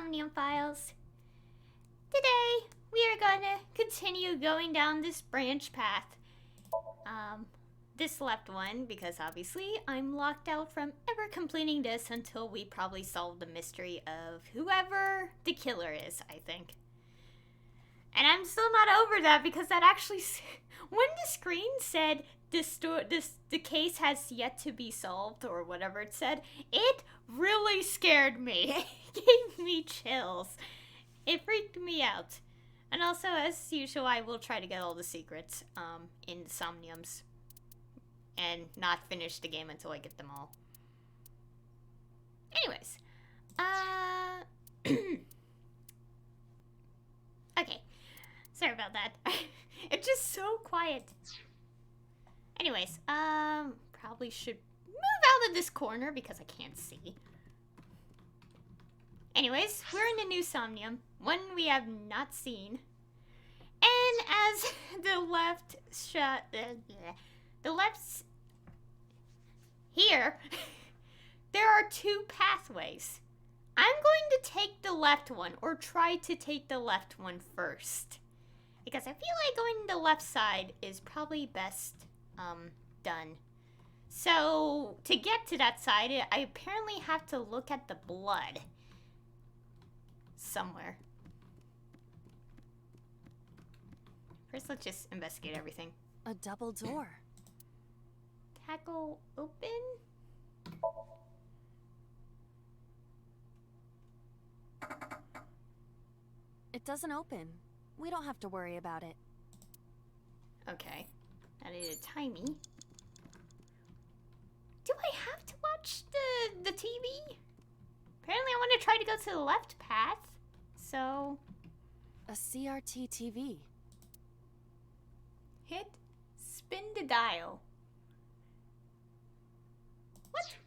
Somnium Files. Today, we are gonna continue going down this branch path. This left one, because obviously I'm locked out from ever completing this until we probably solve the mystery of whoever the killer is, I think. And I'm still not over that because that actually, when the screen said the case has yet to be solved or whatever it said, it really scared me. It gave me chills. It freaked me out. And also, as usual, I will try to get all the secrets in Somniums and not finish the game until I get them all. Anyways, okay. Sorry about that. It's just so quiet. Anyways, probably should move out of this corner because I can't see. Anyways, we're in a new Somnium, one we have not seen. And as the left here, there are two pathways. I'm going to take the left one, or try to take the left one first. Because I feel like going to the left side is probably best done. So, to get to that side, I apparently have to look at the blood somewhere. First, let's just investigate everything. A double door. Tackle open? It doesn't open. We don't have to worry about it. Okay. That is a timey. Do I have to watch the TV? Apparently I want to try to go to the left path. So... A CRT TV. Hit spin the dial. What?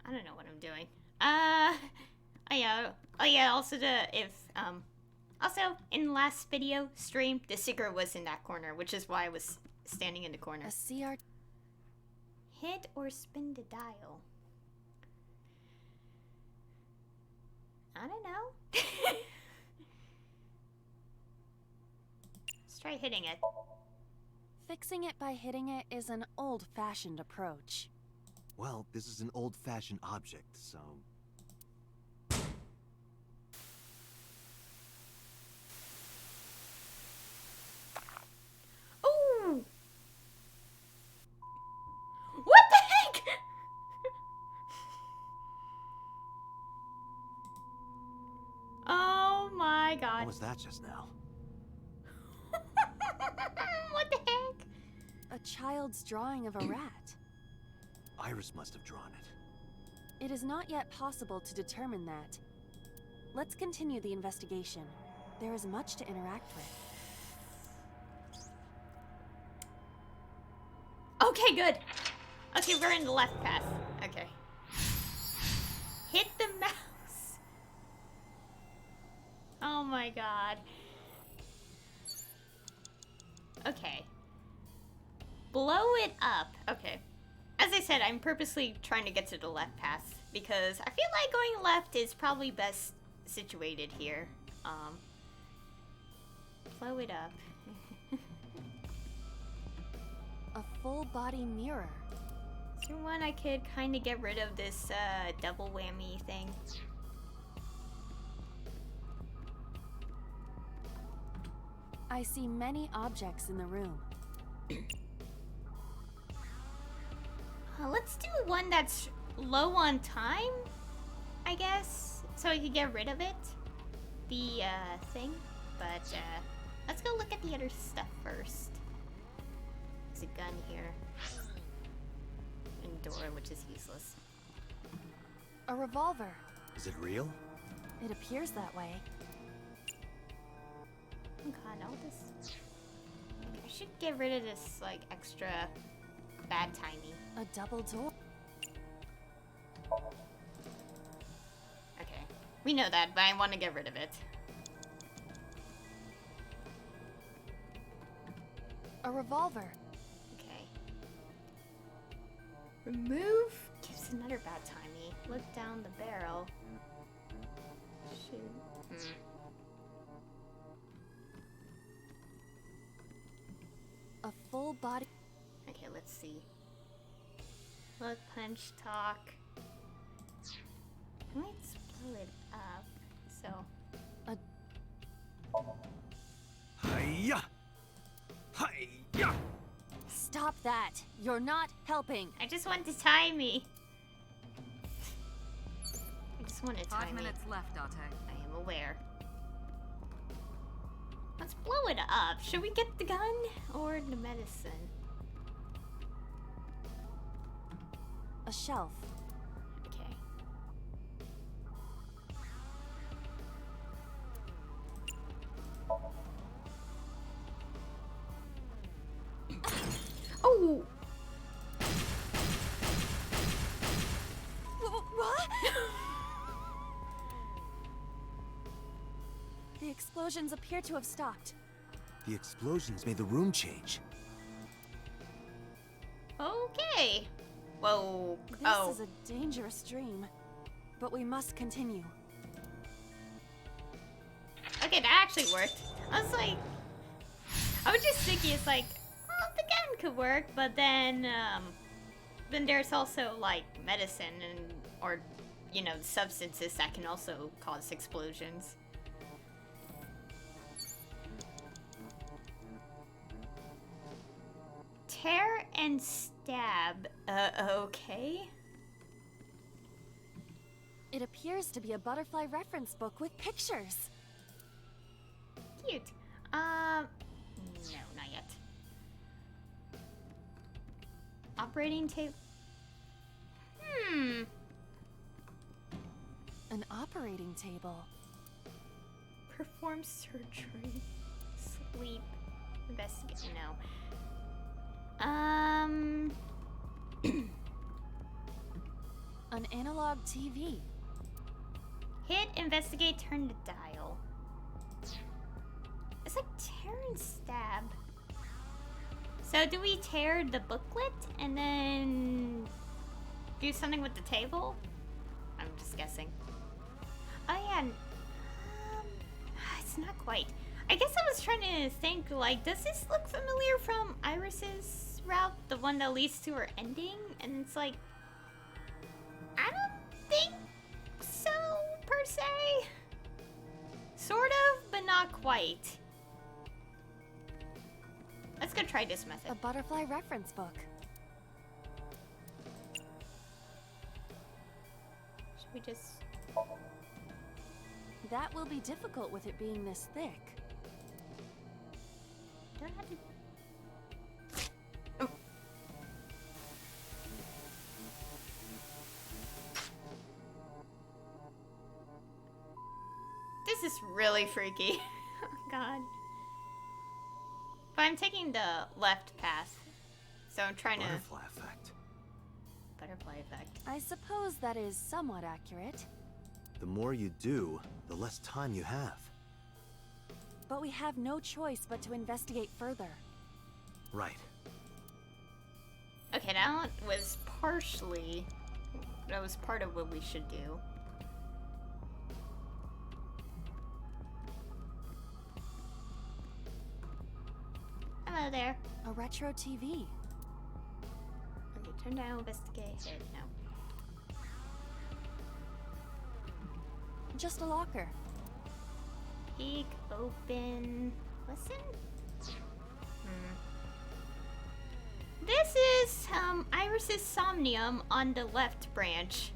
I don't know what I'm doing. Oh yeah, also also in last video stream, the secret was in that corner, which is why I was standing in the corner. A CRT. Hit or spin the dial. I don't know. Let's try hitting it. Fixing it by hitting it is an old-fashioned approach. Well, this is an old-fashioned object, so... Ooh! What the heck? Oh my god. What was that just now? What the heck? A child's drawing of a rat. Iris must have drawn it. It is not yet possible to determine that. Let's continue the investigation. There is much to interact with. Okay, good. Okay, we're in the left path. Okay. Hit the mouse. Oh my god. Okay. Blow it up. Okay. As I said, I'm purposely trying to get to the left path because I feel like going left is probably best situated here. Blow it up. A full-body mirror. Is there one I could kind of get rid of this double whammy thing? I see many objects in the room. Let's do one that's low on time, I guess, so I could get rid of it. The thing, but let's go look at the other stuff first. There's a gun here. And door, which is useless. A revolver. Is it real? It appears that way. Oh god, all this... Okay, I should get rid of this, like, extra bad timing. A double door. Okay, we know that, but I want to get rid of it. A revolver. Okay. Remove gives another bad timey. Look down the barrel. Shoot. A full body. Okay, let's see. Look, punch, talk. I might split it up. So. Hiya! Hiya! Stop that! You're not helping! I just want to tie me. I just want to tie 5 me. minutes left, Ate. I am aware. Let's blow it up. Should we get the gun or the medicine? A shelf. Okay. Oh! What? The explosions appear to have stopped. The explosions made the room change. Okay. Whoa. This is a dangerous dream, but we must continue. Okay, that actually worked. I was just thinking it's like, well, the gun could work, but then there's also like medicine and, or, you know, substances that can also cause explosions. Tear and stab. Okay. It appears to be a butterfly reference book with pictures. Cute. No, not yet. Operating table. An operating table. Perform surgery. Sleep. Investigate. No. An analog TV. Hit, investigate, turn the dial. It's like tear and stab. So do we tear the booklet and then do something with the table? I'm just guessing. Oh yeah, it's not quite. I guess I was trying to think, like, does this look familiar from Iris's route? The one that leads to her ending? And it's like, I don't think so, per se. Sort of, but not quite. Let's go try this method. A butterfly reference book. Should we just... That will be difficult with it being this thick. Don't have to... This is really freaky. Oh, God. But I'm taking the left path. So I'm trying Butterfly effect. to... Butterfly effect. I suppose that is somewhat accurate. The more you do, the less time you have. But we have no choice but to investigate further. Right. Okay, that was partially... That was part of what we should do. Hello there. A retro TV. Okay, turn down, investigate. Hit. No. Just a locker. Peek, open, listen? This is Iris's Somnium on the left branch.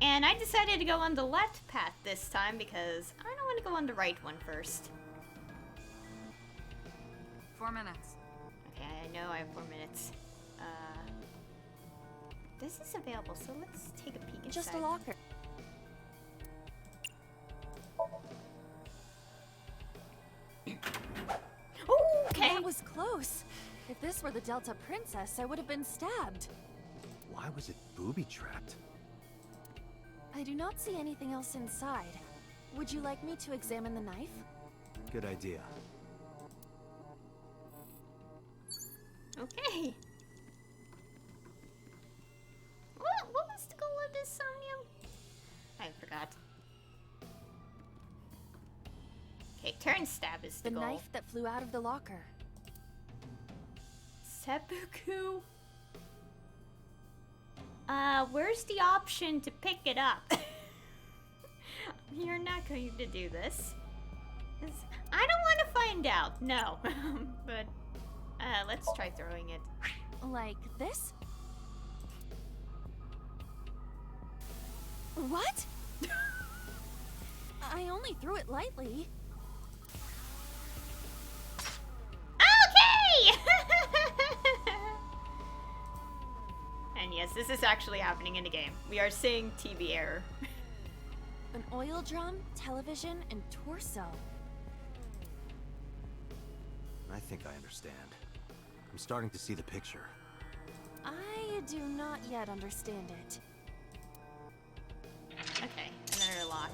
And I decided to go on the left path this time because I don't want to go on the right one first. 4 minutes. Okay, I know I have 4 minutes. This is available, so let's take a peek inside. Just a locker. Oh, okay. That was close. If this were the Delta Princess, I would have been stabbed. Why was it booby-trapped? I do not see anything else inside. Would you like me to examine the knife? Good idea. Okay. Turn stab is the The goal. knife that flew out of the locker. Seppuku. Where's the option to pick it up? You're not going to do this. I don't want to find out. No. But, let's try throwing it. Like this? What? I only threw it lightly. Okay! And yes, this is actually happening in the game. We are seeing TV error. An oil drum, television, and torso. I think I understand. I'm starting to see the picture. I do not yet understand it. Okay, another lock.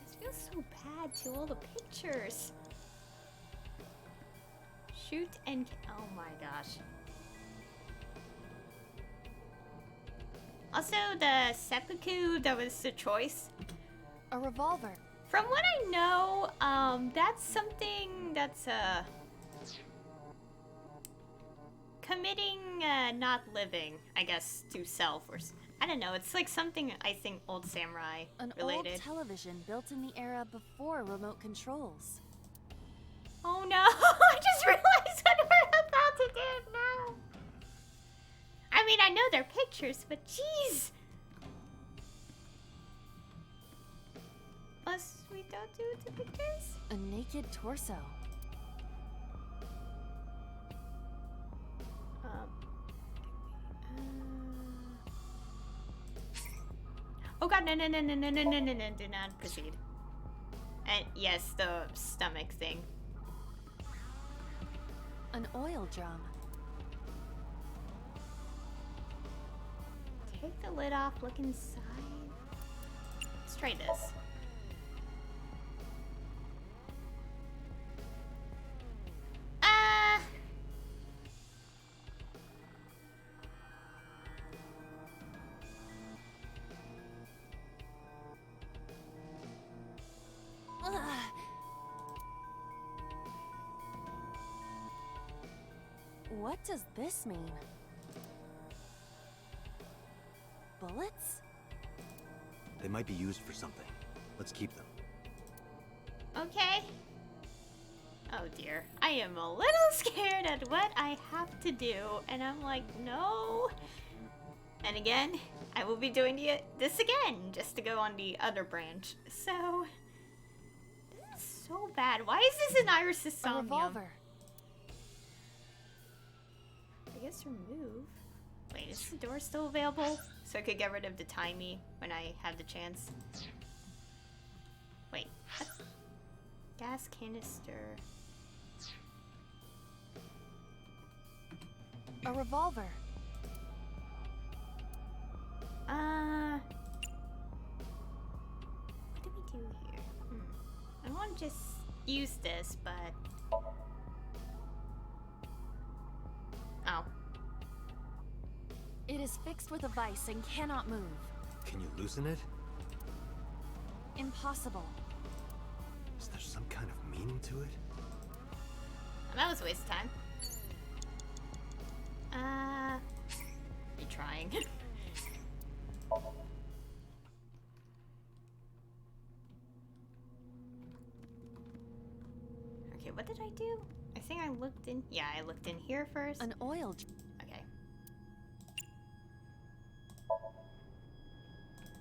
This feels so bad to all the pictures. Shoot and... Oh my gosh. Also, the seppuku, that was the choice. A revolver. From what I know, that's something that's, committing, not living, I guess, to self, or... I don't know, it's like something, I think, old samurai An related. old television built in the era before remote controls. Oh no, I just realized what we're about to do now. I mean, I know they're pictures, but jeez. Plus, we don't do it to pictures? A naked torso. Oh god, no, no, no, no, no, no, no, no, no, do not proceed. And yes, the stomach thing. An oil drum. Take the lid off, look inside. Let's try this. Ugh. What does this mean? Bullets? They might be used for something. Let's keep them. Okay. Oh dear. I am a little scared at what I have to do, and I'm like, no. And again, I will be doing this again, just to go on the other branch. So, this is so bad. Why is this an Iris' A Somnium? revolver. I guess remove. Wait, is the door still available? So I could get rid of the timey when I have the chance. Wait, what? Gas canister. A revolver. What do we do here? I want to just use this, but... Oh. It is fixed with a vise and cannot move. Can you loosen it? Impossible. Is there some kind of meaning to it? That was a waste of time. You're trying. Okay, what did I do? I think I looked in... Yeah, I looked in here first. An oil. Okay.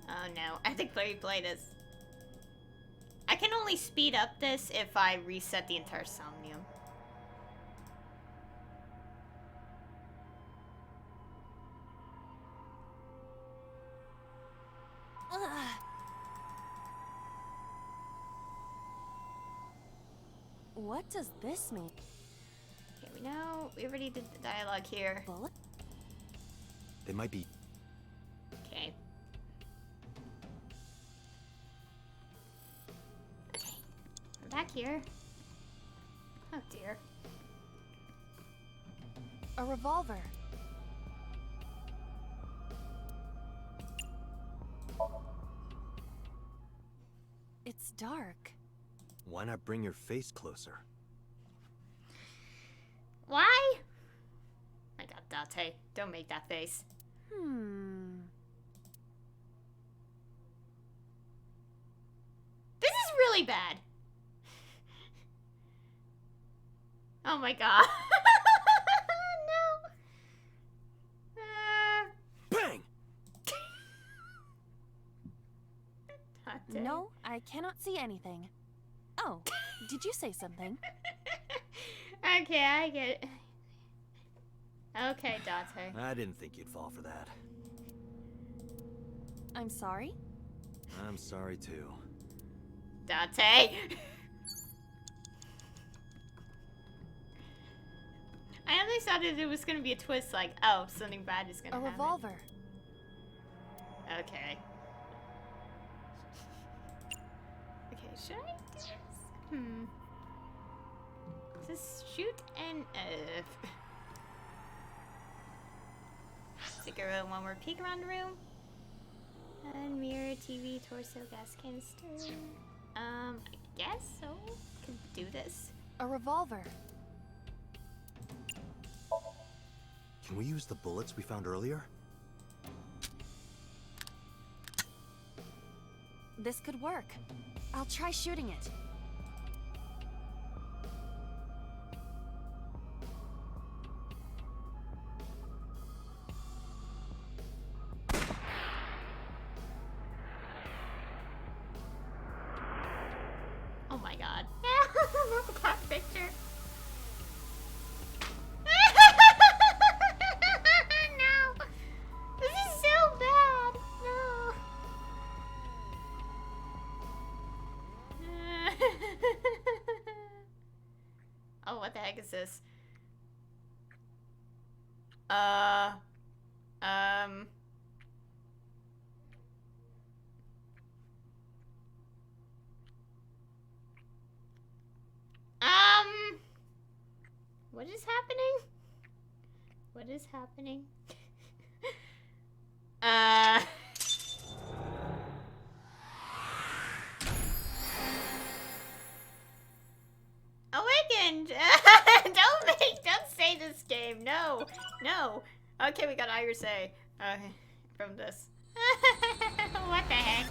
Oh no, I have to play this. I can only speed up this if I reset the entire Somnium. Ugh. What does this mean? Okay, we know we already did the dialogue here. Bullet? They might be... Okay. Okay. We're back here. Oh dear. A revolver. dark. Why not bring your face closer? Why? My god, Date, don't make that face. This is really bad. Oh my god. No. Bang! Date. No, I cannot see anything. Oh, did you say something? Okay, I get it. Okay, Date. I didn't think you'd fall for that. I'm sorry? I'm sorry too. Date. I only thought that it was gonna be a twist, like, oh, something bad is gonna A happen. revolver. Okay. Okay, should I do this? Just shoot and take a one more peek around the room. And mirror, TV, torso, gas canister. I guess so. Could do this. A revolver. Can we use the bullets we found earlier? This could work. I'll try shooting it. Oh my god. Look at that picture. No. This is so bad. No. Oh, what the heck is this? What is happening? What is happening? Awakened! Don't say this game. No. No. Okay, we got Iris A. Okay, from this. What the heck?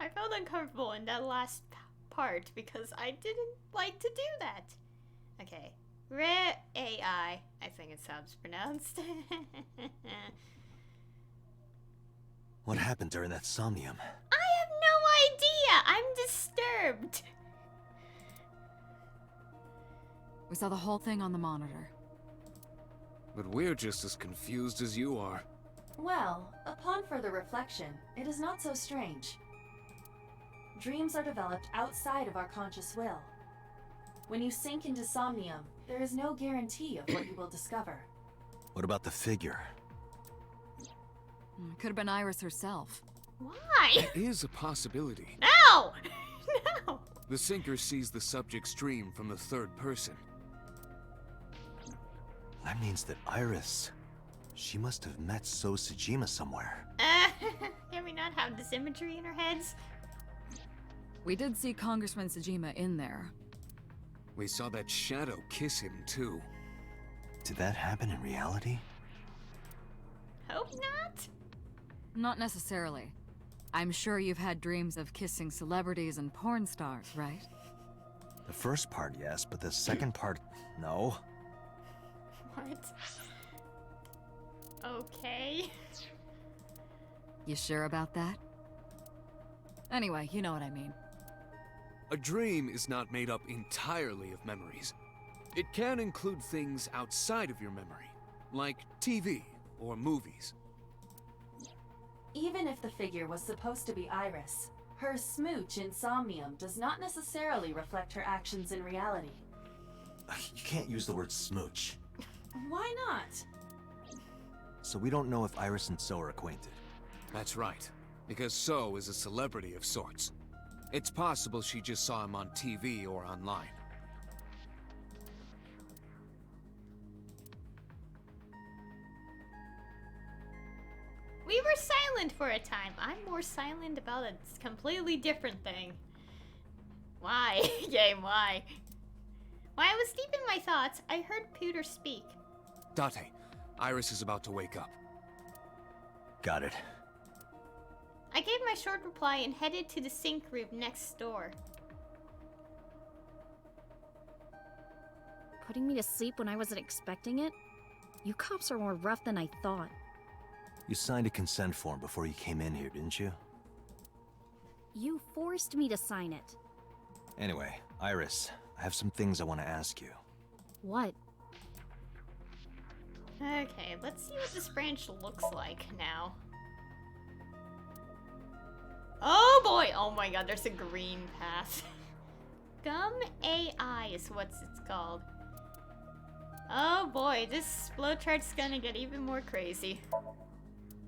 I felt uncomfortable in that last part because I didn't like to do that. Okay. Re-AI, I think it's how it's pronounced. What happened during that somnium? I have no idea! I'm disturbed. We saw the whole thing on the monitor. But we're just as confused as you are. Well, upon further reflection, it is not so strange. Dreams are developed outside of our conscious will. When you sink into Somnium, there is no guarantee of what you will discover. What about the figure? Could have been Iris herself. Why? It is a possibility. No! No! The sinker sees the subject's dream from the third person. That means that Iris... She must have met So Tsujima somewhere. Can we not have this imagery in our heads? We did see Congressman Tsujima in there. We saw that shadow kiss him, too. Did that happen in reality? Hope not. Not necessarily. I'm sure you've had dreams of kissing celebrities and porn stars, right? The first part, yes, but the second part, no. What? Okay. You sure about that? Anyway, you know what I mean. A dream is not made up entirely of memories. It can include things outside of your memory, like TV or movies. Even if the figure was supposed to be Iris, her smooch in Somnium does not necessarily reflect her actions in reality. You can't use the word smooch. Why not? So we don't know if Iris and So are acquainted. That's right, because So is a celebrity of sorts. It's possible she just saw him on TV or online. We were silent for a time. I'm more silent about a completely different thing. Why? Game, why? While I was deep in my thoughts, I heard Peter speak. Date, Iris is about to wake up. Got it. I gave my short reply and headed to the sink room next door. Putting me to sleep when I wasn't expecting it? You cops are more rough than I thought. You signed a consent form before you came in here, didn't you? You forced me to sign it. Anyway, Iris, I have some things I want to ask you. What? Okay, let's see what this branch looks like now. Oh boy! Oh my god, there's a green path. Gum AI is what it's called. Oh boy, this flowchart's gonna get even more crazy.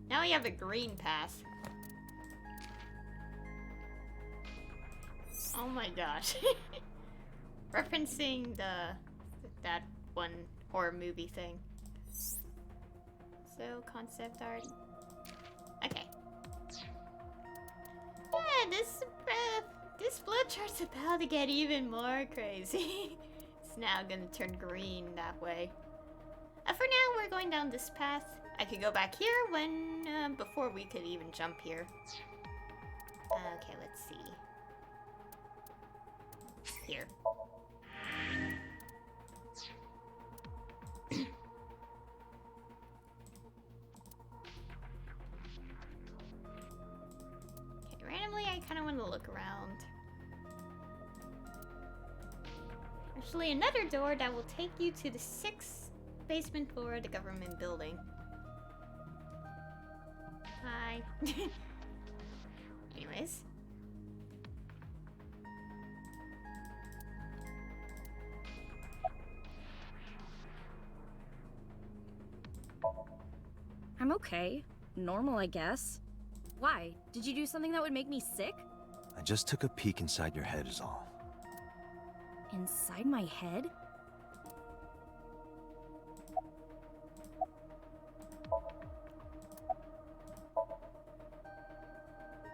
Now we have a green path. Oh my gosh. Referencing that one horror movie thing. So, concept art. Okay. Yeah, this flowchart's about to get even more crazy. It's now gonna turn green that way. For now, we're going down this path. I could go back here when, before we could even jump here. Okay, let's see. Here. Okay, randomly, I kind of want to look around. Actually, another door that will take you to the 6th basement floor of the government building. Hi. Anyways. I'm okay. Normal, I guess. Why? Did you do something that would make me sick? I just took a peek inside your head is all. Inside my head?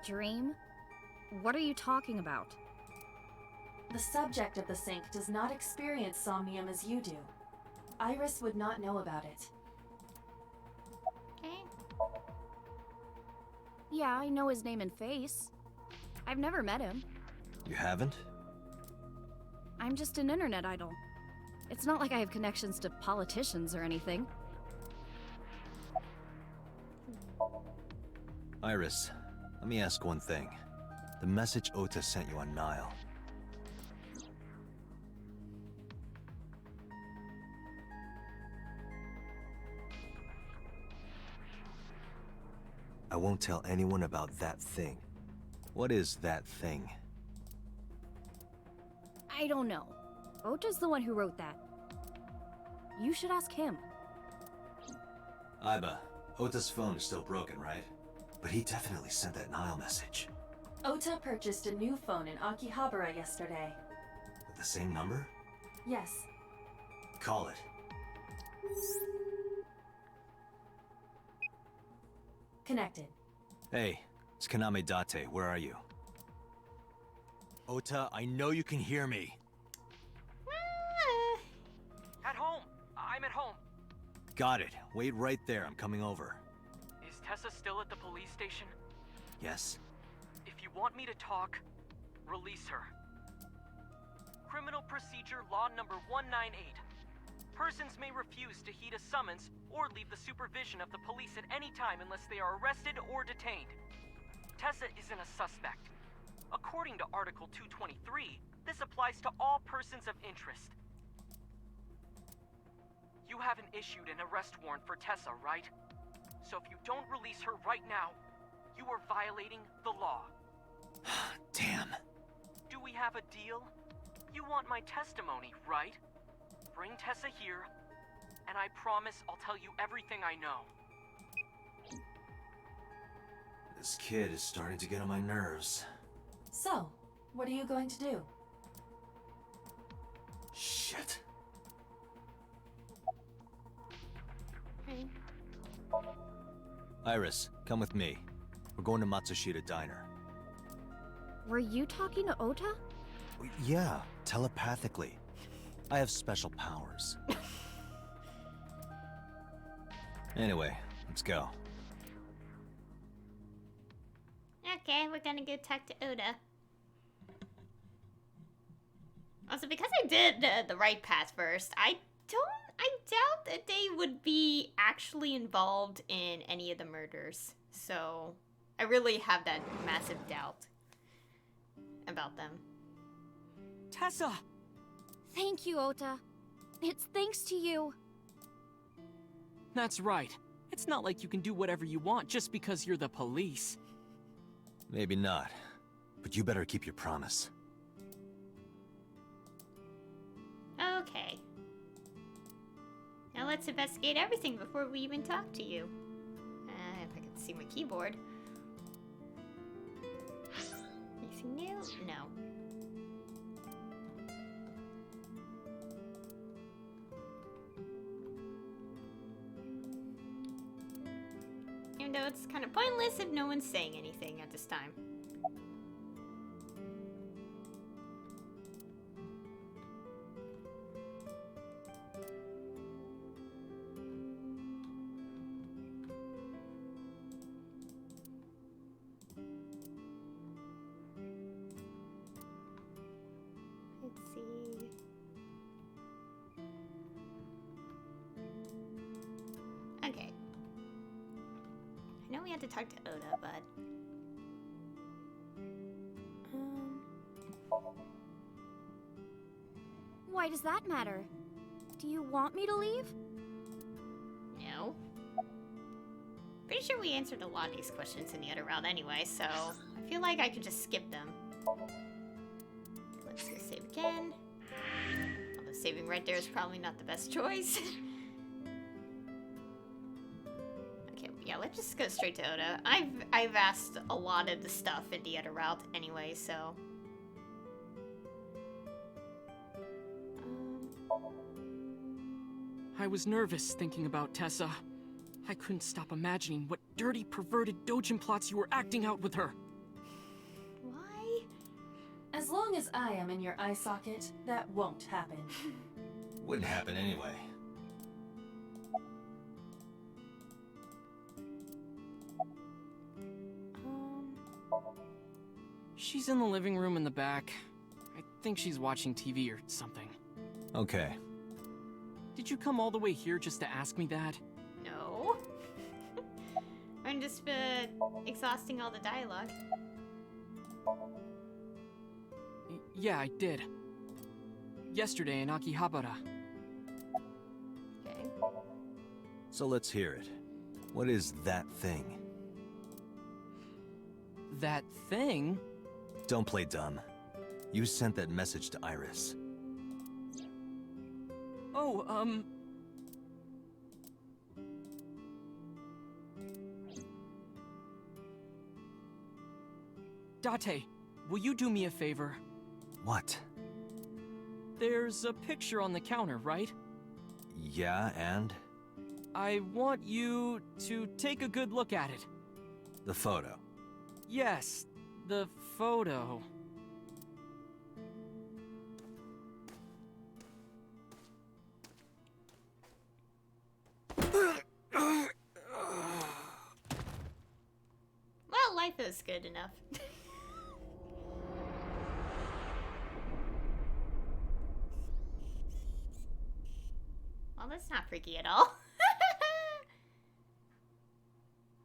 Dream? What are you talking about? The subject of the sink does not experience somnium as you do. Iris would not know about it. Okay. Yeah, I know his name and face. I've never met him. You haven't? I'm just an internet idol. It's not like I have connections to politicians or anything. Iris, let me ask one thing. The message Ota sent you on Nile. I won't tell anyone about that thing. What is that thing? I don't know. Ota's the one who wrote that. You should ask him. Iba, Ota's phone is still broken, right? But he definitely sent that Nile message. Ota purchased a new phone in Akihabara yesterday. With the same number? Yes. Call it. Connected. Hey, it's Kaname Date. Where are you? Ota, I know you can hear me. Ah. At home. I'm at home. Got it. Wait right there. I'm coming over. Is Tessa still at the police station? Yes? If you want me to talk, release her. Criminal Procedure Law number 198. Persons may refuse to heed a summons or leave the supervision of the police at any time unless they are arrested or detained. Tessa isn't a suspect. According to Article 223, this applies to all persons of interest. You haven't issued an arrest warrant for Tessa, right? So if you don't release her right now, you are violating the law. Damn. Do we have a deal? You want my testimony, right? Bring Tessa here, and I promise I'll tell you everything I know. This kid is starting to get on my nerves. So, what are you going to do? Shit. Okay. Iris, come with me. We're going to Matsushita Diner. Were you talking to Ota? Yeah, telepathically. I have special powers. Anyway, let's go. Okay, we're gonna go talk to Oda. Also, because I did the right path first, I doubt that they would be actually involved in any of the murders. So, I really have that massive doubt about them. Tessa! Thank you, Ota. It's thanks to you. That's right. It's not like you can do whatever you want just because you're the police. Maybe not, but you better keep your promise. Okay. Now let's investigate everything before we even talk to you. If I can see my keyboard. Anything new? No. Even though it's kind of pointless if no one's saying anything at this time. Let's see. Okay. I know we had to talk to Oda, but... Why does that matter? Do you want me to leave? No. Pretty sure we answered a lot of these questions in the other round anyway, so I feel like I could just skip them. Let's go save again. Although saving right there is probably not the best choice. Okay, yeah, let's just go straight to Oda. I've asked a lot of the stuff in the other route anyway, so... I was nervous thinking about Tessa. I couldn't stop imagining what dirty, perverted dojin plots you were acting out with her. Why? As long as I am in your eye socket, that won't happen. Wouldn't happen anyway. She's in the living room in the back. I think she's watching TV or something. Okay. Did you come all the way here just to ask me that? No. I'm just exhausting all the dialogue. Yeah, I did. Yesterday in Akihabara. Okay. So let's hear it. What is that thing? That thing? Don't play dumb. You sent that message to Iris. Oh, Date, will you do me a favor? What? There's a picture on the counter, right? Yeah, and? I want you to take a good look at it. The photo. Yes, the photo. Well, life is good enough. Well, that's not freaky at all.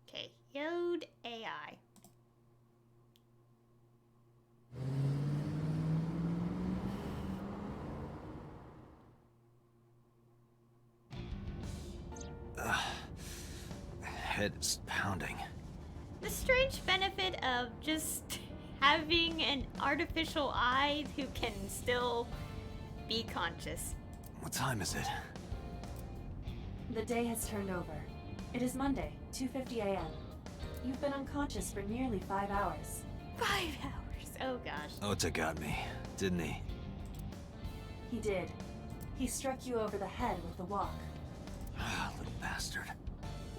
Okay, Yode AI. Head is pounding. The strange benefit of just having an artificial eye who can still be conscious. What time is it? The day has turned over. It is Monday, 2:50 a.m. You've been unconscious for nearly 5 hours. 5 hours. Oh gosh. Ota got me, didn't he? He did. He struck you over the head with the walk. Little bastard.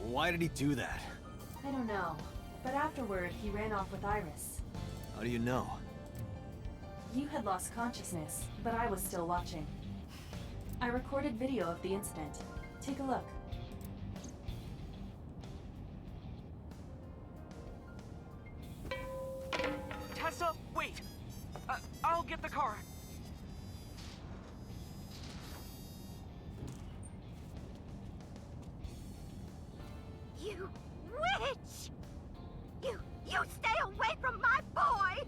Why did he do that? I don't know. but afterward he ran off with Iris. How do you know? You had lost consciousness, but I was still watching. I recorded video of the incident. Take a look. Tessa, wait! I'll get the car. You witch! You stay away from my boy!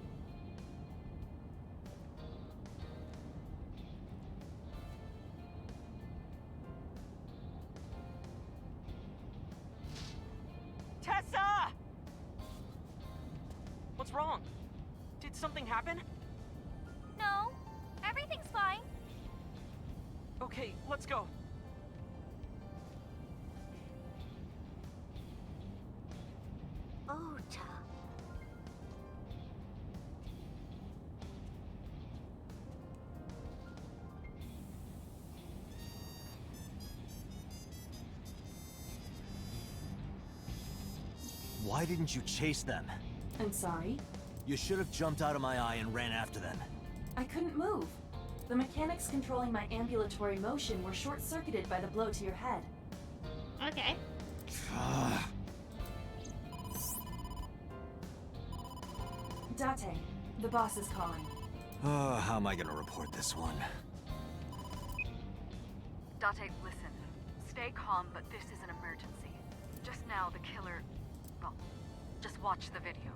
Tessa! What's wrong? Did something happen? No, everything's fine. Okay, let's go. Ota. Why didn't you chase them? I'm sorry. You should have jumped out of my eye and ran after them. I couldn't move. The mechanics controlling my ambulatory motion were short-circuited by the blow to your head. Okay. Date, the boss is calling. How am I gonna report this one? Date, listen. Stay calm, but this is an emergency. Just now, the killer... Well, just watch the video.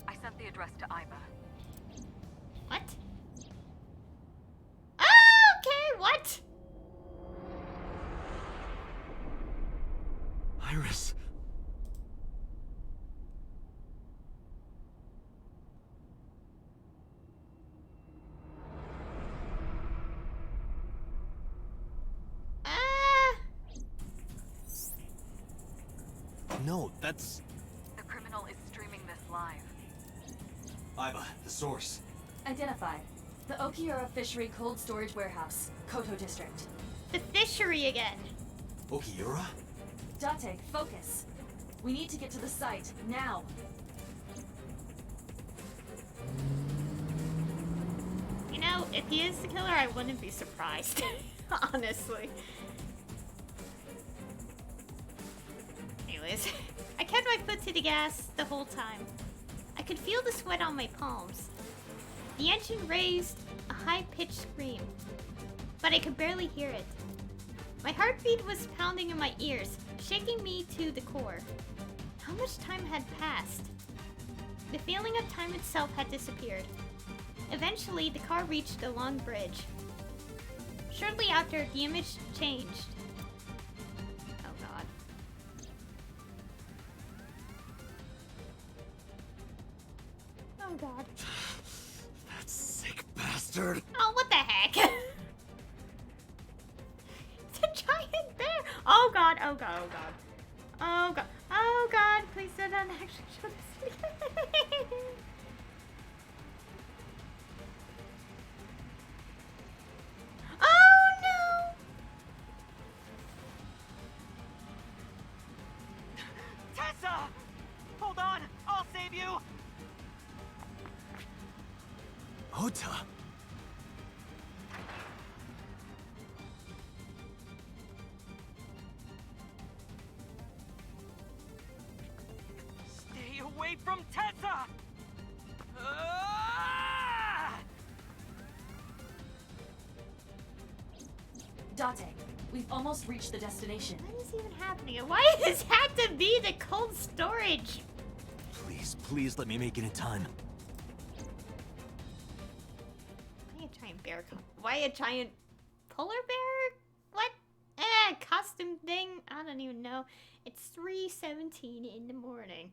I sent the address to Iba. What? Oh, okay, what? Iris. No, that's... The criminal is streaming this live. Iba, the source. Identified. The Okiura Fishery Cold Storage Warehouse, Koto District. The fishery again. Okiura? Date, focus. We need to get to the site, now. You know, if he is the killer, I wouldn't be surprised. Honestly. Anyways, I kept my foot to the gas the whole time. I could feel the sweat on my palms. The engine raised a high-pitched scream, but I could barely hear it. My heartbeat was pounding in my ears, shaking me to the core. How much time had passed? The feeling of time itself had disappeared. Eventually, the car reached a long bridge. Shortly after, the image changed. Oh god. Oh god. That sick bastard. Oh, what the heck? It's a giant bear! Oh god, oh god, oh god. Oh god, oh god, please do not actually show this again. Oh no! Tessa! Hold on, I'll save you! Ota. Stay away from Tessa! Ah! Date, we've almost reached the destination. What is even happening? And why does this have to be the cold storage? Please, please let me make it in time. Why a giant bear? Why a giant polar bear? What? Costume thing? I don't even know. It's 3:17 in the morning.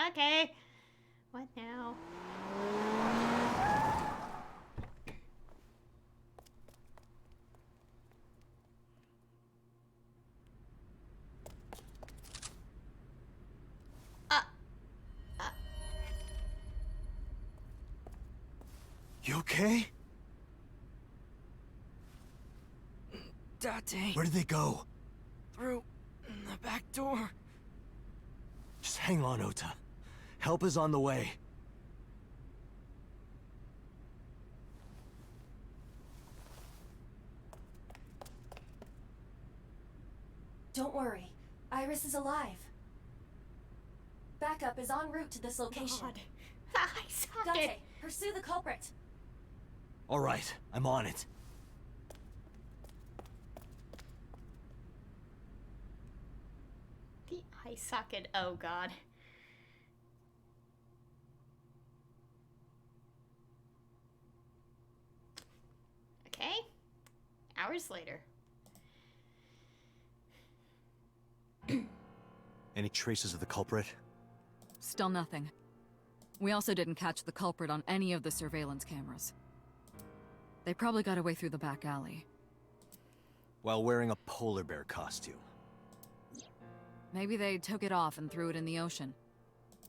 Okay. What now? You okay? Date, Where did they go? through the back door. Hang on, Ota. Help is on the way. Don't worry. Iris is alive. Backup is en route to this location. God. The eye socket. Dante, pursue the culprit. All right, I'm on it. The eye socket. Oh god. Okay. Hours later. Any traces of the culprit? Still nothing. We also didn't catch the culprit on any of the surveillance cameras. They probably got away through the back alley. While wearing a polar bear costume. Maybe they took it off and threw it in the ocean.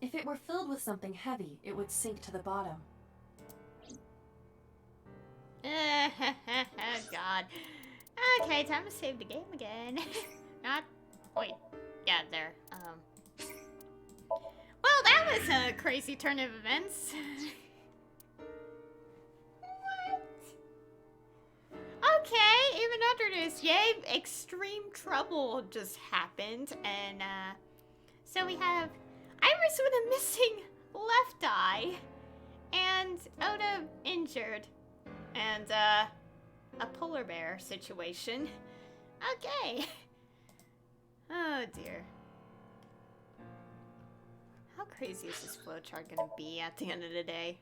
If it were filled with something heavy, it would sink to the bottom. God. Okay, time to save the game again. Not. Wait. Yeah, there. Well, that was a crazy turn of events. What? Okay, even under this, yay, extreme trouble just happened, and so we have Iris with a missing left eye, and Oda injured, and a polar bear situation. Okay. Oh dear. How crazy is this flowchart gonna be at the end of the day?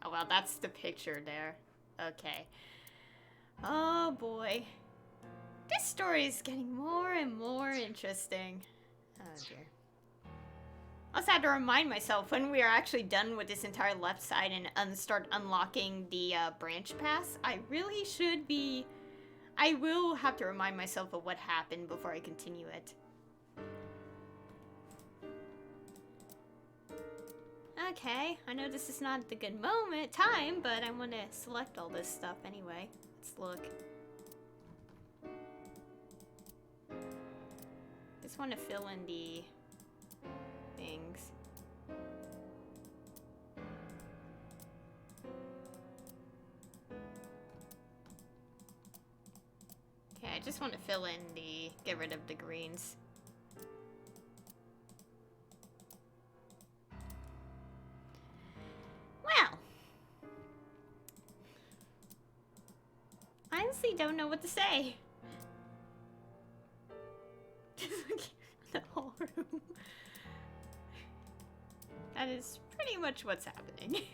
Oh well, that's the picture there. Okay. Oh boy. This story is getting more and more interesting. Oh dear. I also had to remind myself when we are actually done with this entire left side and start unlocking the branch pass, I really should be... I will have to remind myself of what happened before I continue it. Okay, I know this is not the good time, but I want to select all this stuff anyway. Let's look. Just want to fill in the things. Okay, I just want to fill in the... get rid of the greens. Well. I honestly don't know what to say. Just look at the whole room. That is pretty much what's happening. Okay.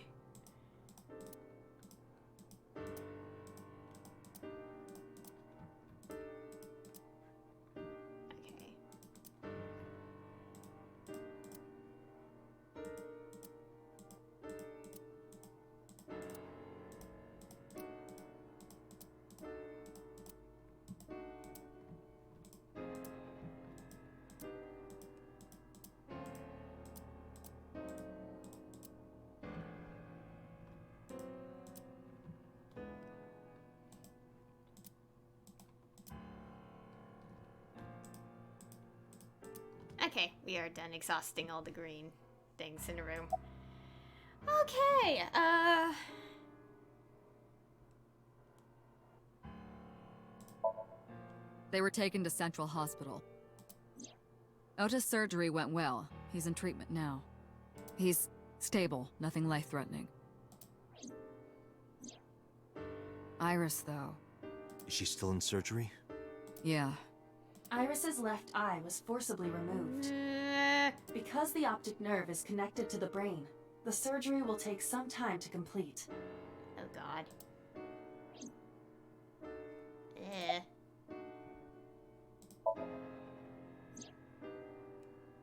Okay, we are done exhausting all the green things in the room. Okay, They were taken to Central Hospital. Ota's surgery went well. He's in treatment now. He's stable, nothing life-threatening. Iris, though. Is she still in surgery? Yeah. Iris's left eye was forcibly removed. Because the optic nerve is connected to the brain, the surgery will take some time to complete. Oh god. Eh.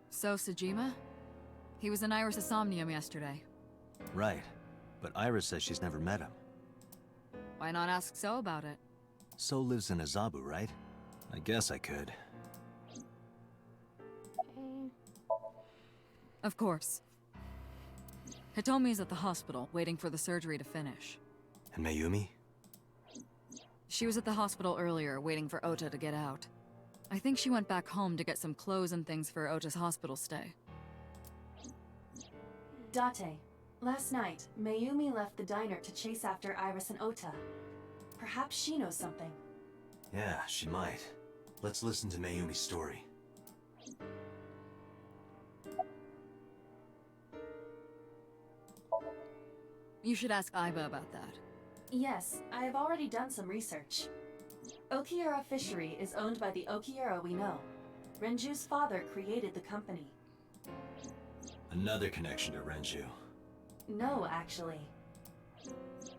So, Sejima? He was in Iris' Somnium yesterday. Right. But Iris says she's never met him. Why not ask So about it? So lives in Azabu, right? I guess I could. Of course. Hitomi's at the hospital, waiting for the surgery to finish. And Mayumi? She was at the hospital earlier, waiting for Ota to get out. I think she went back home to get some clothes and things for Ota's hospital stay. Date, last night, Mayumi left the diner to chase after Iris and Ota. Perhaps she knows something. Yeah, she might. Let's listen to Mayumi's story. You should ask Aiba about that. Yes, I have already done some research. Okiura Fishery is owned by the Okiura we know. Renju's father created the company. Another connection to Renju. No, actually.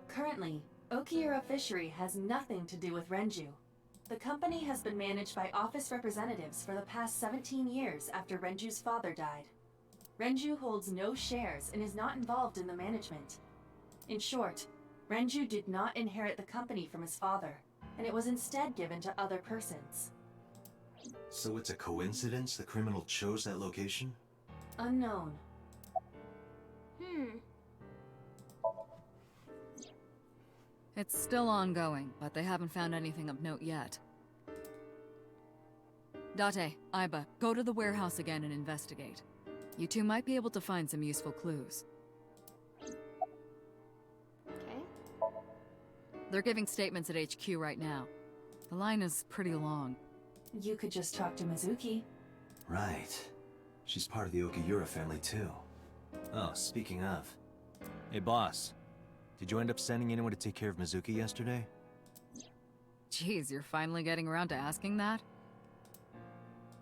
Currently, Okiura Fishery has nothing to do with Renju. The company has been managed by office representatives for the past 17 years after Renju's father died. Renju holds no shares and is not involved in the management. In short, Renju did not inherit the company from his father, and it was instead given to other persons. So it's a coincidence the criminal chose that location? Unknown. It's still ongoing, but they haven't found anything of note yet. Date, Aiba, go to the warehouse again and investigate. You two might be able to find some useful clues. Okay. They're giving statements at HQ right now. The line is pretty long. You could just talk to Mizuki. Right. She's part of the Okiura family too. Oh, speaking of. Hey boss, did you end up sending anyone to take care of Mizuki yesterday? Jeez, you're finally getting around to asking that?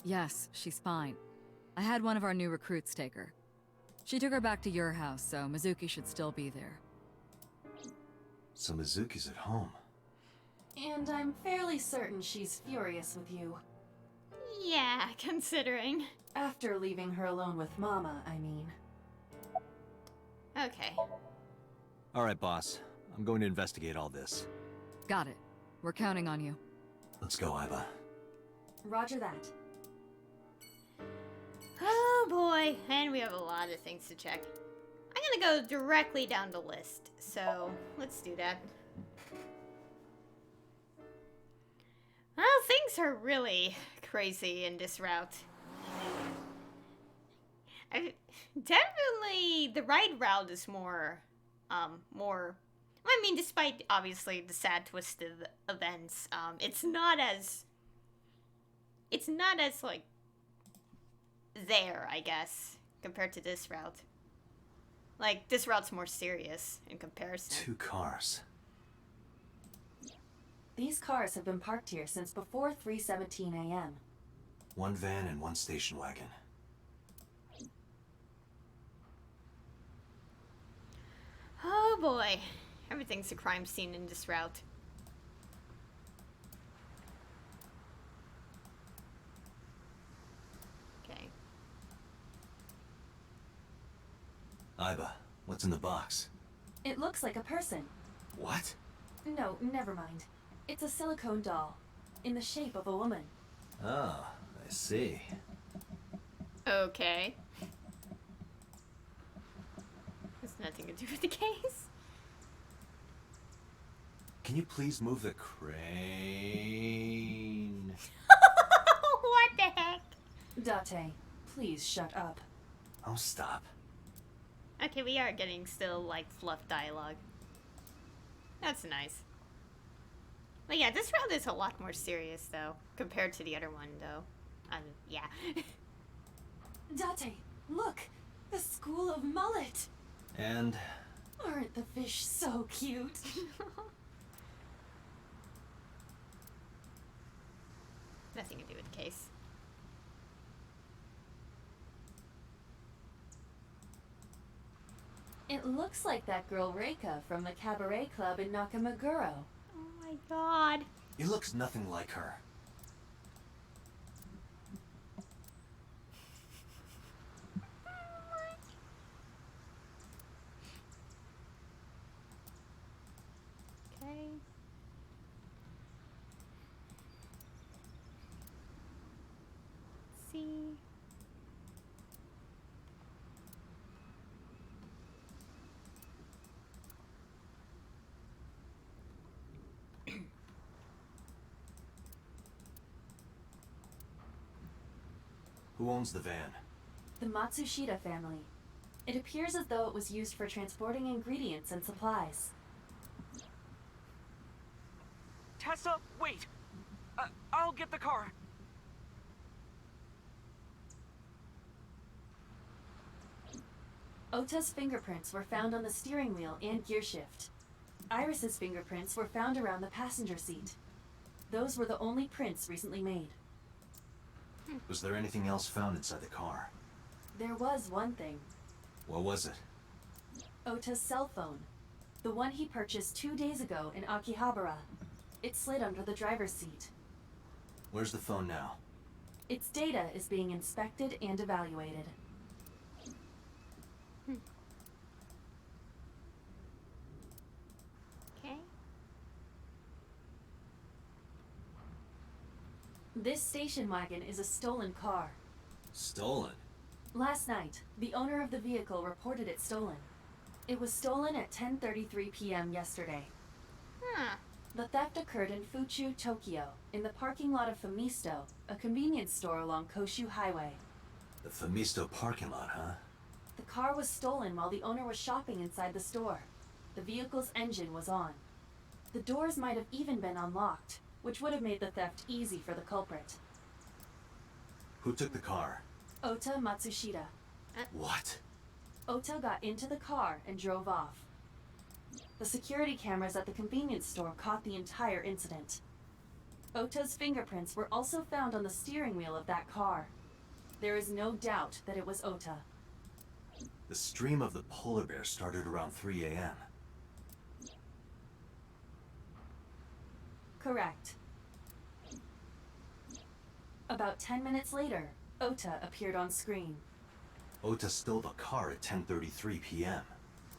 Yes, she's fine. I had one of our new recruits take her. She took her back to your house, so Mizuki should still be there. So Mizuki's at home. And I'm fairly certain she's furious with you. Yeah, considering. After leaving her alone with Mama, I mean. Okay. Alright boss, I'm going to investigate all this. Got it. We're counting on you. Let's go, Aiba. Roger that. Oh boy, and we have a lot of things to check. I'm gonna go directly down the list, so let's do that. Well, things are really crazy in this route. Definitely, the ride route is more, I mean, despite, obviously, the sad twisted events, it's not as, like, there, I guess, compared to this route. Like, this route's more serious in comparison. 2 cars. These cars have been parked here since before 3:17 a.m. 1 van and 1 station wagon. Oh boy, everything's a crime scene in this route. Okay. Aiba, what's in the box? It looks like a person. What? No, never mind. It's a silicone doll, in the shape of a woman. Oh, I see. Okay. Has nothing to do with the case. Can you please move the crane? What the heck? Date, please shut up. Oh, stop. Okay, we are getting still, like, fluff dialogue. That's nice. But yeah, this round is a lot more serious, though, compared to the other one, though. Yeah. Date, look! The School of Mullet! And... Aren't the fish so cute? Nothing to do with the case. It looks like that girl Reika from the cabaret club in Nakamaguro. Oh my god. he looks nothing like her. Okay. See. Who owns the van? The Matsushita family. It appears as though it was used for transporting ingredients and supplies. Tessa, wait! I'll get the car. Ota's fingerprints were found on the steering wheel and gearshift. Iris's fingerprints were found around the passenger seat. Those were the only prints recently made. Was there anything else found inside the car? There was one thing. What was it? Ota's cell phone. The one he purchased 2 days ago in Akihabara. It slid under the driver's seat. Where's the phone now? Its data is being inspected and evaluated. Okay. This station wagon is a stolen car. Stolen? Last night, the owner of the vehicle reported it stolen. It was stolen at 10:33 p.m. yesterday. Huh. The theft occurred in Fuchu, Tokyo, in the parking lot of Famisto, a convenience store along Koshu Highway. The Famisto parking lot, huh? The car was stolen while the owner was shopping inside the store. The vehicle's engine was on. The doors might have even been unlocked, which would have made the theft easy for the culprit. Who took the car? Ota Matsushita. What? Ota got into the car and drove off. The security cameras at the convenience store caught the entire incident. Ota's fingerprints were also found on the steering wheel of that car. There is no doubt that it was Ota. The stream of the polar bear started around 3 a.m. Correct. About 10 minutes later, Ota appeared on screen. Ota stole the car at 10:33 p.m.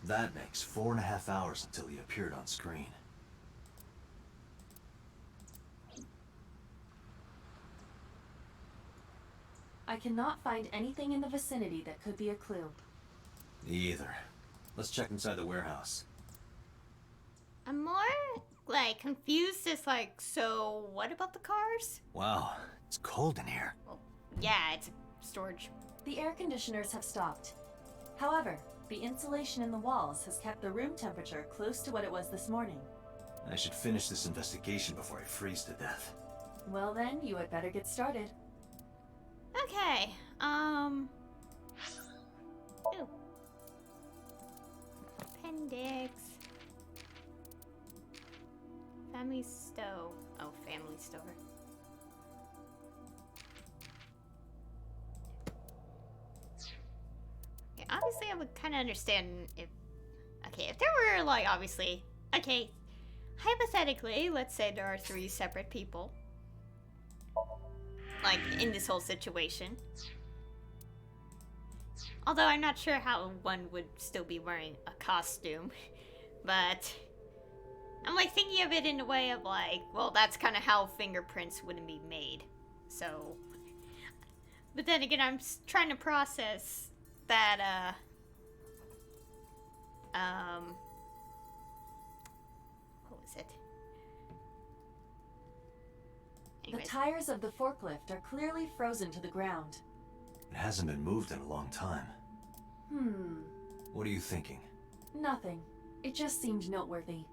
That makes 4.5 hours until he appeared on screen. I cannot find anything in the vicinity that could be a clue. Me either. Let's check inside the warehouse. I'm more, like, confused as, like, so what about the cars? Wow, it's cold in here. Well, yeah, it's storage. The air conditioners have stopped. However, the insulation in the walls has kept the room temperature close to what it was this morning. I should finish this investigation before I freeze to death. Well then, you had better get started. Okay, Ooh. Appendix. Family stove. Oh, family store. Okay, obviously I would kind of understand if... Okay, if there were, like, obviously... Okay, hypothetically, let's say there are 3 separate people. Like, in this whole situation. Although I'm not sure how one would still be wearing a costume. But I'm like thinking of it in a way of like, well, that's kind of how fingerprints wouldn't be made. So, but then again, I'm trying to process that, what was it? Anyways. The tires of the forklift are clearly frozen to the ground. It hasn't been moved in a long time. What are you thinking? Nothing. It just seemed noteworthy.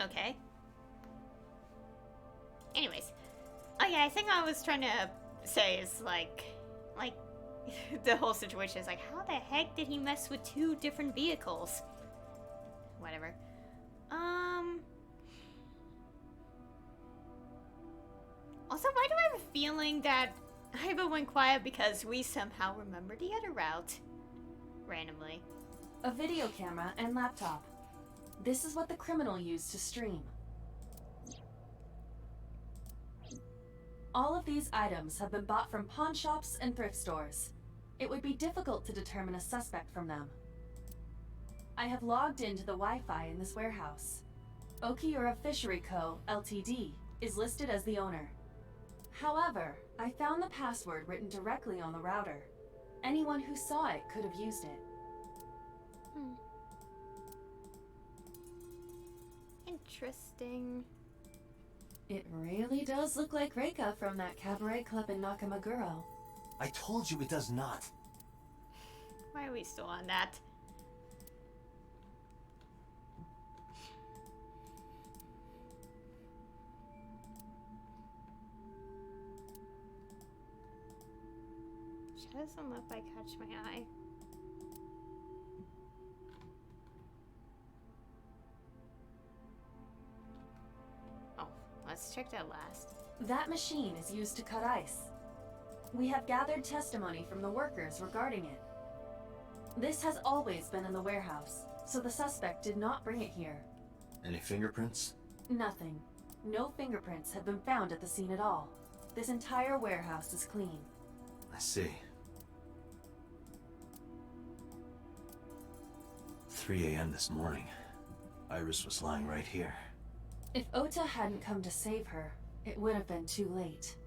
Okay. Anyways. Oh yeah, I think I was trying to say is like the whole situation is like, how the heck did he mess with 2 different vehicles? Whatever. Also, why do I have a feeling that Iva went quiet because we somehow remembered the other route? Randomly. A video camera and laptop. This is what the criminal used to stream. All of these items have been bought from pawn shops and thrift stores. It would be difficult to determine a suspect from them. I have logged into the Wi-Fi in this warehouse. Okiura Fishery Co., Ltd. is listed as the owner. However, I found the password written directly on the router. Anyone who saw it could have used it. interesting. It really does look like Reika from that cabaret club in Nakamaguro. I told you it does not. Why are we still on that? Shadows on left eye catch my eye. Oh, let's check that last. That machine is used to cut ice. We have gathered testimony from the workers regarding it. This has always been in the warehouse, so the suspect did not bring it here. Any fingerprints? Nothing. No fingerprints have been found at the scene at all. This entire warehouse is clean. I see. 3 a.m. this morning. Iris was lying right here. If Ota hadn't come to save her, it would have been too late.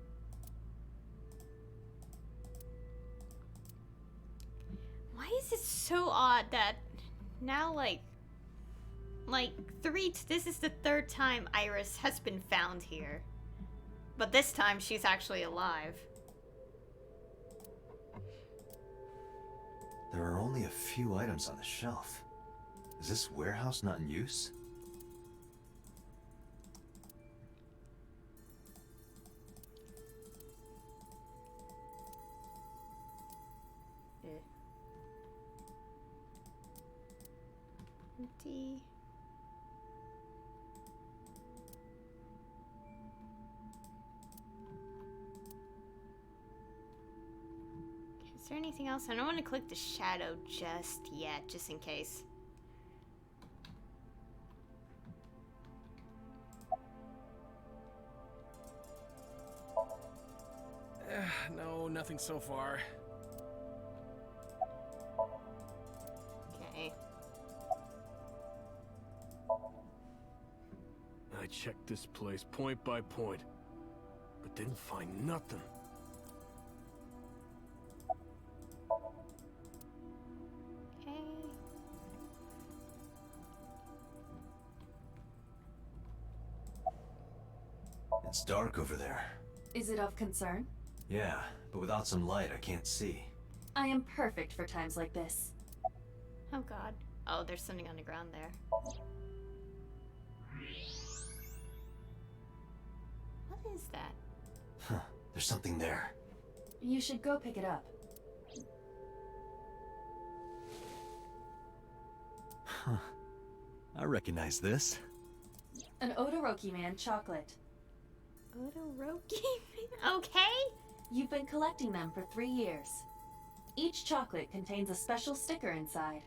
Why is it so odd that now, this is the third time Iris has been found here. But this time she's actually alive. There are only a few items on the shelf. Is this warehouse not in use? Empty. Is there anything else? I don't want to click the shadow just yet, just in case. No, nothing so far. Okay. I checked this place point by point, but didn't find nothing. Okay. It's dark over there. Is it of concern? Yeah, but without some light, I can't see. I am perfect for times like this. Oh god. Oh, there's something on the ground there. What is that? Huh, there's something there. You should go pick it up. Huh. I recognize this. An Odoroki Man chocolate. Odoroki? Okay. You've been collecting them for 3 years. Each chocolate contains a special sticker inside.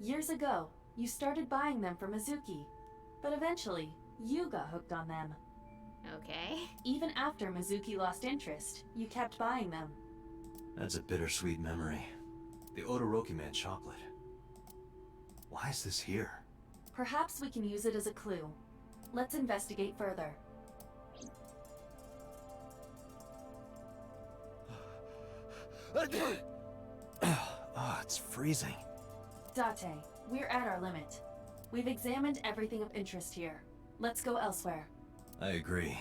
Years ago, you started buying them for Mizuki, but eventually, you got hooked on them. Okay. Even after Mizuki lost interest, you kept buying them. That's a bittersweet memory. The Odoroki Man chocolate. Why is this here? Perhaps we can use it as a clue. Let's investigate further. Oh, it's freezing. Date, we're at our limit. We've examined everything of interest here. Let's go elsewhere. I agree.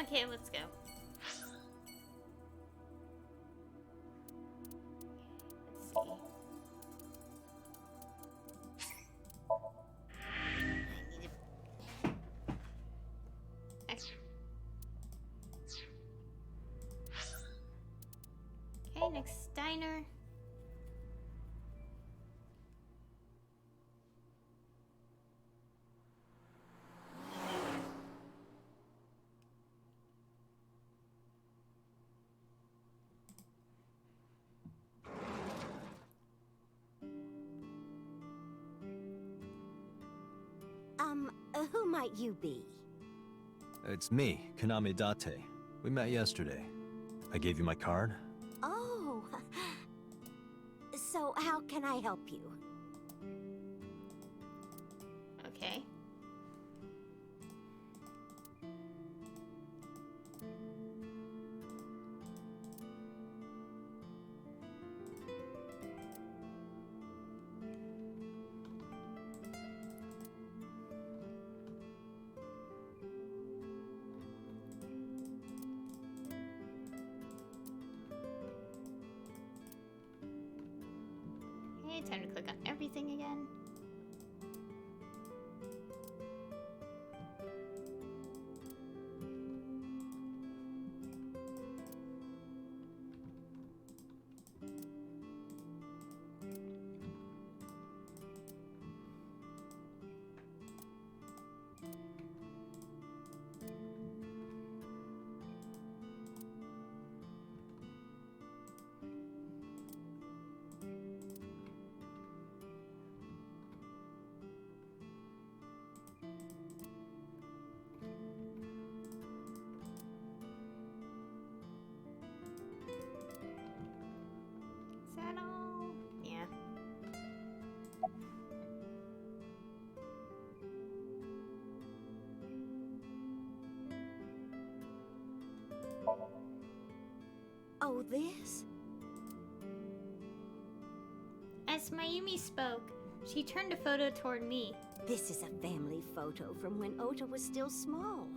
Okay, let's go. Let's see. I need to... Okay, next diner. Who might you be? It's me, Kaname Date. We met yesterday. I gave you my card. Oh. So how can I help you? Okay. Okay, time to click on everything again. Is that all? Yeah. Oh, this? As Mayumi spoke, she turned a photo toward me. This is a family photo from when Ota was still small.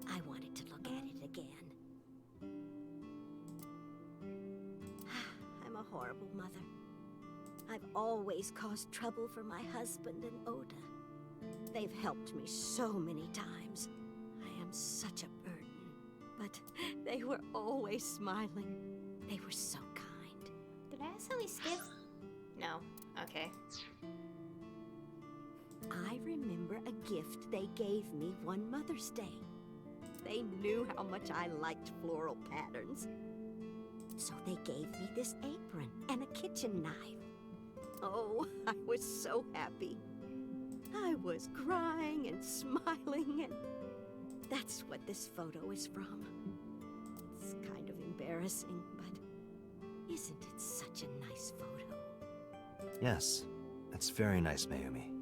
I wanted to look at it again. I'm a horrible mother. I've always caused trouble for my husband and Ota. They've helped me so many times. I am such a burden. But they were always smiling. They were so kind. Did I accidentally skip? No. Okay. I remember a gift they gave me one Mother's Day. They knew how much I liked floral patterns. So they gave me this apron and a kitchen knife. Oh, I was so happy. I was crying and smiling, and that's what this photo is from. It's kind of embarrassing, but isn't it such a nice photo? Yes, that's very nice, Mayumi.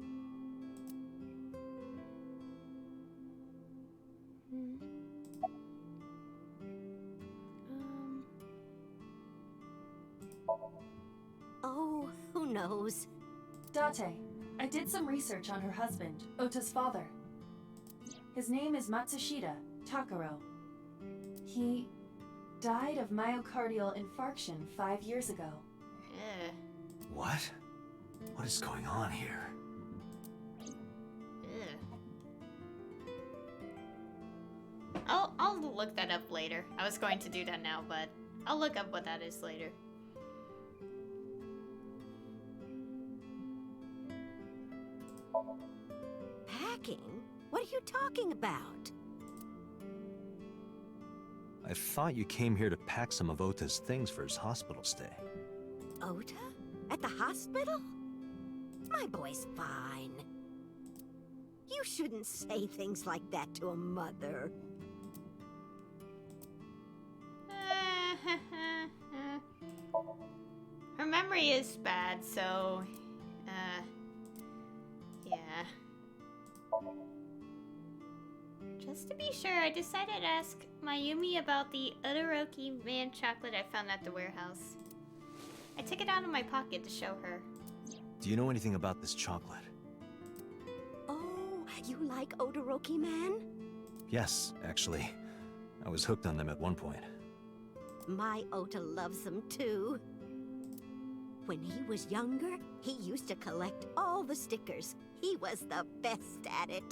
Oh, who knows? Date, I did some research on her husband, Ota's father. His name is Matsushita Takaro. He died of myocardial infarction 5 years ago. Ugh. What? What is going on here? Ugh. I'll look that up later. I was going to do that now, but I'll look up what that is later. Packing? What are you talking about? I thought you came here to pack some of Ota's things for his hospital stay. Ota? At the hospital? My boy's fine. You shouldn't say things like that to a mother. Her memory is bad, so... yeah. Just to be sure, I decided to ask Mayumi about the Todoroki man chocolate I found at the warehouse. I took it out of my pocket to show her. Do you know anything about this chocolate? Oh, you like Todoroki man? Yes, actually. I was hooked on them at one point. My Ota loves them too. When he was younger, he used to collect all the stickers. He was the best at it.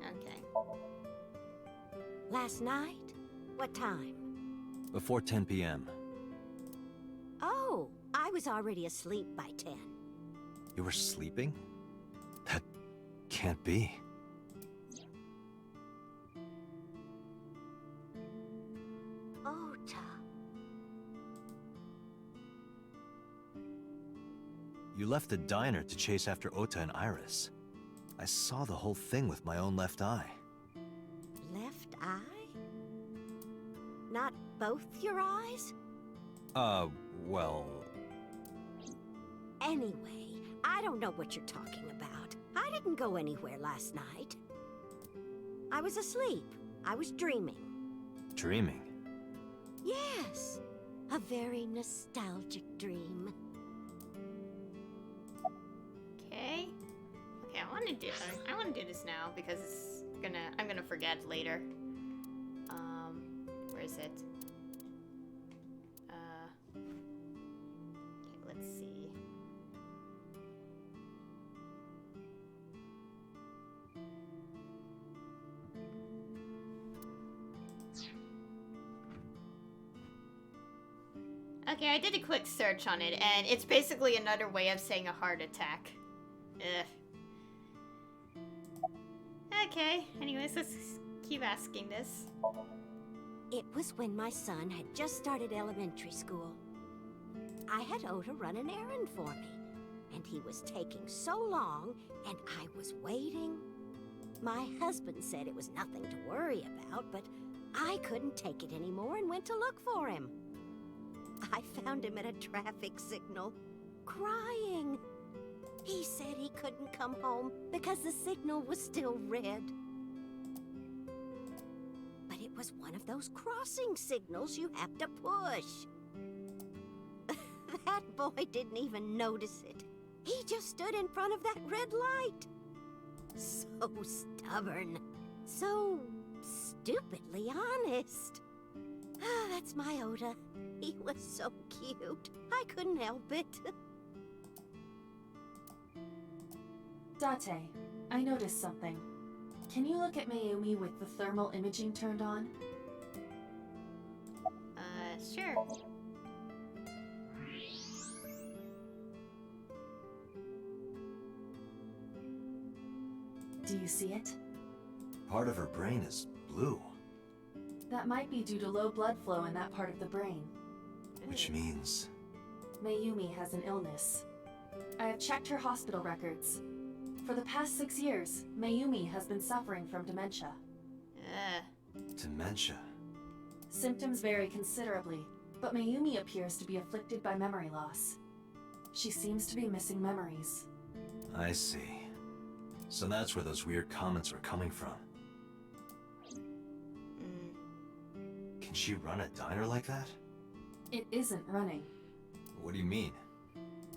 Okay. Last night? What time? Before 10 p.m. Oh, I was already asleep by 10. You were sleeping? That can't be. Ota. You left the diner to chase after Ota and Iris. I saw the whole thing with my own left eye. Left eye? Not both your eyes? Well... Anyway, I don't know what you're talking about. I didn't go anywhere last night. I was asleep. I was dreaming. Dreaming? Yes, a very nostalgic dream. Okay. Okay, I want to do this now because I'm gonna forget later. Where is it? Okay, I did a quick search on it, and it's basically another way of saying a heart attack. Ugh. Okay, anyways, let's keep asking this. It was when my son had just started elementary school. I had Oda run an errand for me, and he was taking so long, and I was waiting. My husband said it was nothing to worry about, but I couldn't take it anymore and went to look for him. I found him at a traffic signal, crying. He said he couldn't come home because the signal was still red. But it was one of those crossing signals you have to push. That boy didn't even notice it. He just stood in front of that red light. So stubborn. So stupidly honest. Ah, that's my Oda. He was so cute. I couldn't help it. Date, I noticed something. Can you look at Mayumi with the thermal imaging turned on? Sure. Do you see it? Part of her brain is blue, That might be due to low blood flow in that part of the brain. which means... Mayumi has an illness. I have checked her hospital records. For the past 6 years, Mayumi has been suffering from dementia. dementia. Symptoms vary considerably, but Mayumi appears to be afflicted by memory loss. She seems to be missing memories. I see. So that's where those weird comments were coming from. Can she run a diner like that? It isn't running. What do you mean?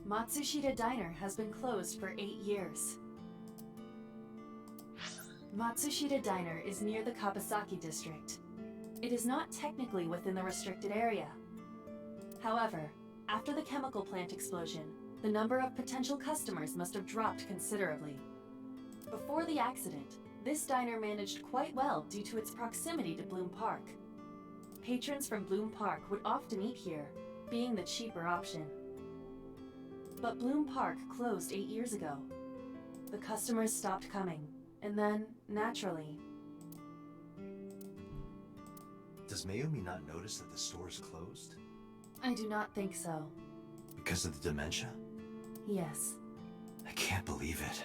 Matsushita Diner has been closed for 8 years. Matsushita Diner is near the Kabasaki district. It is not technically within the restricted area. However, after the chemical plant explosion, the number of potential customers must have dropped considerably. Before the accident, this diner managed quite well due to its proximity to Bloom Park. Patrons from Bloom Park would often eat here, being the cheaper option. But Bloom Park closed 8 years ago. The customers stopped coming, and then, naturally... Does Mayumi not notice that the store is closed? I do not think so. Because of the dementia? Yes. I can't believe it.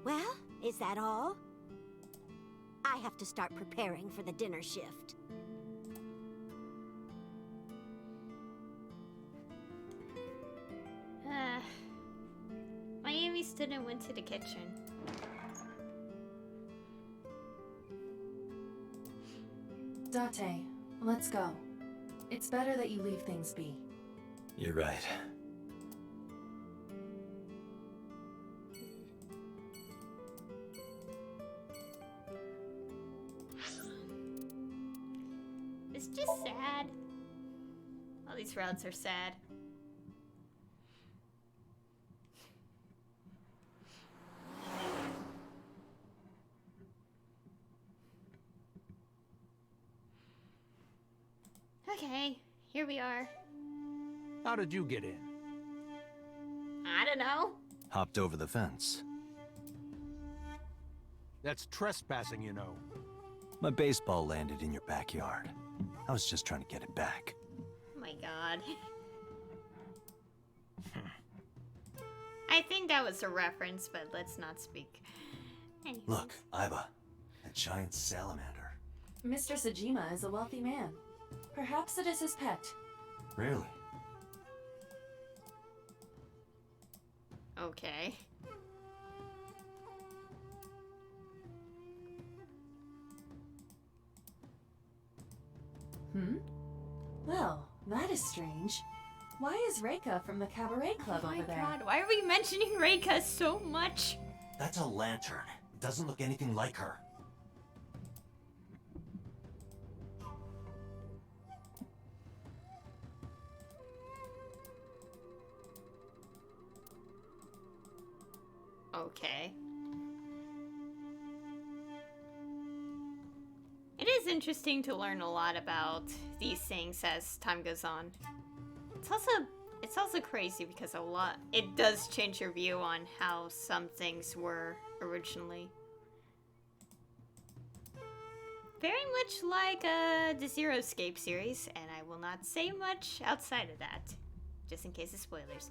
Well, is that all? I have to start preparing for the dinner shift. Mayumi stood and went to the kitchen. Date, let's go. It's better that you leave things be. You're right. It's just sad. All these routes are sad. Okay, here we are. How did you get in? I don't know. Hopped over the fence. That's trespassing, you know. My baseball landed in your backyard. I was just trying to get it back. Oh my god. I think that was a reference, but let's not speak. Anyways. Look, Aiba. A giant salamander. Mr. Sajima is a wealthy man. Perhaps it is his pet. Really? Okay. Well, that is strange. Why is Reika from the Cabaret Club Oh my over there? god, why are we mentioning Reika so much? That's a lantern. It doesn't look anything like her. Okay. always interesting to learn a lot about these things as time goes on. It's also crazy because it does change your view on how some things were originally. Very much like the Zero Escape series, and I will not say much outside of that, just in case of spoilers.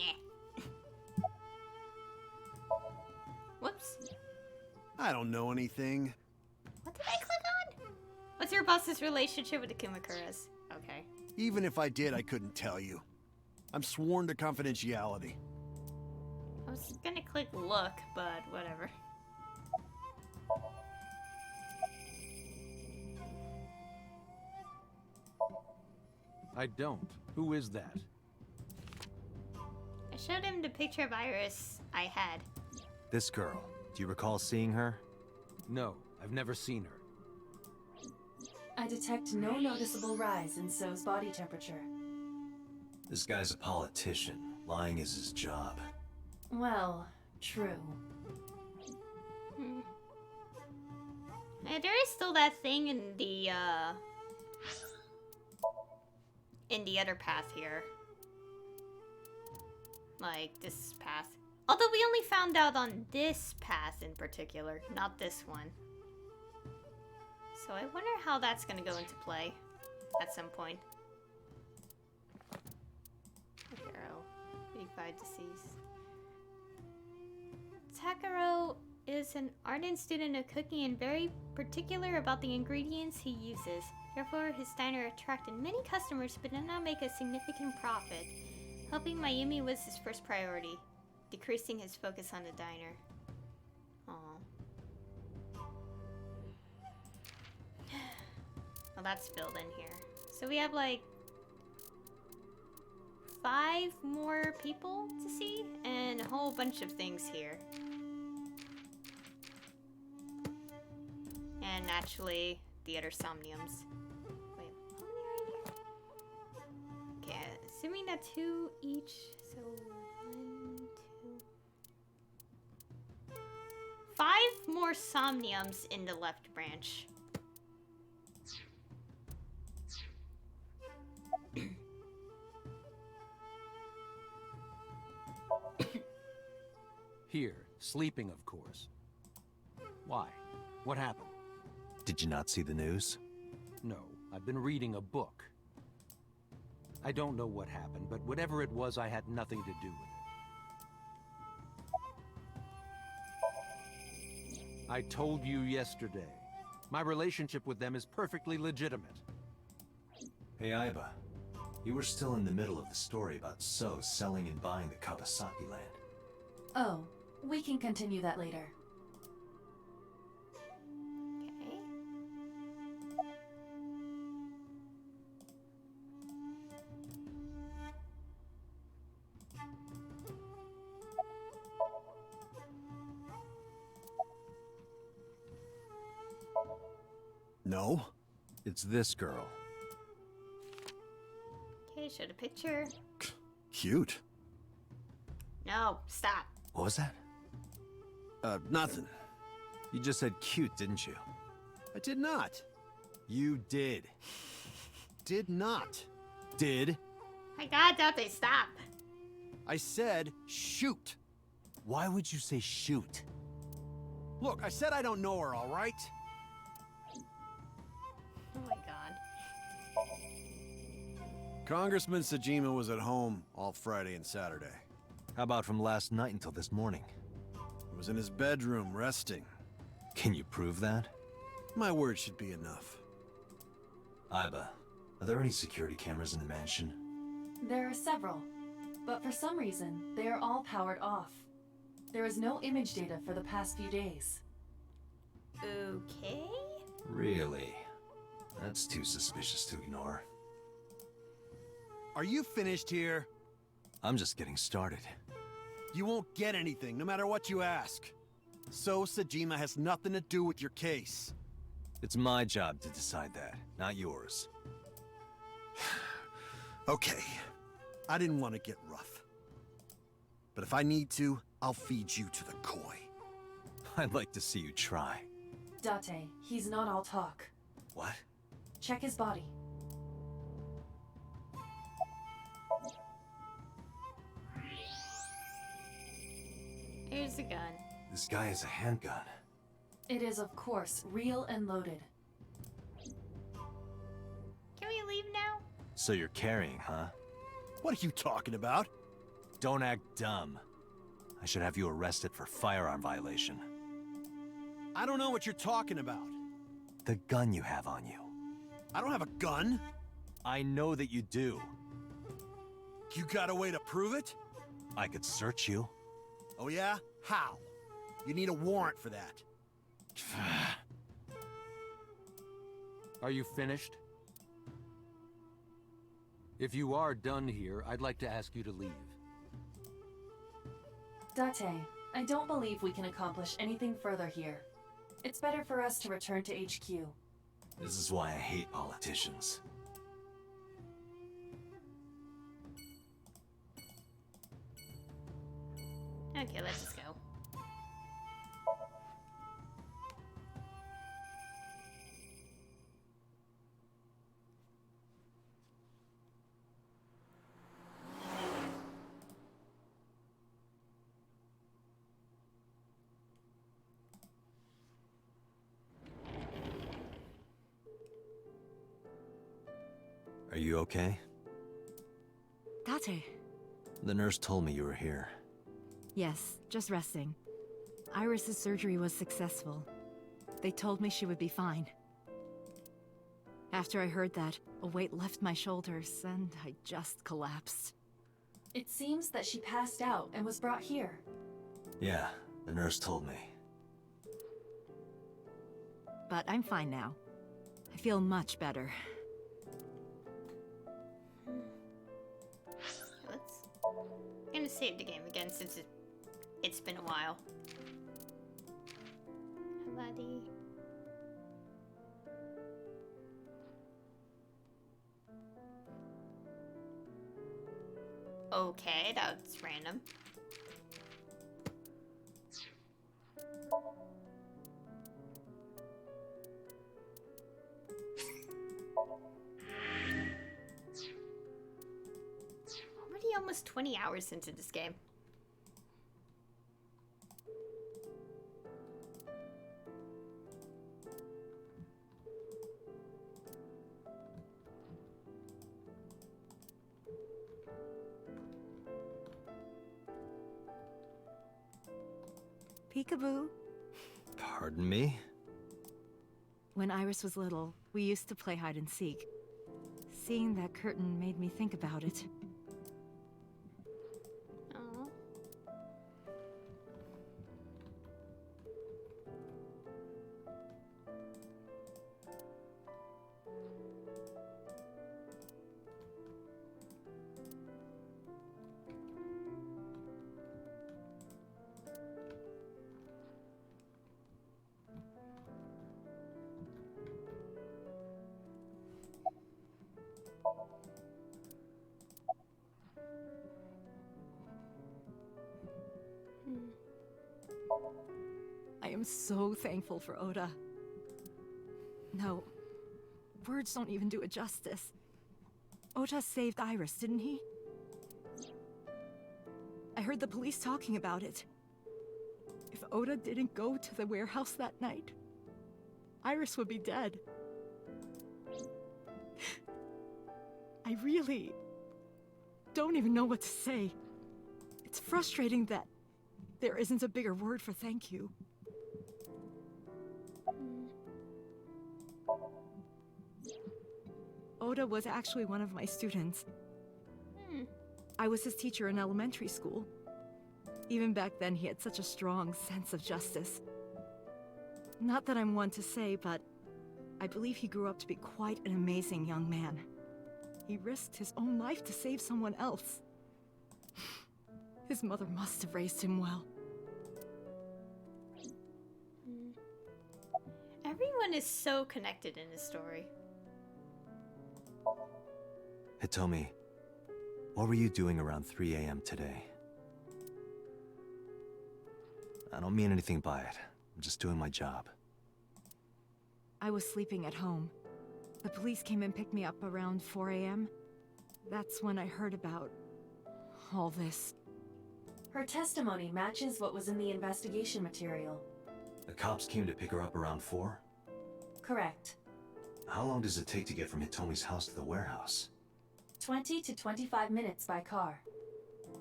Eh. Whoops. I don't know anything. What did I click on? What's your boss's relationship with the Kumakuras? Okay. Even if I did, I couldn't tell you. I'm sworn to confidentiality. I was gonna click look, but whatever. I don't. Who is that? I showed him the picture of Iris I had. This girl. Do you recall seeing her? No, I've never seen her. I detect no noticeable rise in So's body temperature. This guy's a politician. Lying is his job. Well, true. There is still that thing in the other path here. Like, this path. Although we only found out on this path in particular, not this one. So I wonder how that's gonna go into play at some point. Takaro, 85 deceased. Takaro is an ardent student of cooking and very particular about the ingredients he uses. Therefore, his diner attracted many customers but did not make a significant profit. Helping Mayumi was his first priority, decreasing his focus on the diner. Aww. Well, that's filled in here. So we have like 5 more people to see and a whole bunch of things here. And naturally, the other somniums. Wait, how many are in here? Okay, assuming that 2 each, so 1, 2. 5 more somniums in the left branch. Here, sleeping, of course. Why? What happened? Did you not see the news? No, I've been reading a book. I don't know what happened, but whatever it was, I had nothing to do with it. I told you yesterday. My relationship with them is perfectly legitimate. Hey, Aiba. You were still in the middle of the story about So selling and buying the Kawasaki land. Oh, we can continue that later. Okay. No? It's this girl. Okay, show the picture. Cute. No, stop. What was that? Nothing. You just said cute, didn't you? I did not. You did. Did not. Did? My god, Dante, stop. I said shoot. Why would you say shoot? Look, I said I don't know her, all right? Oh my god. Congressman Sajima was at home all Friday and Saturday. How about from last night until this morning? He was in his bedroom, resting. Can you prove that? My word should be enough. Aiba, are there any security cameras in the mansion? There are several, but for some reason, they are all powered off. There is no image data for the past few days. Okay. Really? That's too suspicious to ignore. Are you finished here? I'm just getting started. You won't get anything, no matter what you ask. So Sajima has nothing to do with your case. It's my job to decide that, not yours. Okay. I didn't want to get rough. But if I need to, I'll feed you to the koi. I'd like to see you try. Date, he's not all talk. What? Check his body. Here's a gun. This guy has a handgun. It is, of course, real and loaded. Can we leave now? So you're carrying, huh? What are you talking about? Don't act dumb. I should have you arrested for firearm violation. I don't know what you're talking about. The gun you have on you. I don't have a gun. I know that you do. You got a way to prove it? I could search you. Oh yeah? How? You need a warrant for that. Are you finished? If you are done here, I'd like to ask you to leave. Date, I don't believe we can accomplish anything further here. It's better for us to return to HQ. This is why I hate politicians. Okay, let's just go. Are you okay? Date. The nurse told me you were here. Yes, just resting. Iris's surgery was successful. They told me she would be fine. After I heard that, a weight left my shoulders, and I just collapsed. It seems that she passed out and was brought here. Yeah, the nurse told me. But I'm fine now. I feel much better. I'm gonna save the game again since it's been a while. Buddy. Okay, that's random. Already almost 20 hours into this game. Peekaboo. Pardon me? When Iris was little, we used to play hide and seek. Seeing that curtain made me think about it. Aww. I am so thankful for Oda. No, words don't even do it justice. Oda saved Iris, didn't he? I heard the police talking about it. If Oda didn't go to the warehouse that night, Iris would be dead. I really don't even know what to say. It's frustrating that there isn't a bigger word for thank you. Oda was actually one of my students. I was his teacher in elementary school. Even back then, he had such a strong sense of justice. Not that I'm one to say, but I believe he grew up to be quite an amazing young man. He risked his own life to save someone else. His mother must have raised him well. Everyone is so connected in this story. Hitomi, what were you doing around 3 a.m. today? I don't mean anything by it. I'm just doing my job. I was sleeping at home. The police came and picked me up around 4 a.m. That's when I heard about all this. Her testimony matches what was in the investigation material. The cops came to pick her up around 4? Correct. How long does it take to get from Hitomi's house to the warehouse? 20 to 25 minutes by car.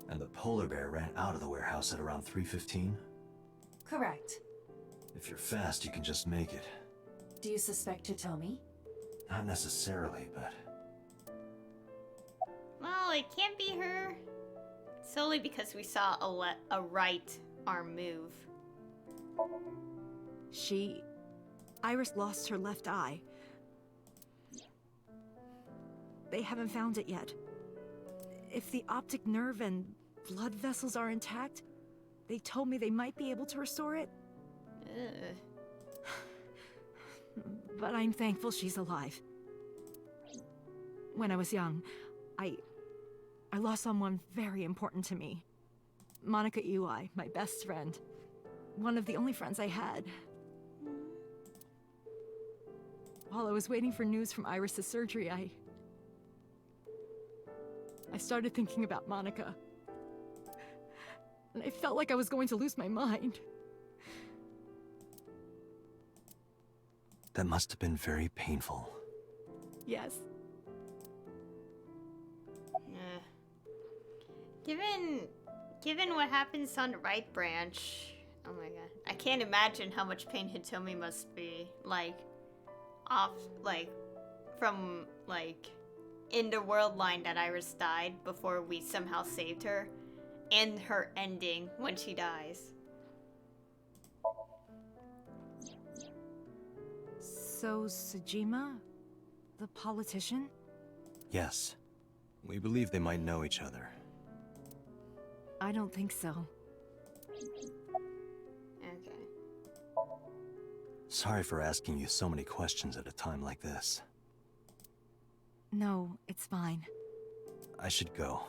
And the polar bear ran out of the warehouse at around 3:15? Correct. If you're fast, you can just make it. Do you suspect Hitomi? Not necessarily, but... Well, it can't be her. Solely because we saw a right arm move. Iris lost her left eye. They haven't found it yet. If the optic nerve and blood vessels are intact, they told me they might be able to restore it. Ugh. But I'm thankful she's alive. When I was young, I lost someone very important to me. Monica Iwai, my best friend. One of the only friends I had. While I was waiting for news from Iris's surgery, I started thinking about Monica. And I felt like I was going to lose my mind. That must have been very painful. Yes. Given what happens on the right branch, oh my god, I can't imagine how much pain Hitomi must be from in the world line that Iris died before we somehow saved her, and her ending when she dies. So, Sejima? The politician? Yes. We believe they might know each other. I don't think so. Okay. Sorry for asking you so many questions at a time like this. No, it's fine. I should go.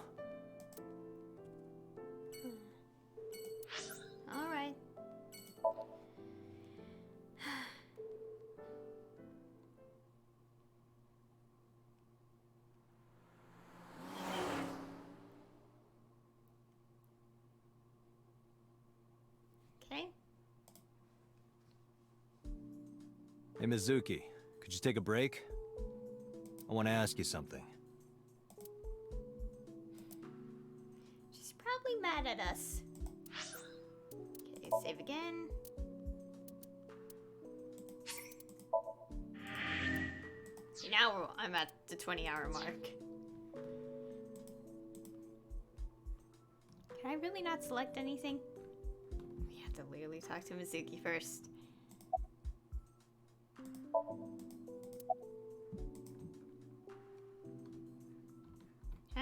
All right. Okay. Hey, Mizuki, could you take a break? I want to ask you something. She's probably mad at us. Okay, save again. See, now I'm at the 20-hour mark. Can I really not select anything? We have to literally talk to Mizuki first.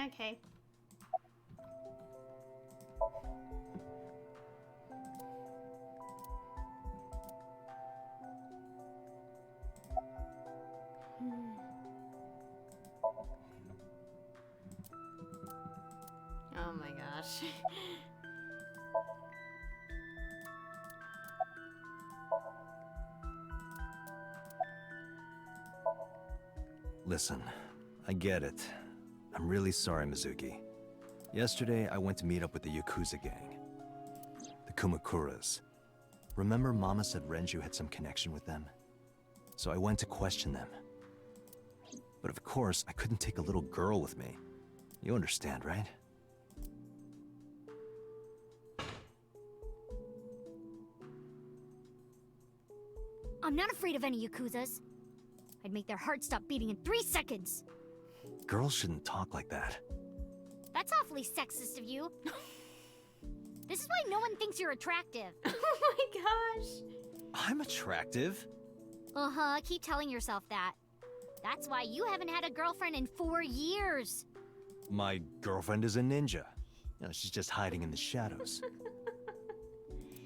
Okay. Oh my gosh. Listen, I get it. I'm really sorry, Mizuki. Yesterday, I went to meet up with the Yakuza gang. The Kumakuras. Remember Mama said Renju had some connection with them? So I went to question them. But of course, I couldn't take a little girl with me. You understand, right? I'm not afraid of any Yakuzas. I'd make their hearts stop beating in 3 seconds. Girls shouldn't talk like that. That's awfully sexist of you. This is why no one thinks you're attractive. Oh my gosh. I'm attractive. Uh-huh, keep telling yourself that. That's why you haven't had a girlfriend in 4 years. My girlfriend is a ninja. You know, she's just hiding in the shadows.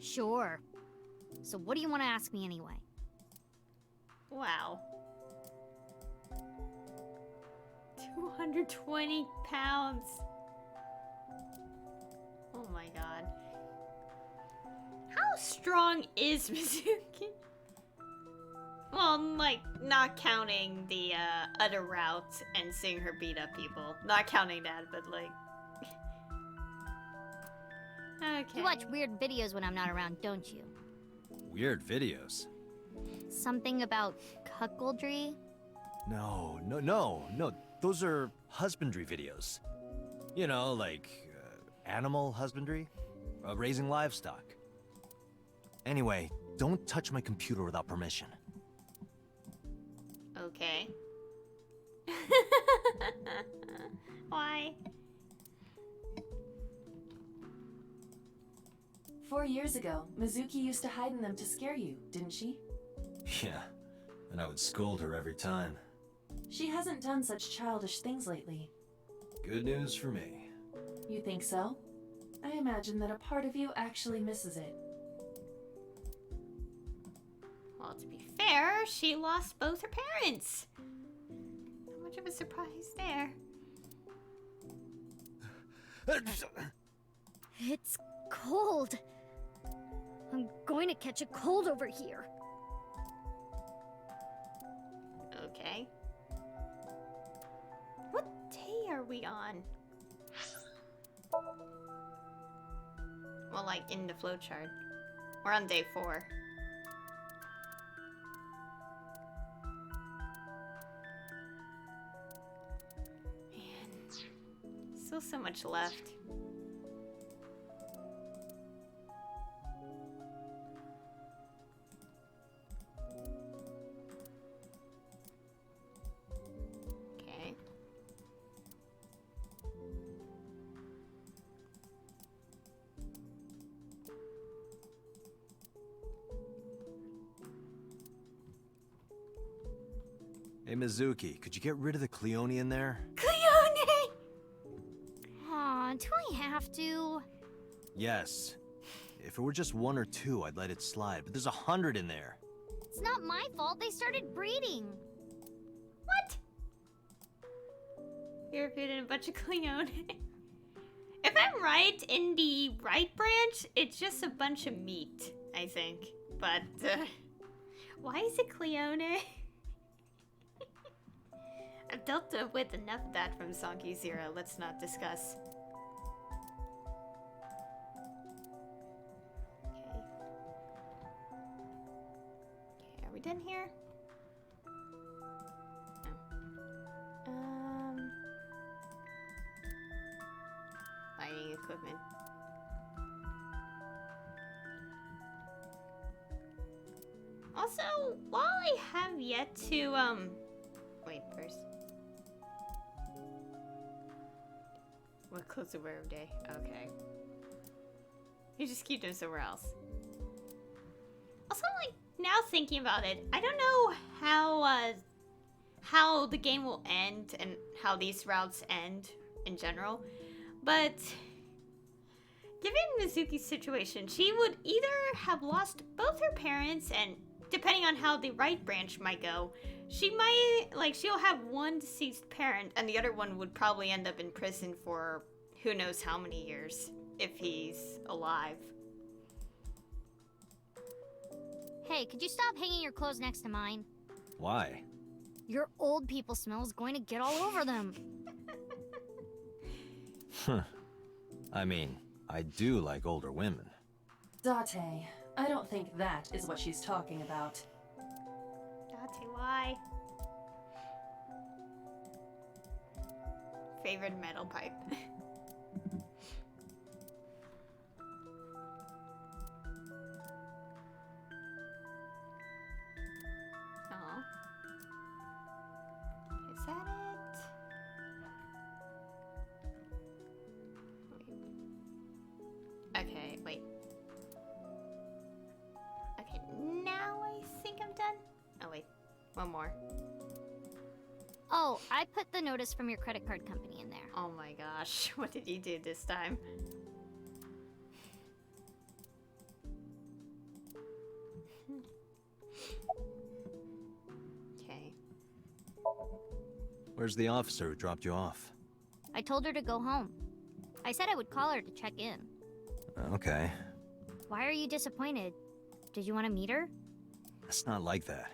Sure. So what do you want to ask me anyway? Wow. 220 pounds. Oh my god. How strong is Mizuki? Well, like, not counting the other route and seeing her beat up people. Not counting that, but like... Okay. You watch weird videos when I'm not around, don't you? Weird videos? Something about cuckoldry? No. Those are husbandry videos. You know, like animal husbandry, raising livestock. Anyway, don't touch my computer without permission. Okay. Why? 4 years ago, Mizuki used to hide in them to scare you, didn't she? Yeah, and I would scold her every time. She hasn't done such childish things lately. Good news for me. You think so? I imagine that a part of you actually misses it. Well, to be fair, she lost both her parents. Not much of a surprise there. It's cold. I'm going to catch a cold over here. Okay. What day are we on? Well, like in the flowchart. We're on day 4. Man, still so much left. Okay. Hey, Mizuki, could you get rid of the Cleone in there? Cleone! Aw, do I have to? Yes. If it were just 1 or 2, I'd let it slide, but there's 100 in there. It's not my fault they started breeding. What? You're feeding a bunch of Cleone. If I'm right, in the right branch, it's just a bunch of meat, I think. But, why is it Cleone? I've dealt with enough of that from Sonky Zero. Let's not discuss. Okay. Okay, are we done here? No. Lighting equipment. Also, while I have yet to, wait, first. We're close to Werewolf Day. Okay. You just keep them somewhere else. Also, like, now thinking about it, I don't know how the game will end and how these routes end in general, but given Mizuki's situation, she would either have lost both her parents, and depending on how the right branch might go, she might, like, she'll have one deceased parent and the other one would probably end up in prison for who knows how many years, if he's alive. Hey, could you stop hanging your clothes next to mine? Why? Your old people smell is going to get all over them. I mean, I do like older women. Date, I don't think that is what she's talking about. Date, why? Favorite metal pipe. Oh. Is that it? Wait. Okay, wait. Okay, now I think I'm done. Oh wait, one more. Oh, I put the notice from your credit card company in there. Oh my gosh, what did you do this time? Okay. Where's the officer who dropped you off? I told her to go home. I said I would call her to check in. Okay. Why are you disappointed? Did you want to meet her? It's not like that.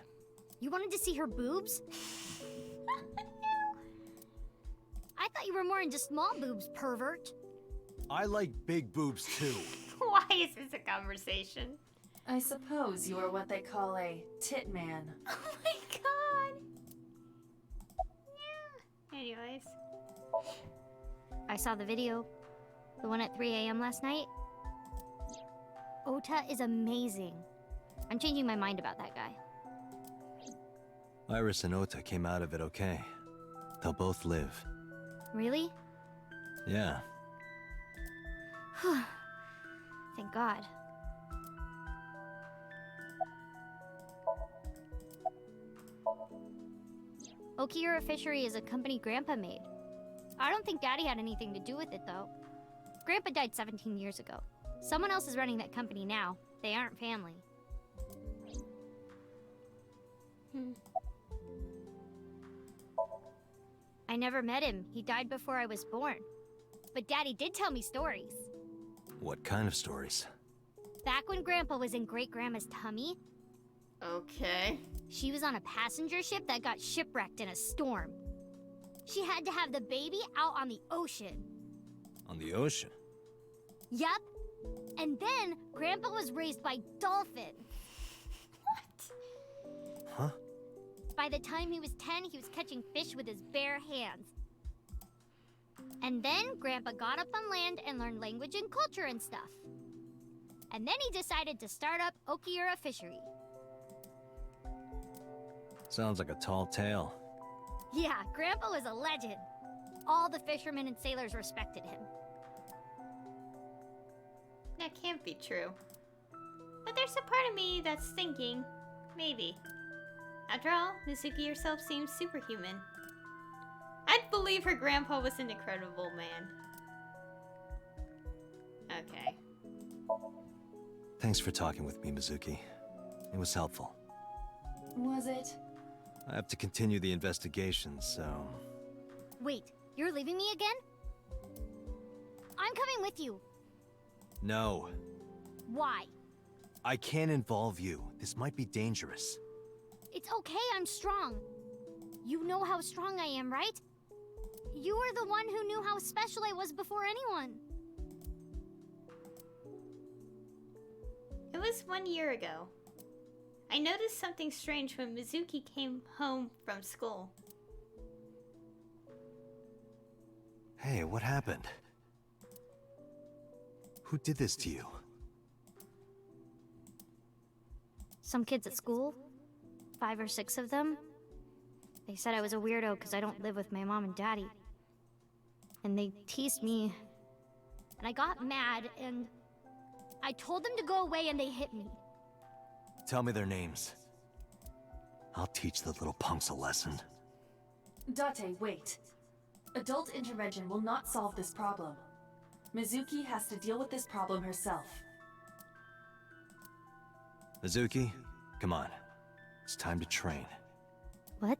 You wanted to see her boobs? I thought you were more into small boobs, pervert. I like big boobs too. Why is this a conversation? I suppose you are what they call a tit man. Oh my god. Yeah. Anyways. I saw the video. The one at 3 a.m. last night. Ota is amazing. I'm changing my mind about that guy. Iris and Ota came out of it okay. They'll both live. Really? Yeah. Thank God. Okiura Fishery is a company Grandpa made. I don't think Daddy had anything to do with it, though. Grandpa died 17 years ago. Someone else is running that company now. They aren't family. I never met him. He died before I was born. But Daddy did tell me stories. What kind of stories? Back when Grandpa was in Great-Grandma's tummy, Okay. she was on a passenger ship that got shipwrecked in a storm. She had to have the baby out on the ocean. On the ocean? Yup. And then Grandpa was raised by dolphins. Huh? By the time he was 10, he was catching fish with his bare hands. And then Grandpa got up on land and learned language and culture and stuff. And then he decided to start up Okiura Fishery. Sounds like a tall tale. Yeah, Grandpa was a legend. All the fishermen and sailors respected him. That can't be true. But there's a part of me that's thinking, maybe. After all, Mizuki herself seems superhuman. I'd believe her grandpa was an incredible man. Okay. Thanks for talking with me, Mizuki. It was helpful. Was it? I have to continue the investigation, so... Wait, you're leaving me again? I'm coming with you. No. Why? I can't involve you. This might be dangerous. It's okay, I'm strong. You know how strong I am, right? You were the one who knew how special I was before anyone. It was 1 year ago. I noticed something strange when Mizuki came home from school. Hey, what happened? Who did this to you? Some kids at school. 5 or 6 of them. They said I was a weirdo because I don't live with my mom and daddy. And they teased me. And I got mad and I told them to go away and they hit me. Tell me their names. I'll teach the little punks a lesson. Date, wait. Adult intervention will not solve this problem. Mizuki has to deal with this problem herself. Mizuki, come on. It's time to train. What?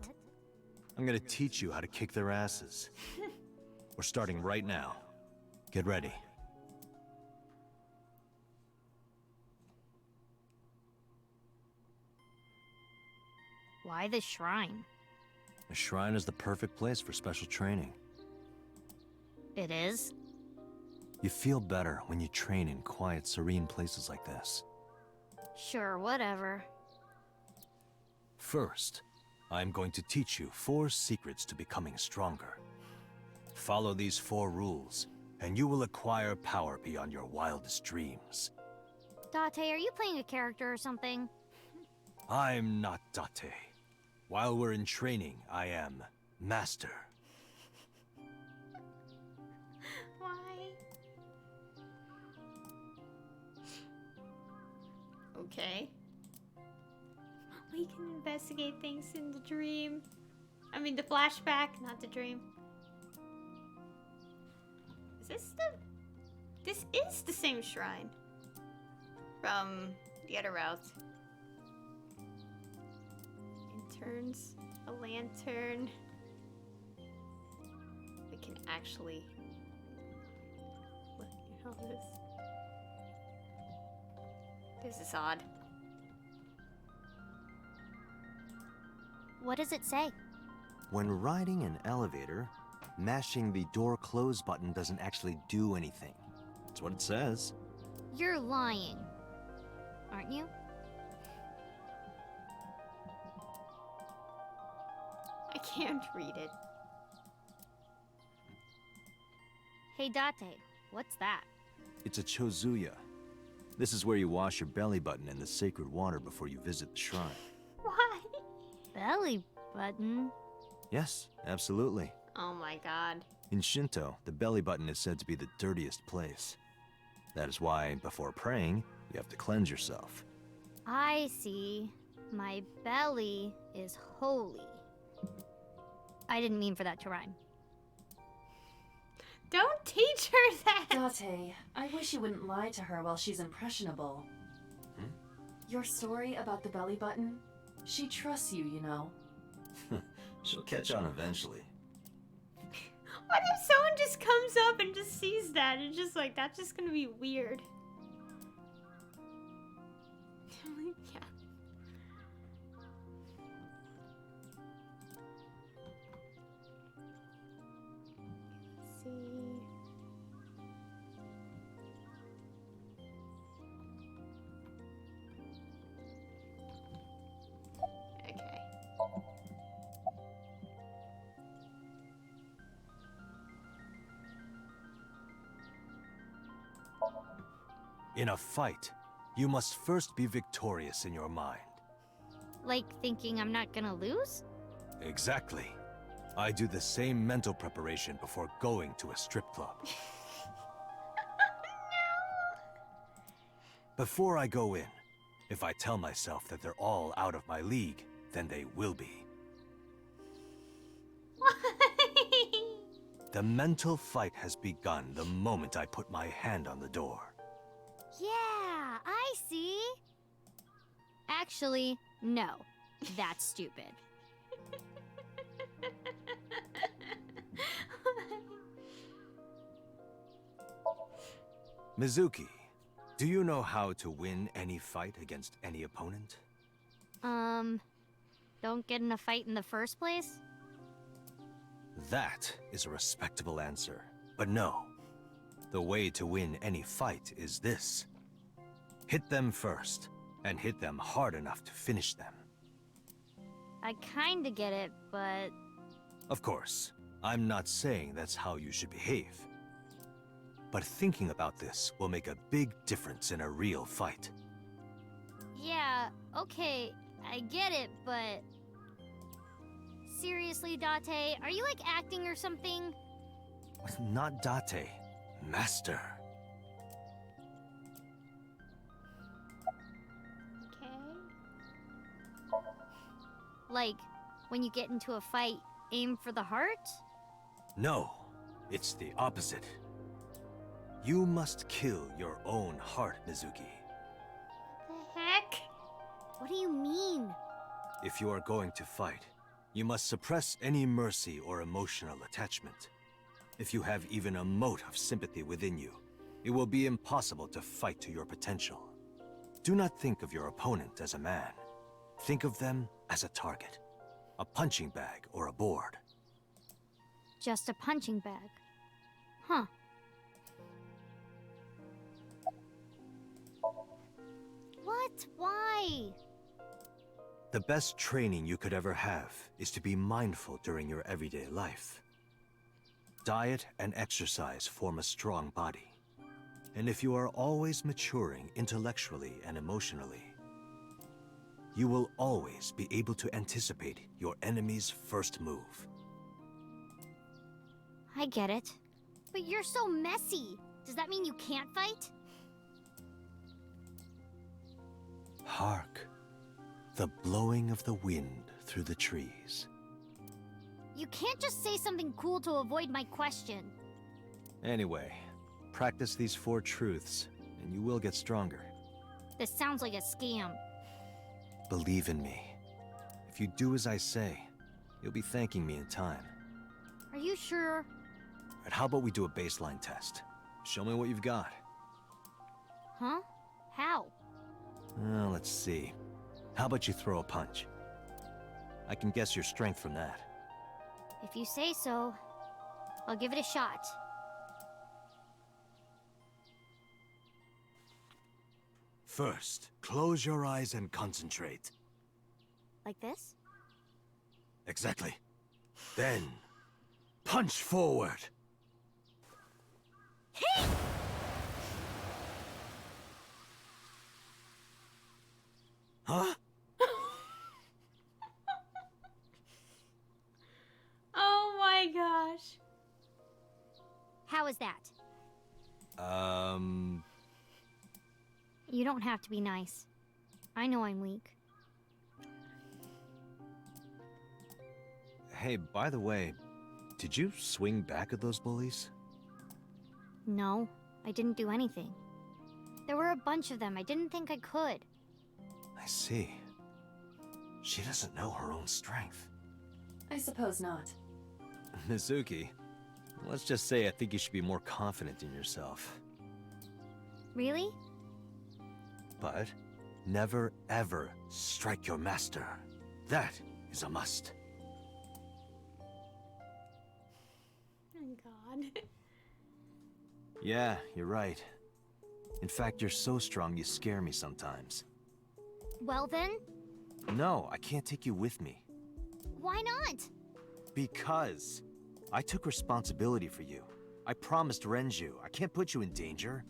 I'm gonna teach you how to kick their asses. We're starting right now. Get ready. Why the shrine? The shrine is the perfect place for special training. It is? You feel better when you train in quiet, serene places like this. Sure, whatever. First, I'm going to teach you 4 secrets to becoming stronger. Follow these 4 rules, and you will acquire power beyond your wildest dreams. Date, are you playing a character or something? I'm not Date. While we're in training, I am Master. Why? Okay. We can investigate things in the dream. I mean, the flashback, not the dream. Is this the... This is the same shrine from the other route. Lanterns, a lantern. We can actually look at all this. This is odd. What does it say? When riding an elevator, mashing the door close button doesn't actually do anything. That's what it says. You're lying. Aren't you? I can't read it. Hey Date, what's that? It's a chozuya. This is where you wash your belly button in the sacred water before you visit the shrine. Why? Belly button? Yes, absolutely. Oh my god. In Shinto, the belly button is said to be the dirtiest place. That is why, before praying, you have to cleanse yourself. I see. My belly is holy. I didn't mean for that to rhyme. Don't teach her that! Date, I wish you wouldn't lie to her while she's impressionable. Your story about the belly button, she trusts you, you know. She'll catch on eventually. What if someone just comes up and just sees that? It's just like, that's just gonna be weird. Yeah. Let's see. Okay. In a fight, you must first be victorious in your mind. Like thinking I'm not gonna lose? Exactly. I do the same mental preparation before going to a strip club. Before I go in, if I tell myself that they're all out of my league, then they will be. The mental fight has begun the moment I put my hand on the door. Yeah, I see. Actually, no. That's stupid. Mizuki, do you know how to win any fight against any opponent? Don't get in a fight in the first place? That is a respectable answer. But no. The way to win any fight is this. Hit them first, and hit them hard enough to finish them. I kinda get it, but... Of course, I'm not saying that's how you should behave. But thinking about this will make a big difference in a real fight. Yeah, okay, I get it, but... Seriously, Date, are you like acting or something? Not Date, Master. Okay. Like, when you get into a fight, aim for the heart? No, it's the opposite. You must kill your own heart, Mizuki. The heck? What do you mean? If you are going to fight, you must suppress any mercy or emotional attachment. If you have even a mote of sympathy within you, it will be impossible to fight to your potential. Do not think of your opponent as a man. Think of them as a target, a punching bag or a board. Just a punching bag. Huh. What? Why? The best training you could ever have is to be mindful during your everyday life. Diet and exercise form a strong body. And if you are always maturing intellectually and emotionally, you will always be able to anticipate your enemy's first move. I get it. But you're so messy. Does that mean you can't fight? Hark, the blowing of the wind through the trees. You can't just say something cool to avoid my question. Anyway, practice these 4 truths, and you will get stronger. This sounds like a scam. Believe in me. If you do as I say, you'll be thanking me in time. Are you sure? Right, how about we do a baseline test? Show me what you've got. Huh? How? Let's see. How about you throw a punch? I can guess your strength from that. If you say so, I'll give it a shot. First, close your eyes and concentrate. Like this? Exactly. Then, punch forward. Hey! Huh? Oh my gosh. How is that? You don't have to be nice. I know I'm weak. Hey, by the way, did you swing back at those bullies? No, I didn't do anything. There were a bunch of them. I didn't think I could. I see. She doesn't know her own strength. I suppose not. Mizuki, let's just say I think you should be more confident in yourself. Really? But never ever strike your master. That is a must. Oh God. Yeah, you're right. In fact, you're so strong you scare me sometimes. Well then, No, I can't take you with me. why not? Because I took responsibility for you. I promised Renju. I can't put you in danger.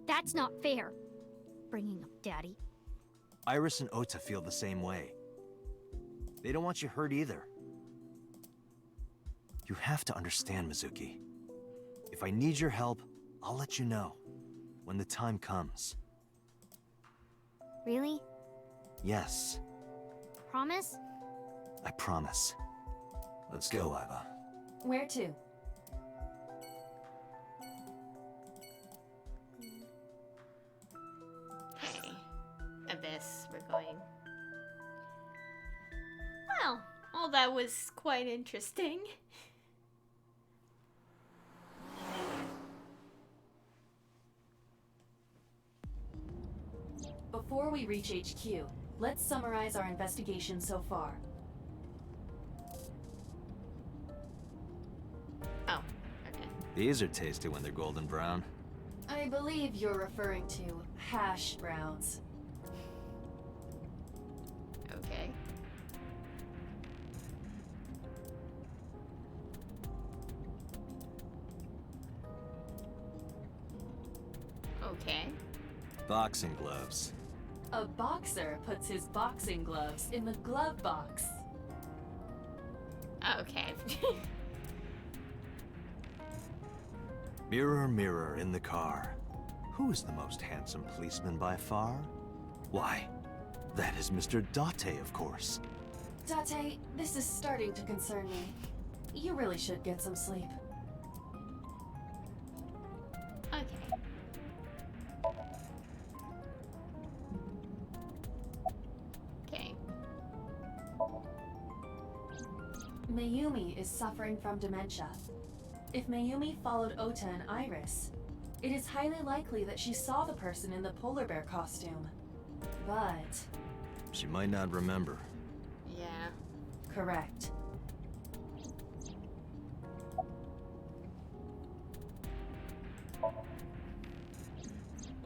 That's not fair. Bringing up Daddy. Iris and Ota feel the same way. They don't want you hurt either. You have to understand, Mizuki. If I need your help, I'll let you know. When the time comes. Really? Yes, Promise? I promise. Let's go, Iva. Where to? Okay. Abyss, we're going. Well, all that was quite interesting. Before we reach HQ, let's summarize our investigation so far. Oh, okay. These are tasty when they're golden brown. I believe you're referring to hash browns. Okay. Okay. Boxing gloves. A boxer puts his boxing gloves in the glove box. Okay. Mirror, mirror in the car. Who is the most handsome policeman by far? Why, that is Mr. Date, of course. Date, this is starting to concern me. You really should get some sleep. Okay. Okay. Mayumi is suffering from dementia. If Mayumi followed Ota and Iris, it is highly likely that she saw the person in the polar bear costume. But... She might not remember. Yeah. correct.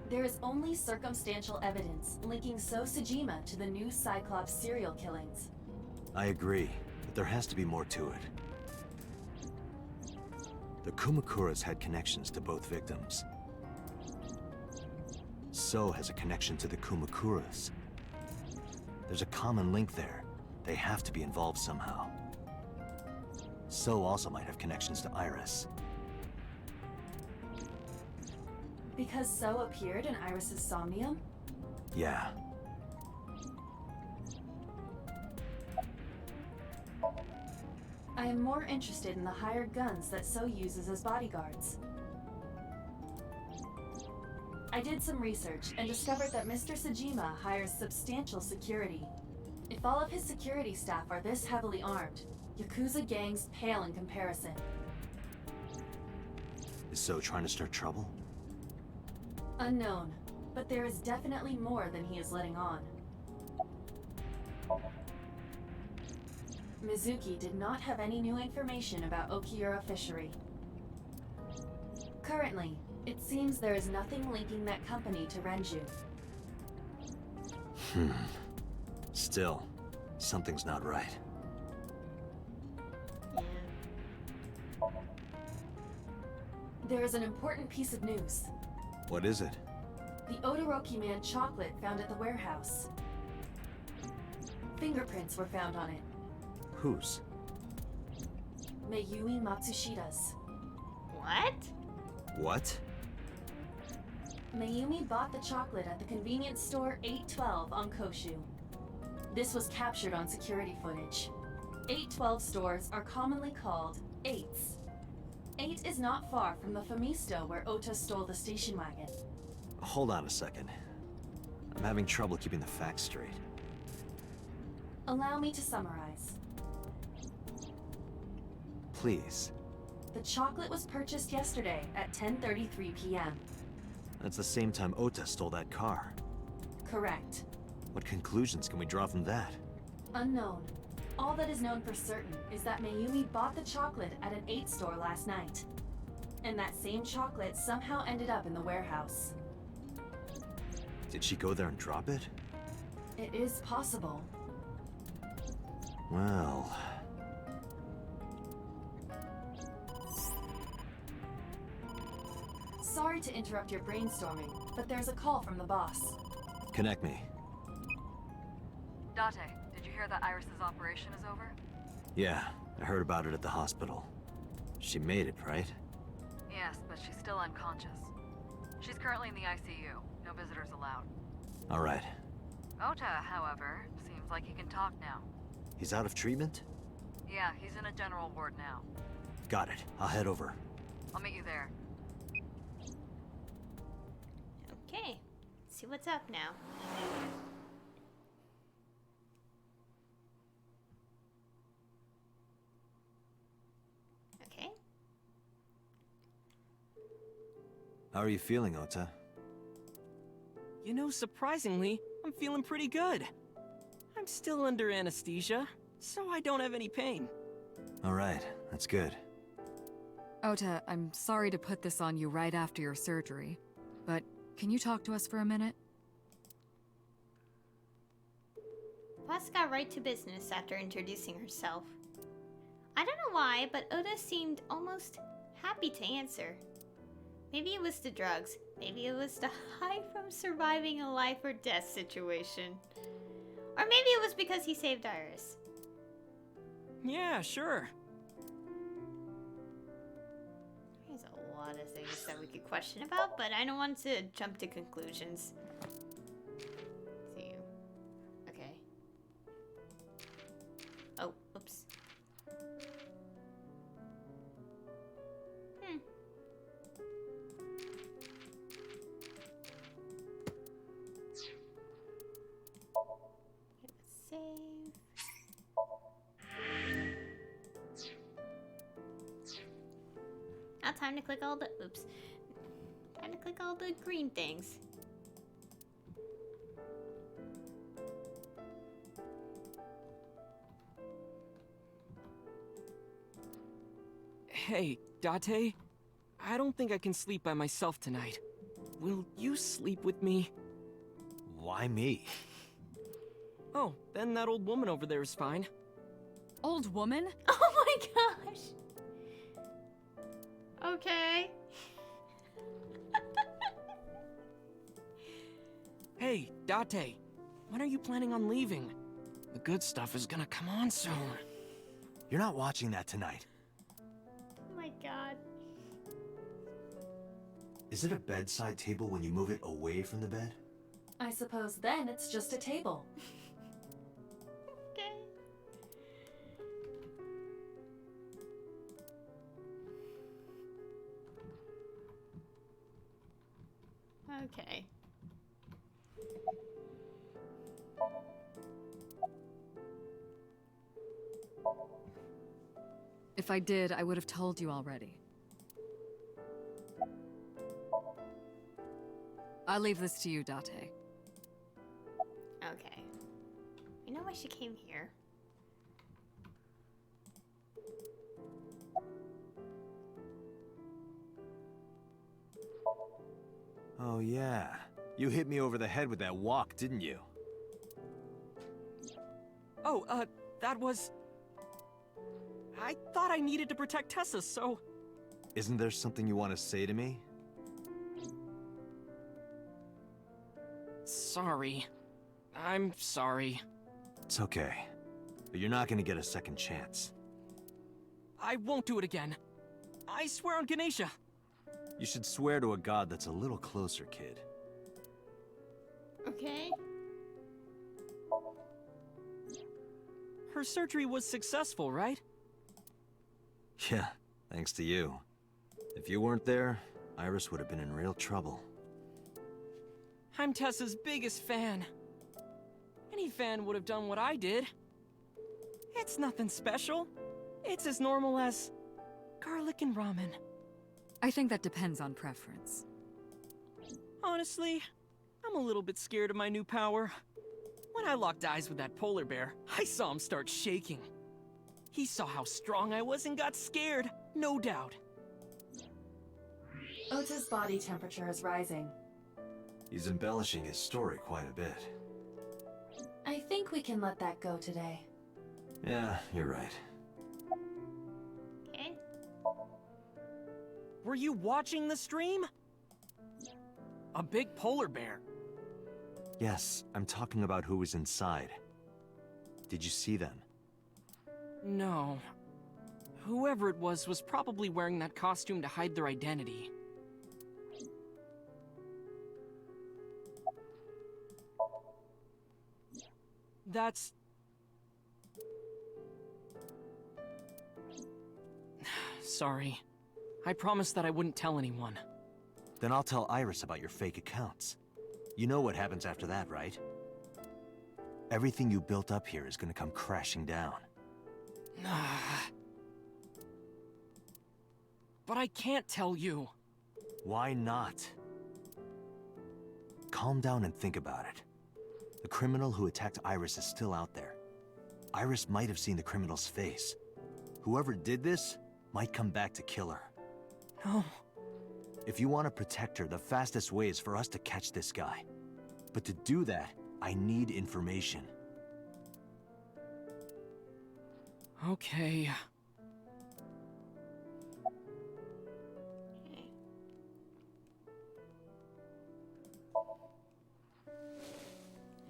There is only circumstantial evidence linking So Sejima to the new Cyclops serial killings. I agree, but there has to be more to it. The Kumakuras had connections to both victims. So has a connection to the Kumakuras. There's a common link there. They have to be involved somehow. So also might have connections to Iris. Because So appeared in Iris's Somnium? Yeah. I am more interested in the hired guns that So uses as bodyguards. I did some research and discovered that Mr. Sejima hires substantial security. If all of his security staff are this heavily armed, Yakuza gangs pale in comparison. Is So trying to start trouble? Unknown, but there is definitely more than he is letting on. Mizuki did not have any new information about Okiura Fishery. Currently, it seems there is nothing linking that company to Renju. Still, something's not right. There is an important piece of news. What is it? The Odoroki Man chocolate found at the warehouse. Fingerprints were found on it. Whose? Mayumi Matsushida's. What? What? Mayumi bought the chocolate at the convenience store 812 on Koshu. This was captured on security footage. 812 stores are commonly called 8s. 8 is not far from the Famisto where Ota stole the station wagon. Hold on a second. I'm having trouble keeping the facts straight. Allow me to summarize. Please. The chocolate was purchased yesterday at 10:33 p.m. That's the same time Ota stole that car. Correct. What conclusions can we draw from that? Unknown. All that is known for certain is that Mayumi bought the chocolate at an 8 store last night. And that same chocolate somehow ended up in the warehouse. Did she go there and drop it? It is possible. Well... Sorry to interrupt your brainstorming, but there's a call from the boss. Connect me. Date, did you hear that Iris's operation is over? Yeah, I heard about it at the hospital. She made it, right? Yes, but she's still unconscious. She's currently in the ICU. No visitors allowed. All right. Ota, however, seems like he can talk now. He's out of treatment? Yeah, he's in a general ward now. Got it. I'll head over. I'll meet you there. Okay. Let's see what's up now. Okay. How are you feeling, Ota? You know, surprisingly, I'm feeling pretty good. I'm still under anesthesia, so I don't have any pain. All right, that's good. Ota, I'm sorry to put this on you right after your surgery, but can you talk to us for a minute? Boss got right to business after introducing herself. I don't know why, but Oda seemed almost happy to answer. Maybe it was the drugs. Maybe it was the high from surviving a life or death situation. Or maybe it was because he saved Iris. Yeah, sure. There's a lot of things that we could question about, but I don't want to jump to conclusions. See you. Okay. Oh, oops. Save. Now time to click all the time to click all the green things. Hey, Date? I don't think I can sleep by myself tonight. Will you sleep with me? Why me? Oh, then that old woman over there is fine. Old woman? Oh my gosh. Okay. Hey, Date. When are you planning on leaving? The good stuff is gonna come on soon. You're not watching that tonight. Oh my god. Is it a bedside table when you move it away from the bed? I suppose then it's just a table. Okay. Okay. If I did, I would have told you already. I'll leave this to you, Date. Okay. You know why she came here? Oh yeah. You hit me over the head with that walk, didn't you? Oh, that was... I thought I needed to protect Tessa, so... Isn't there something you want to say to me? Sorry. I'm sorry. It's okay. But you're not gonna get a second chance. I won't do it again. I swear on Ganesha. You should swear to a god that's a little closer, kid. Okay. Her surgery was successful, right? Yeah, thanks to you. If you weren't there, Iris would have been in real trouble. I'm Tessa's biggest fan. Any fan would have done what I did. It's nothing special. It's as normal as garlic and ramen. I think that depends on preference. Honestly, I'm a little bit scared of my new power. When I locked eyes with that polar bear, I saw him start shaking. He saw how strong I was and got scared, no doubt. Ota's body temperature is rising. He's embellishing his story quite a bit. I think we can let that go today. Yeah, you're right. Okay. Were you watching the stream? A big polar bear. Yes, I'm talking about who was inside. Did you see them? No. Whoever it was probably wearing that costume to hide their identity. That's... Sorry. I promised that I wouldn't tell anyone. Then I'll tell Iris about your fake accounts. You know what happens after that, right? Everything you built up here is gonna come crashing down. But I can't tell you. Why not? Calm down and think about it. The criminal who attacked Iris is still out there. Iris might have seen the criminal's face. Whoever did this might come back to kill her. No. If you want to protect her, the fastest way is for us to catch this guy. But to do that, I need information. Okay.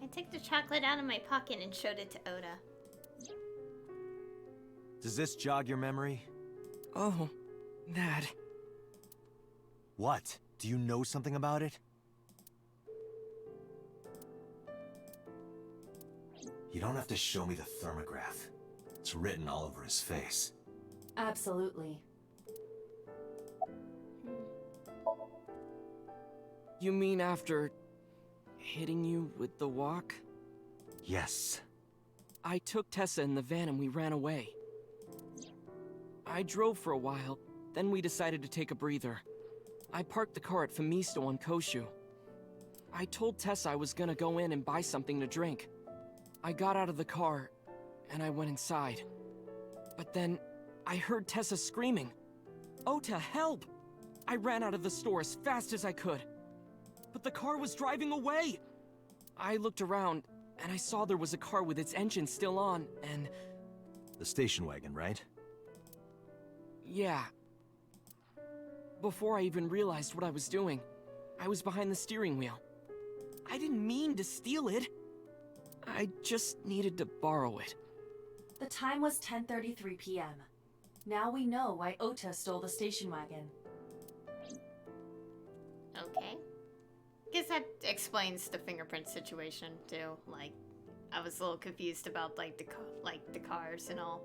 I took the chocolate out of my pocket and showed it to Oda. Does this jog your memory? Oh, that. What? Do you know something about it? You don't have to show me the thermograph. It's written all over his face. Absolutely. You mean after hitting you with the walk? Yes. I took Tessa in the van and we ran away. I drove for a while, then we decided to take a breather. I parked the car at Femisto on Koshu. I told Tessa I was gonna go in and buy something to drink. I got out of the car, and I went inside. But then, I heard Tessa screaming, "Ota, help!" I ran out of the store as fast as I could. But the car was driving away! I looked around, and I saw there was a car with its engine still on, and... The station wagon, right? Yeah. Before I even realized what I was doing, I was behind the steering wheel. I didn't mean to steal it. I just needed to borrow it. The time was 10:33 p.m. Now we know why Ota stole the station wagon. Okay. Guess that explains the fingerprint situation too. Like, I was a little confused about like the cars and all.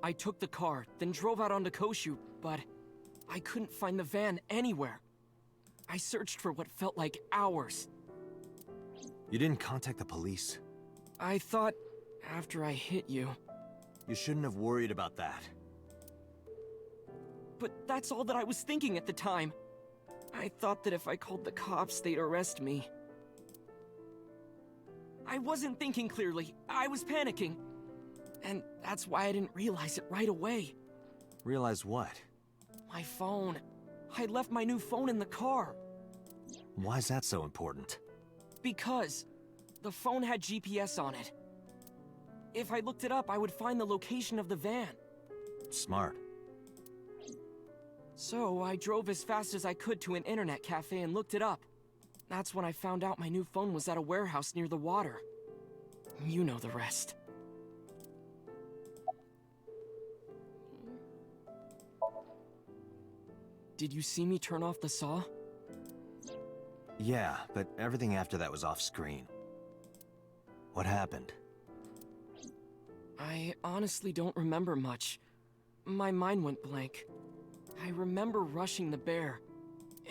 I took the car, then drove out onto Koshu, but I couldn't find the van anywhere. I searched for what felt like hours. You didn't contact the police? I thought after I hit you. You shouldn't have worried about that. But that's all that I was thinking at the time. I thought that if I called the cops, they'd arrest me. I wasn't thinking clearly. I was panicking. And that's why I didn't realize it right away. Realize what? My phone. I left my new phone in the car. Why's that so important? Because the phone had GPS on it. If I looked it up, I would find the location of the van. Smart. So I drove as fast as I could to an internet cafe and looked it up. That's when I found out my new phone was at a warehouse near the water. You know the rest. Did you see me turn off the saw? Yeah, but everything after that was off screen. What happened? I honestly don't remember much. My mind went blank. I remember rushing the bear,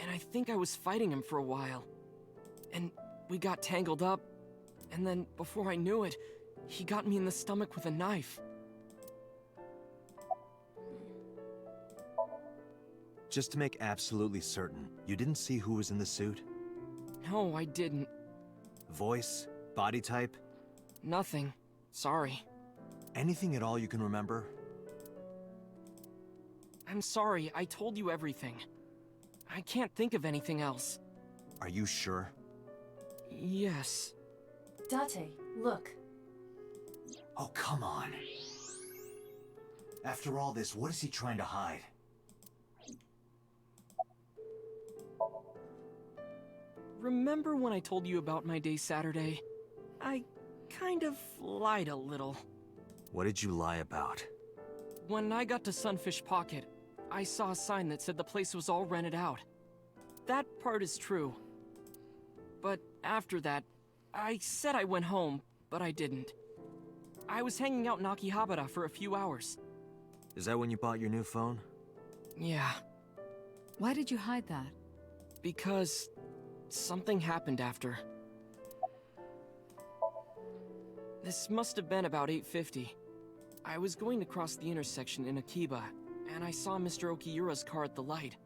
and I think I was fighting him for a while. And we got tangled up, and then before I knew it, he got me in the stomach with a knife. Just to make absolutely certain, you didn't see who was in the suit? No, I didn't. Voice? Body type? Nothing. Sorry. Anything at all you can remember? I'm sorry, I told you everything. I can't think of anything else. Are you sure? Yes. Date, look. Oh, come on. After all this, what is he trying to hide? Remember when I told you about my day Saturday? I kind of lied a little. What did you lie about? When I got to Sunfish Pocket, I saw a sign that said the place was all rented out. That part is true. But after that, I said I went home, but I didn't. I was hanging out in Akihabara for a few hours. Is that when you bought your new phone? Yeah. Why did you hide that? Because something happened after. This must have been about 8:50. I was going to cross the intersection in Akiba, and I saw Mr. Okiura's car at the light.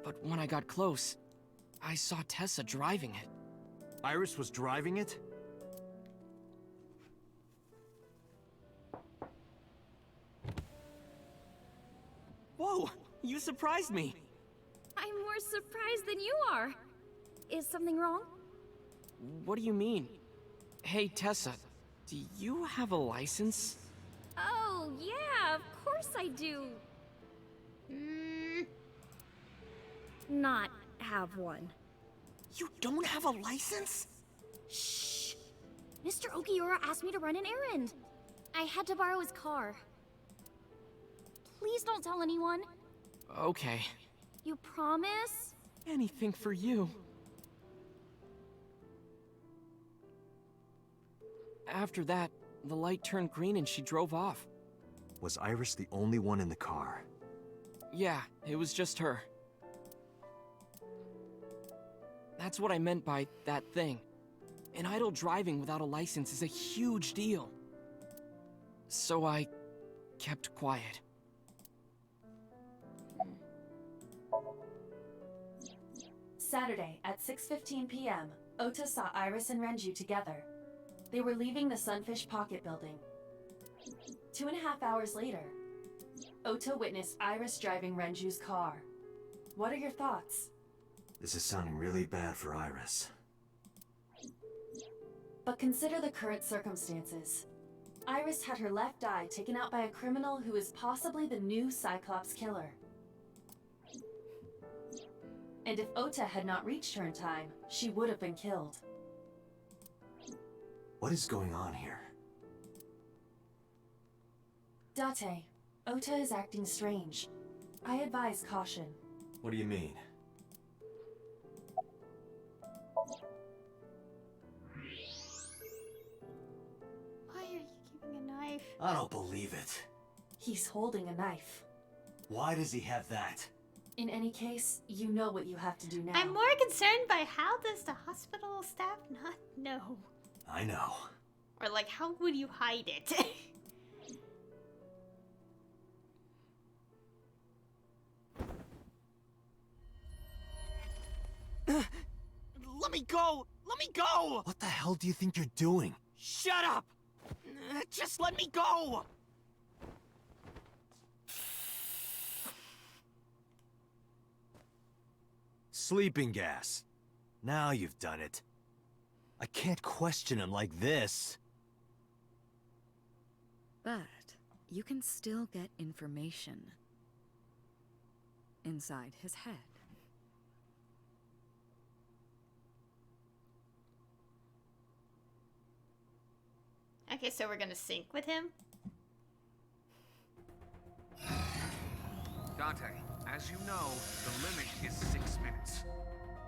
But when I got close, I saw Tessa driving it. Iris was driving it? Whoa! You surprised me! I'm more surprised than you are. Is something wrong? What do you mean? Hey, Tessa, do you have a license? Oh, yeah, of course I do. Not have one. You don't have a license? Shh! Mr. Okiura asked me to run an errand. I had to borrow his car. Please don't tell anyone. Okay. You promise? Anything for you. After that, the light turned green and she drove off. Was Iris the only one in the car? Yeah, it was just her. That's what I meant by that thing. An idle driving without a license is a huge deal. So I kept quiet. Saturday at 6:15 p.m., Ota saw Iris and Renju together. They were leaving the Sunfish Pocket building. 2.5 hours later, Ota witnessed Iris driving Renju's car. What are your thoughts? This is sounding really bad for Iris. But consider the current circumstances. Iris had her left eye taken out by a criminal who is possibly the new Cyclops killer. And if Ota had not reached her in time, she would have been killed. What is going on here? Date, Ota is acting strange. I advise caution. What do you mean? Why are you keeping a knife? I don't believe it. He's holding a knife. Why does he have that? In any case, you know what you have to do now. I'm more concerned by how does the hospital staff not know? I know. Or like, how would you hide it? Let me go! Let me go! What the hell do you think you're doing? Shut up! Just let me go! Sleeping gas. Now you've done it. I can't question him like this. But you can still get information inside his head. Okay, so we're gonna sync with him? Dante, as you know, the limit is 6 minutes.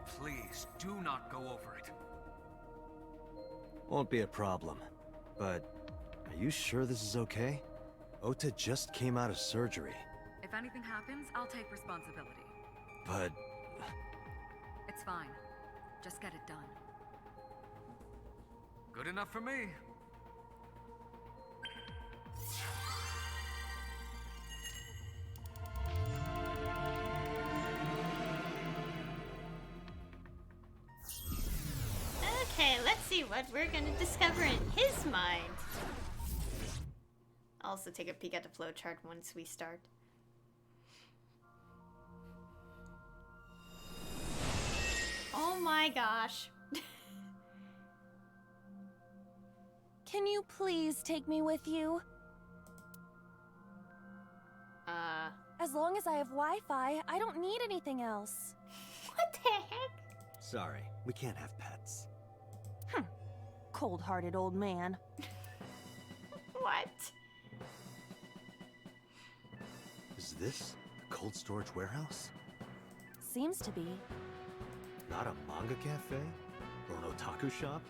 Please, do not go over it. Won't be a problem. But, are you sure this is okay? Ota just came out of surgery. If anything happens, I'll take responsibility. But... It's fine. Just get it done. Good enough for me. Okay, let's see what we're gonna discover in his mind. I'll also take a peek at the flowchart once we start. Oh my gosh. Can you please take me with you? As long as I have Wi-Fi, I don't need anything else. What the heck? Sorry, we can't have pets. Cold-hearted old man. What? Is this a cold storage warehouse? Seems to be. Not a manga cafe? Or an otaku shop?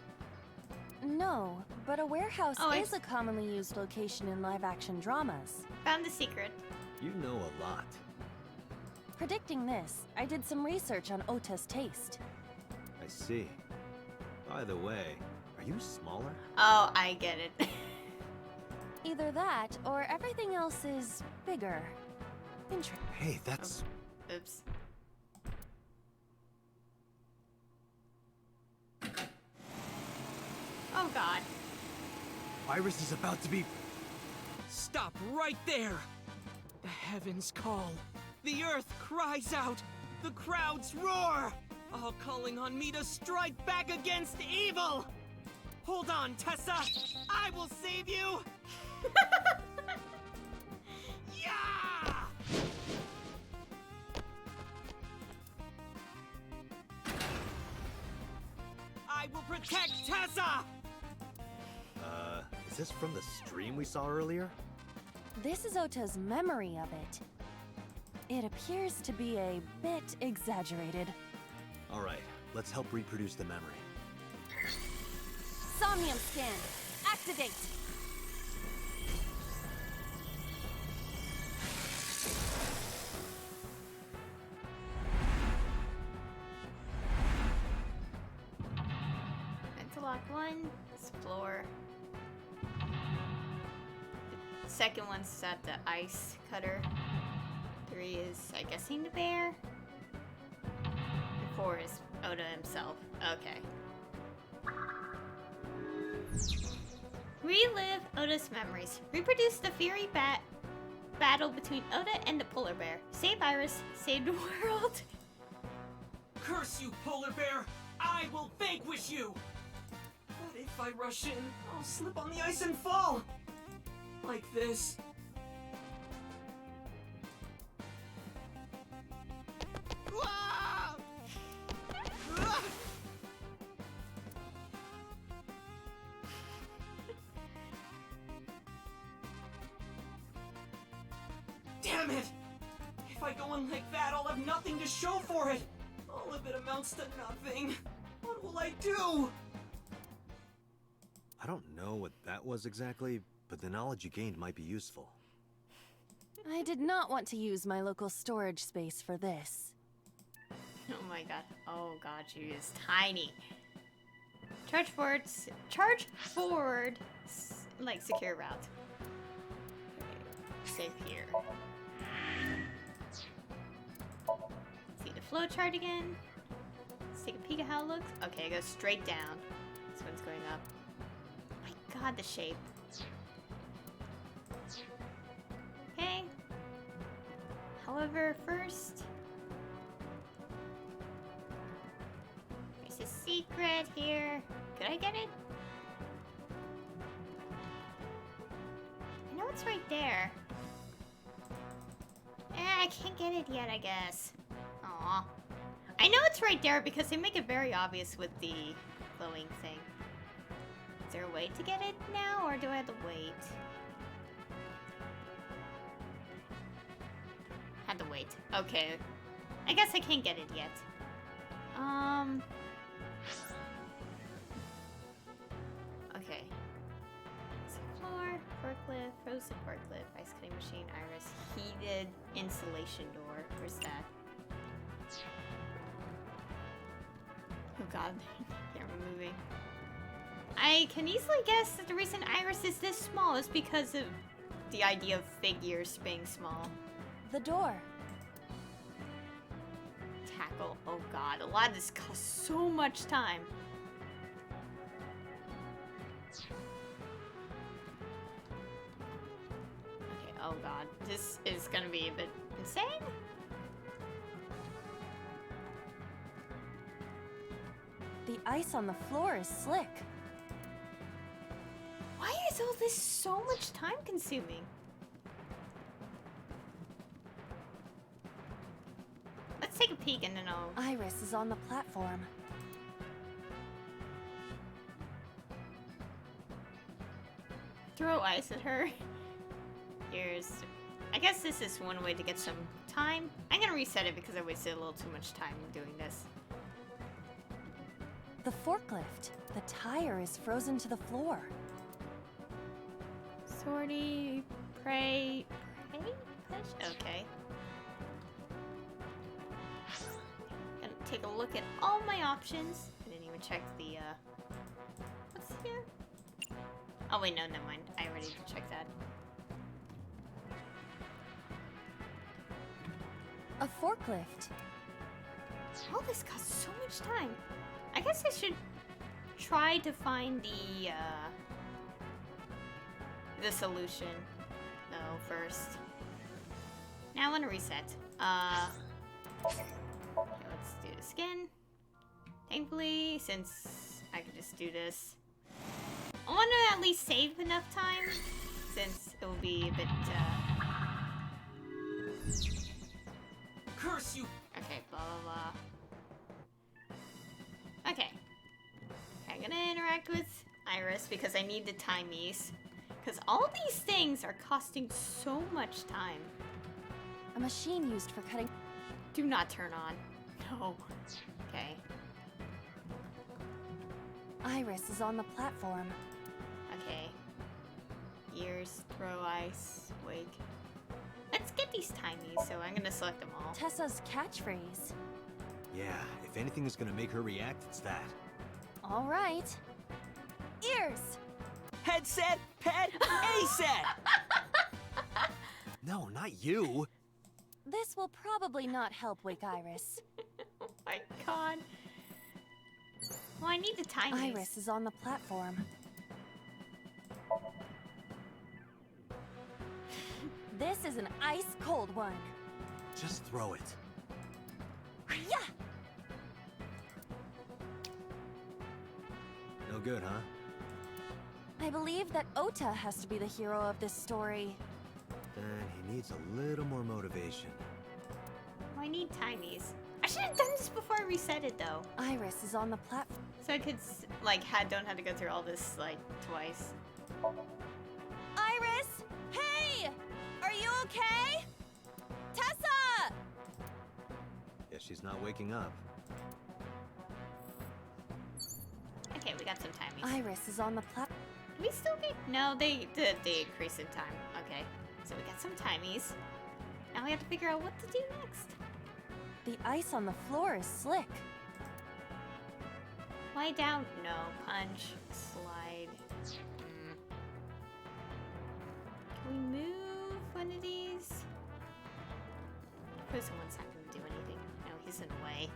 No, but a warehouse Oh, is a commonly used location in live-action dramas. Found the secret. You know a lot. Predicting this, I did some research on Ota's taste. I see. By the way, are you smaller? Oh, I get it. Either that, or everything else is bigger. Hey, that's... Oops. Oh god. Iris is about to be... Stop right there! The heavens call. The earth cries out. The crowds roar. All calling on me to strike back against evil. Hold on, Tessa. I will save you. Yeah! I will protect Tessa. Is this from the stream we saw earlier? This is Ota's memory of it. It appears to be a bit exaggerated. Alright, let's help reproduce the memory. Somnium scan! Activate! Mental lock 1, explore. The second one's at the ice cutter. 3 is, I guessing, the bear. And 4 is Oda himself. Okay. Relive Oda's memories. Reproduce the fiery battle between Oda and the polar bear. Save Iris. Save the world. Curse you, polar bear! I will vanquish you! But if I rush in, I'll slip on the ice and fall! Like this. Ah! Ah! Damn it! If I go in like that, I'll have nothing to show for it! All of it amounts to nothing. What will I do? I don't know what that was exactly, but the knowledge you gained might be useful. I did not want to use my local storage space for this. Oh my god. Oh god, she is tiny. Charge forward. Charge forward. Like secure route. Okay. Save here. See the flowchart again. Let's take a peek at how it looks. Okay, it goes straight down. This one's going up. My god, the shape. Okay. However, first... there's a secret here. Could I get it? I know it's right there. I can't get it yet, I guess. Aw. I know it's right there because they make it very obvious with the glowing thing. Is there a way to get it now, or do I have to wait? Had to wait. Okay. I guess I can't get it yet. Okay. Floor, forklift, frozen forklift, ice cutting machine, iris, heated insulation door. Where's that? Oh god, camera moving. I can easily guess that the reason iris is this small is because of the idea of figures being small. The door. Tackle. Oh god, a lot of this costs so much time. Okay, oh god, this is gonna be a bit insane. The ice on the floor is slick. Why is all this so much time consuming? Let's take a peek and then I'll... Iris is on the platform. throw ice at her. Here's... I guess this is one way to get some time. I'm gonna reset it because I wasted a little too much time doing this. The forklift. The tire is frozen to the floor. Sortie, pray, push? Okay. Gonna take a look at all my options. I didn't even check the, what's here? Oh wait, no, never mind. I already checked that. A forklift. All this costs so much time. I guess I should try to find the solution, though, first. Now I want to reset. Okay, let's do this again. Thankfully, since I can just do this, I want to at least save enough time, since it will be a bit, Curse you! Okay, blah, blah, blah. Okay. I'm gonna interact with Iris because I need the timies. Because all these things are costing so much time. A machine used for cutting. Do not turn on. No. Okay. Iris is on the platform. Okay. Ears, throw ice, wake. Let's get these timies, so I'm gonna select them all. Tessa's catchphrase. Yeah, if anything is gonna make her react, it's that. All right. Ears! Headset, pet, A-set! No, not you. This will probably not help wake Iris. Oh my god. Well, I need the timies. Iris is on the platform. This is an ice-cold one. Just throw it. Yeah! No good, huh? I believe that Ota has to be the hero of this story. Then he needs a little more motivation. Oh, I need timies. I should have done this before I reset it, though. Iris is on the platform. So I could, like, don't have to go through all this, like, twice. Iris! Hey! Are you okay? Tessa! Guess she's not waking up. Okay, we got some timies. Iris is on the platform. Do we still get... No, they increase in time. Okay, so we got some timies. Now we have to figure out what to do next. The ice on the floor is slick. Lie down. No. Punch. Slide. Can we move one of these? Suppose someone's not going to do anything. No, he's in the way.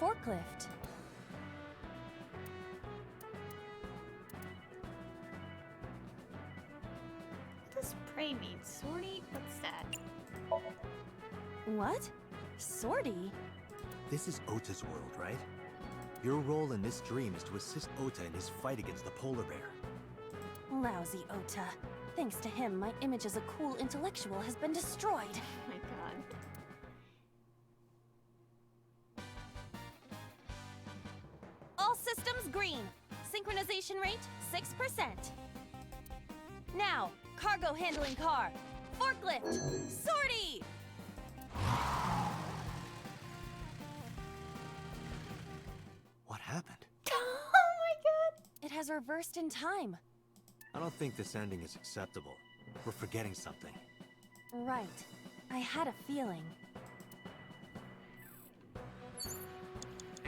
forklift. What does pray mean? Sortie? What's that? What? Sortie? This is Ota's world, right? Your role in this dream is to assist Ota in his fight against the polar bear. Lousy Ota. Thanks to him, my image as a cool intellectual has been destroyed. Oh my god. All systems green. Synchronization rate 6%. Now, cargo handling car. Forklift. Sortie! What happened? Oh my god! It has reversed in time. I don't think this ending is acceptable. We're forgetting something. Right. I had a feeling.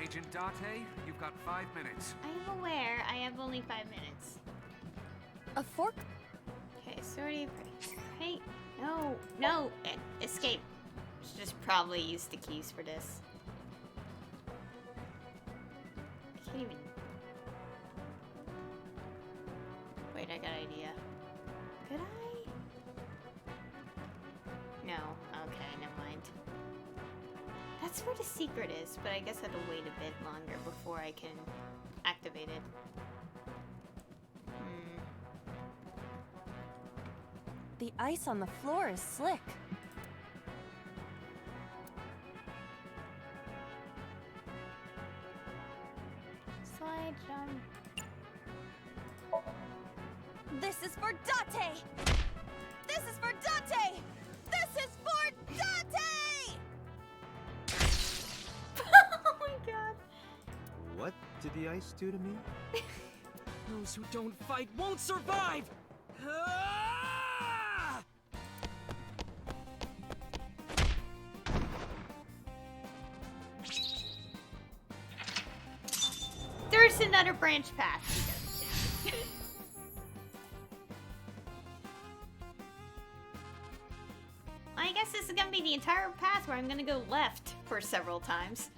Agent Date, you've got 5 minutes. I am aware I have only 5 minutes. A fork? Okay, sortie, pray. No, no, escape. Should just probably use the keys for this. I can't even. Wait, I got an idea. Could I? No. Okay, never mind. That's where the secret is, but I guess I have to wait a bit longer before I can activate it. The ice on the floor is slick. Slide jump. This is for Date! This is for Date! This is for Date! Oh my god. What did the ice do to me? Those who don't fight won't survive! Ah! There's another branch path. I guess this is gonna be the entire path where I'm gonna go left for several times.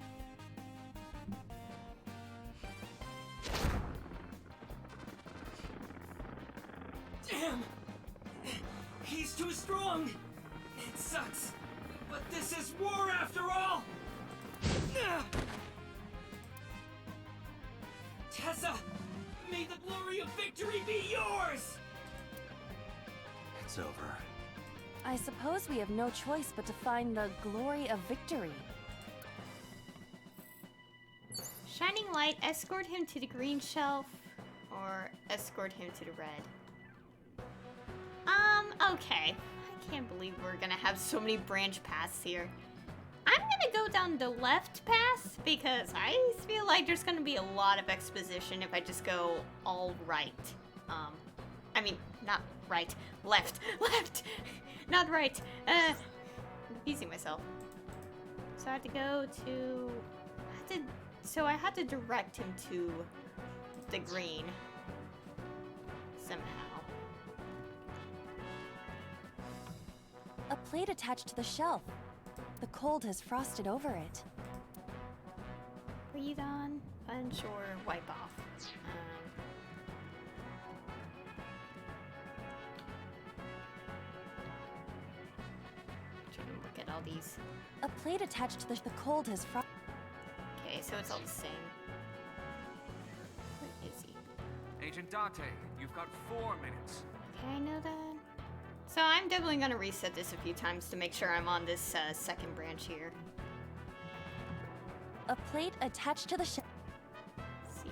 Damn! He's too strong! It sucks, but this is war after all! Tessa, may the glory of victory be yours! It's over. I suppose we have no choice but to find the glory of victory. Shining light, escort him to the green shelf, or escort him to the red. Okay. I can't believe we're gonna have so many branch paths here. I'm gonna go down the left path because I feel like there's gonna be a lot of exposition if I just go all right. I mean, not right, left, not right. Confusing myself. So I had to go to, I had to direct him to the green somehow. A plate attached to the shelf. The cold has frosted over it. Breathe on, punch, or wipe off. Trying to look at all these. A plate attached to the cold has frosted. Okay, so it's all the same. Where is he? Agent Date, you've got 4 minutes. Okay, I know that. So I'm definitely gonna reset this a few times to make sure I'm on this second branch here. A plate attached to the shelf. Let's see.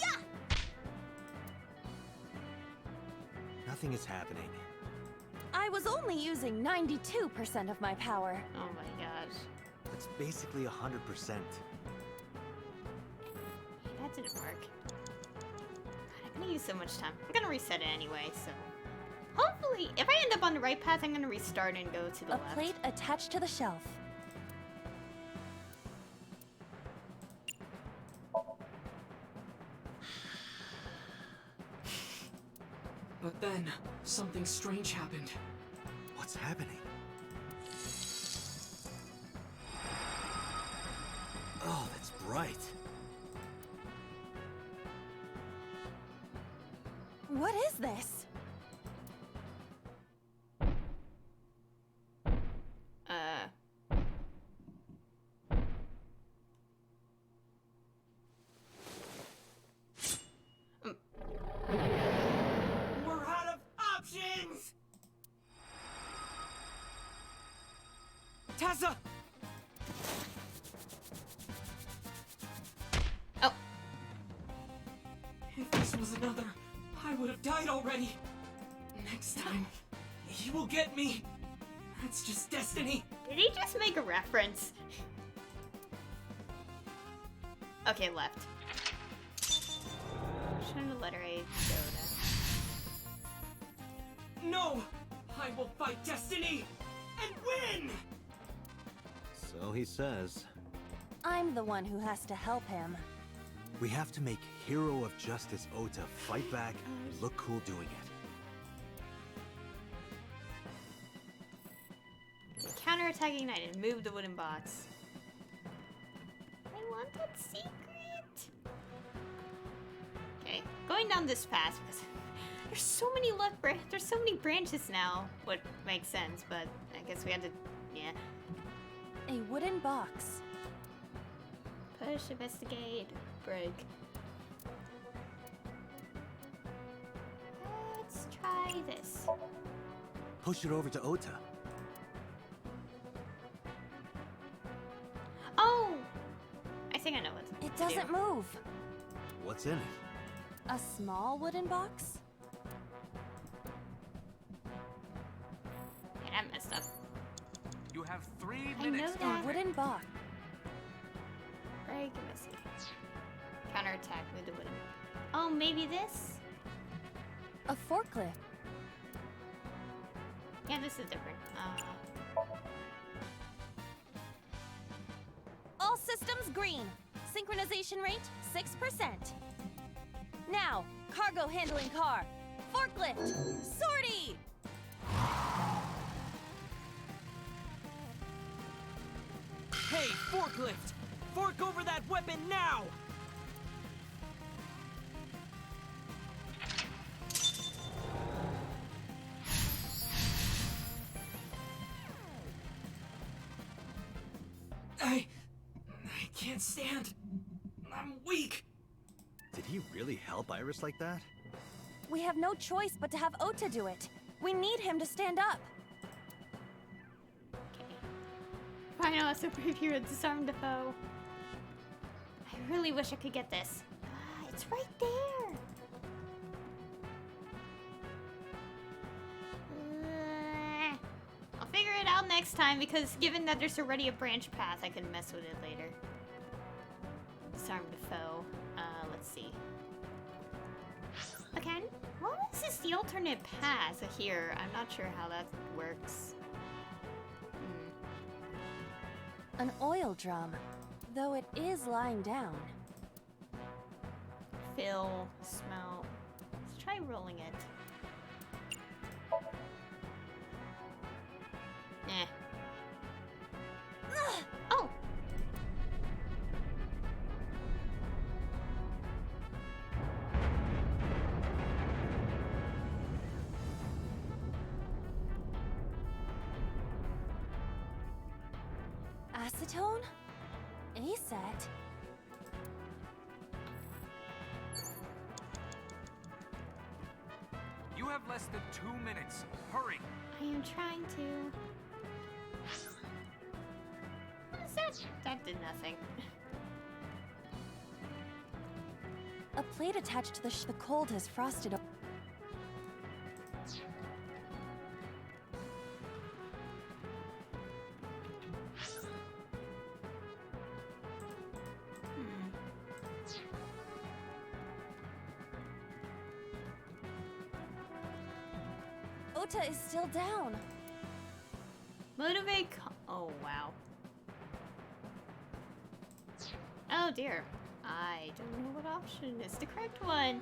Yeah! Nothing is happening. I was only using 92% of my power. Oh my gosh. It's basically 100%. That didn't work. God, I'm gonna use so much time. I'm gonna reset it anyway, so. Hopefully, if I end up on the right path, I'm gonna restart and go to the left. A plate attached to the shelf. But then, something strange happened. What's happening? Oh, that's bright. What is this? We're out of options! Tessa! Oh. If this was another, I would have died already. Next time, he will get me. That's just destiny. Did he just make a reference? Okay, left. Showing the letter A, Yoda. No! I will fight destiny and win! So he says. I'm the one who has to help him. We have to make Hero of Justice Ota fight back and look cool doing it. Counterattack ignited. Move the wooden box. I want that secret. Okay, going down this path because there's so many there's so many branches now. What makes sense, but I guess we had to, yeah. A wooden box. Push, investigate, break. Let's try this. Push it over to Ota. Oh! I think I know what to do. It doesn't move. What's in it? A small wooden box? Okay, that messed up. You have 3 I know minutes. that. A wooden box. Break, investigate. Counterattack with the wooden. Oh, maybe this? A forklift. Yeah, this is different. All systems green. Synchronization rate 6%. Now, cargo handling car. Forklift. Sortie! Hey, forklift! Fork over that weapon now! I can't stand. I'm weak. Did he really help Iris like that? We have no choice but to have Ota do it. We need him to stand up. Final superhero disarm the foe. I really wish I could get this. It's right there. I'll figure it out next time because given that there's already a branch path, I can mess with it later. Disarm the foe. Let's see. Okay, what is this the alternate path here? I'm not sure how that works. An oil drum, though it is lying down. Fill, smell. Let's try rolling it. Eh. Oh! Acetone? ASET? You have less than 2 minutes. Hurry. I am trying to. What is that? That did nothing. A plate attached to the cold has frosted. Ota is still down. Motivate. Oh, wow. Oh, dear. I don't know what option is the correct one.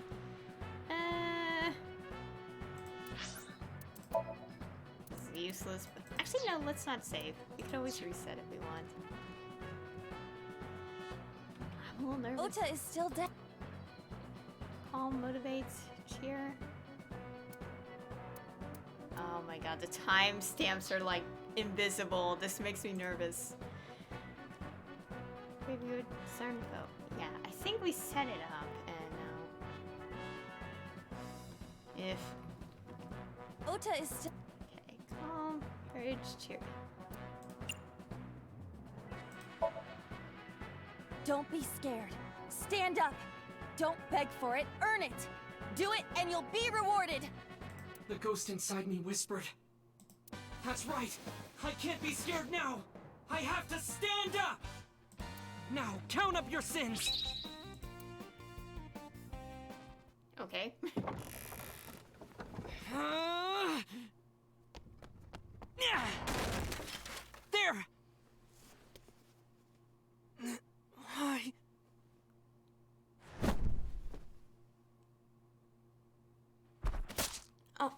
useless. But actually, no, let's not save. We can always reset if we want. I'm a little nervous. Ota is still dead. Calm motivates. Cheer. Oh my god, the timestamps are like invisible. This makes me nervous. Preview Cernco. Yeah, I think we set it up, and if Ota is still. Okay, calm, courage, cheer. Don't be scared. Stand up. Don't beg for it. Earn it. Do it, and you'll be rewarded. The ghost inside me whispered. That's right. I can't be scared now. I have to stand up. Now, count up your sins. Okay. There. Why? Oh.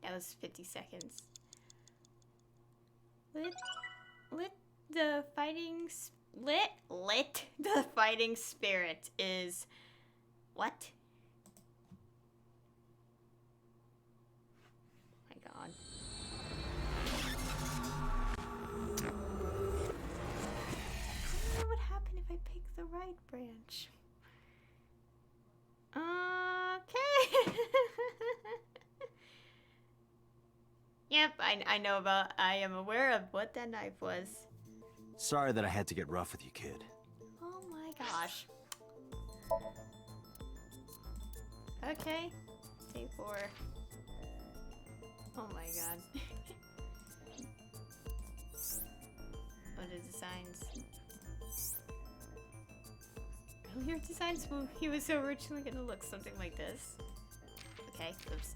That was 50 seconds. Lit the fighting the fighting spirit is what? Oh my god. I don't know what happened if I pick the right branch. Okay. Yep, I am aware of what that knife was. Sorry that I had to get rough with you, kid. Oh my gosh. Okay. Day 4. Oh my god. Oh, the designs. Earlier designs, well, he was originally gonna look something like this. Okay, oops.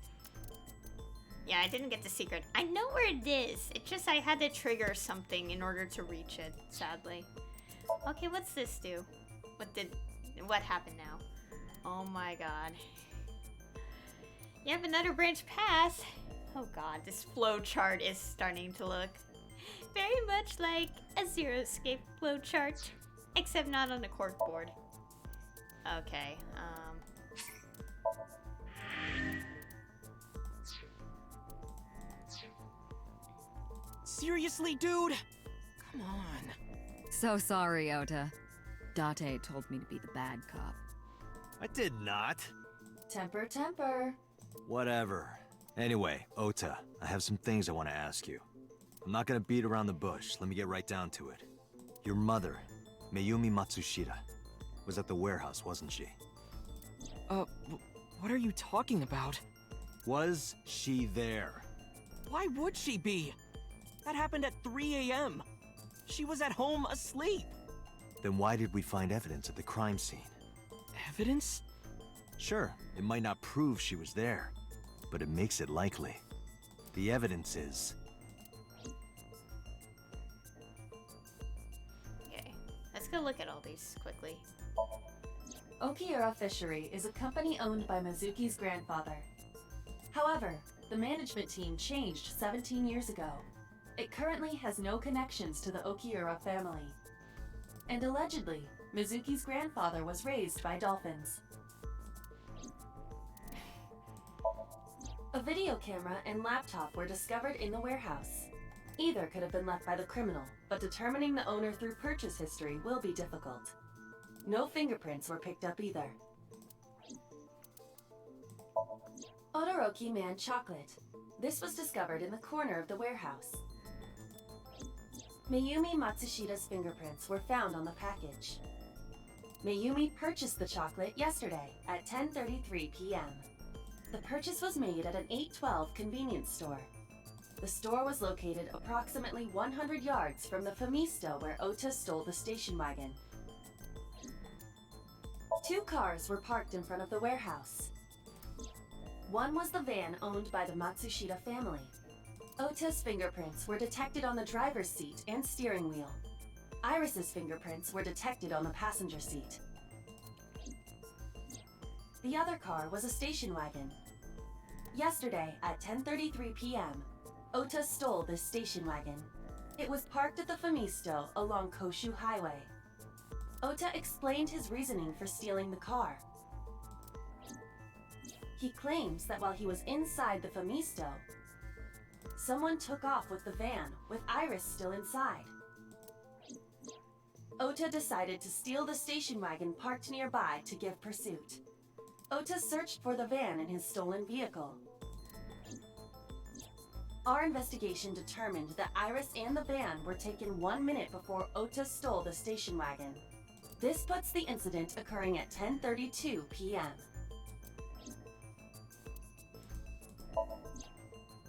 Yeah, I didn't get the secret. I know where it is. It's just I had to trigger something in order to reach it, sadly. Okay, what's this do? What happened now? Oh my god. Yep, another branch pass. Oh god, this flow chart is starting to look very much like a Zero Escape flow chart, except not on a cork board. Okay, Seriously, dude? Come on. So sorry, Ota. Date told me to be the bad cop. I did not. Temper, temper. Whatever. Anyway, Ota, I have some things I want to ask you. I'm not gonna beat around the bush. Let me get right down to it. Your mother, Mayumi Matsushita, was at the warehouse, wasn't she? What are you talking about? Was she there? Why would she be? That happened at 3 a.m. She was at home asleep. Then why did we find evidence at the crime scene? Evidence? Sure, it might not prove she was there, but it makes it likely. The evidence is... okay. Let's go look at all these quickly. Okiura Fishery is a company owned by Mizuki's grandfather. However, the management team changed 17 years ago. It currently has no connections to the Okiura family. And allegedly, Mizuki's grandfather was raised by dolphins. A video camera and laptop were discovered in the warehouse. Either could have been left by the criminal, but determining the owner through purchase history will be difficult. No fingerprints were picked up either. Odoroki Man chocolate. This was discovered in the corner of the warehouse. Mayumi Matsushita's fingerprints were found on the package. Mayumi purchased the chocolate yesterday at 10:33 p.m. The purchase was made at an 812 convenience store. The store was located approximately 100 yards from the Famisto where Ota stole the station wagon. 2 cars were parked in front of the warehouse. One was the van owned by the Matsushita family. Ota's fingerprints were detected on the driver's seat and steering wheel. Iris's fingerprints were detected on the passenger seat. The other car was a station wagon. Yesterday at 10:33 p.m., Ota stole this station wagon. It was parked at the Famisto along Koshu Highway. Ota explained his reasoning for stealing the car. He claims that while he was inside the Famisto, someone took off with the van with Iris still inside. Ota decided to steal the station wagon parked nearby to give pursuit. Ota searched for the van in his stolen vehicle. Our investigation determined that Iris and the van were taken 1 minute before Ota stole the station wagon. This puts the incident occurring at 10:32 p.m.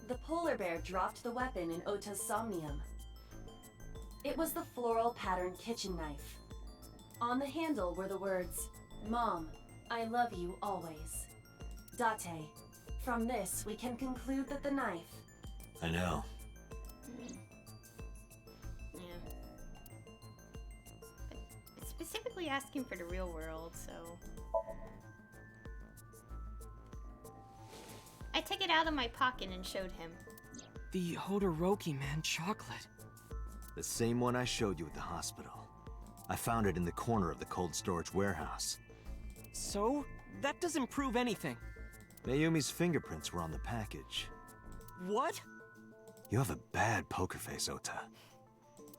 The polar bear dropped the weapon in Ota's somnium. It was the floral pattern kitchen knife. On the handle were the words, "Mom, I love you always." Date. From this, we can conclude that the knife... I know. Yeah. But it's specifically asking for the real world, so... I took it out of my pocket and showed him. The Hodoroki man chocolate. The same one I showed you at the hospital. I found it in the corner of the cold storage warehouse. So? That doesn't prove anything. Mayumi's fingerprints were on the package. What? You have a bad poker face, Ota.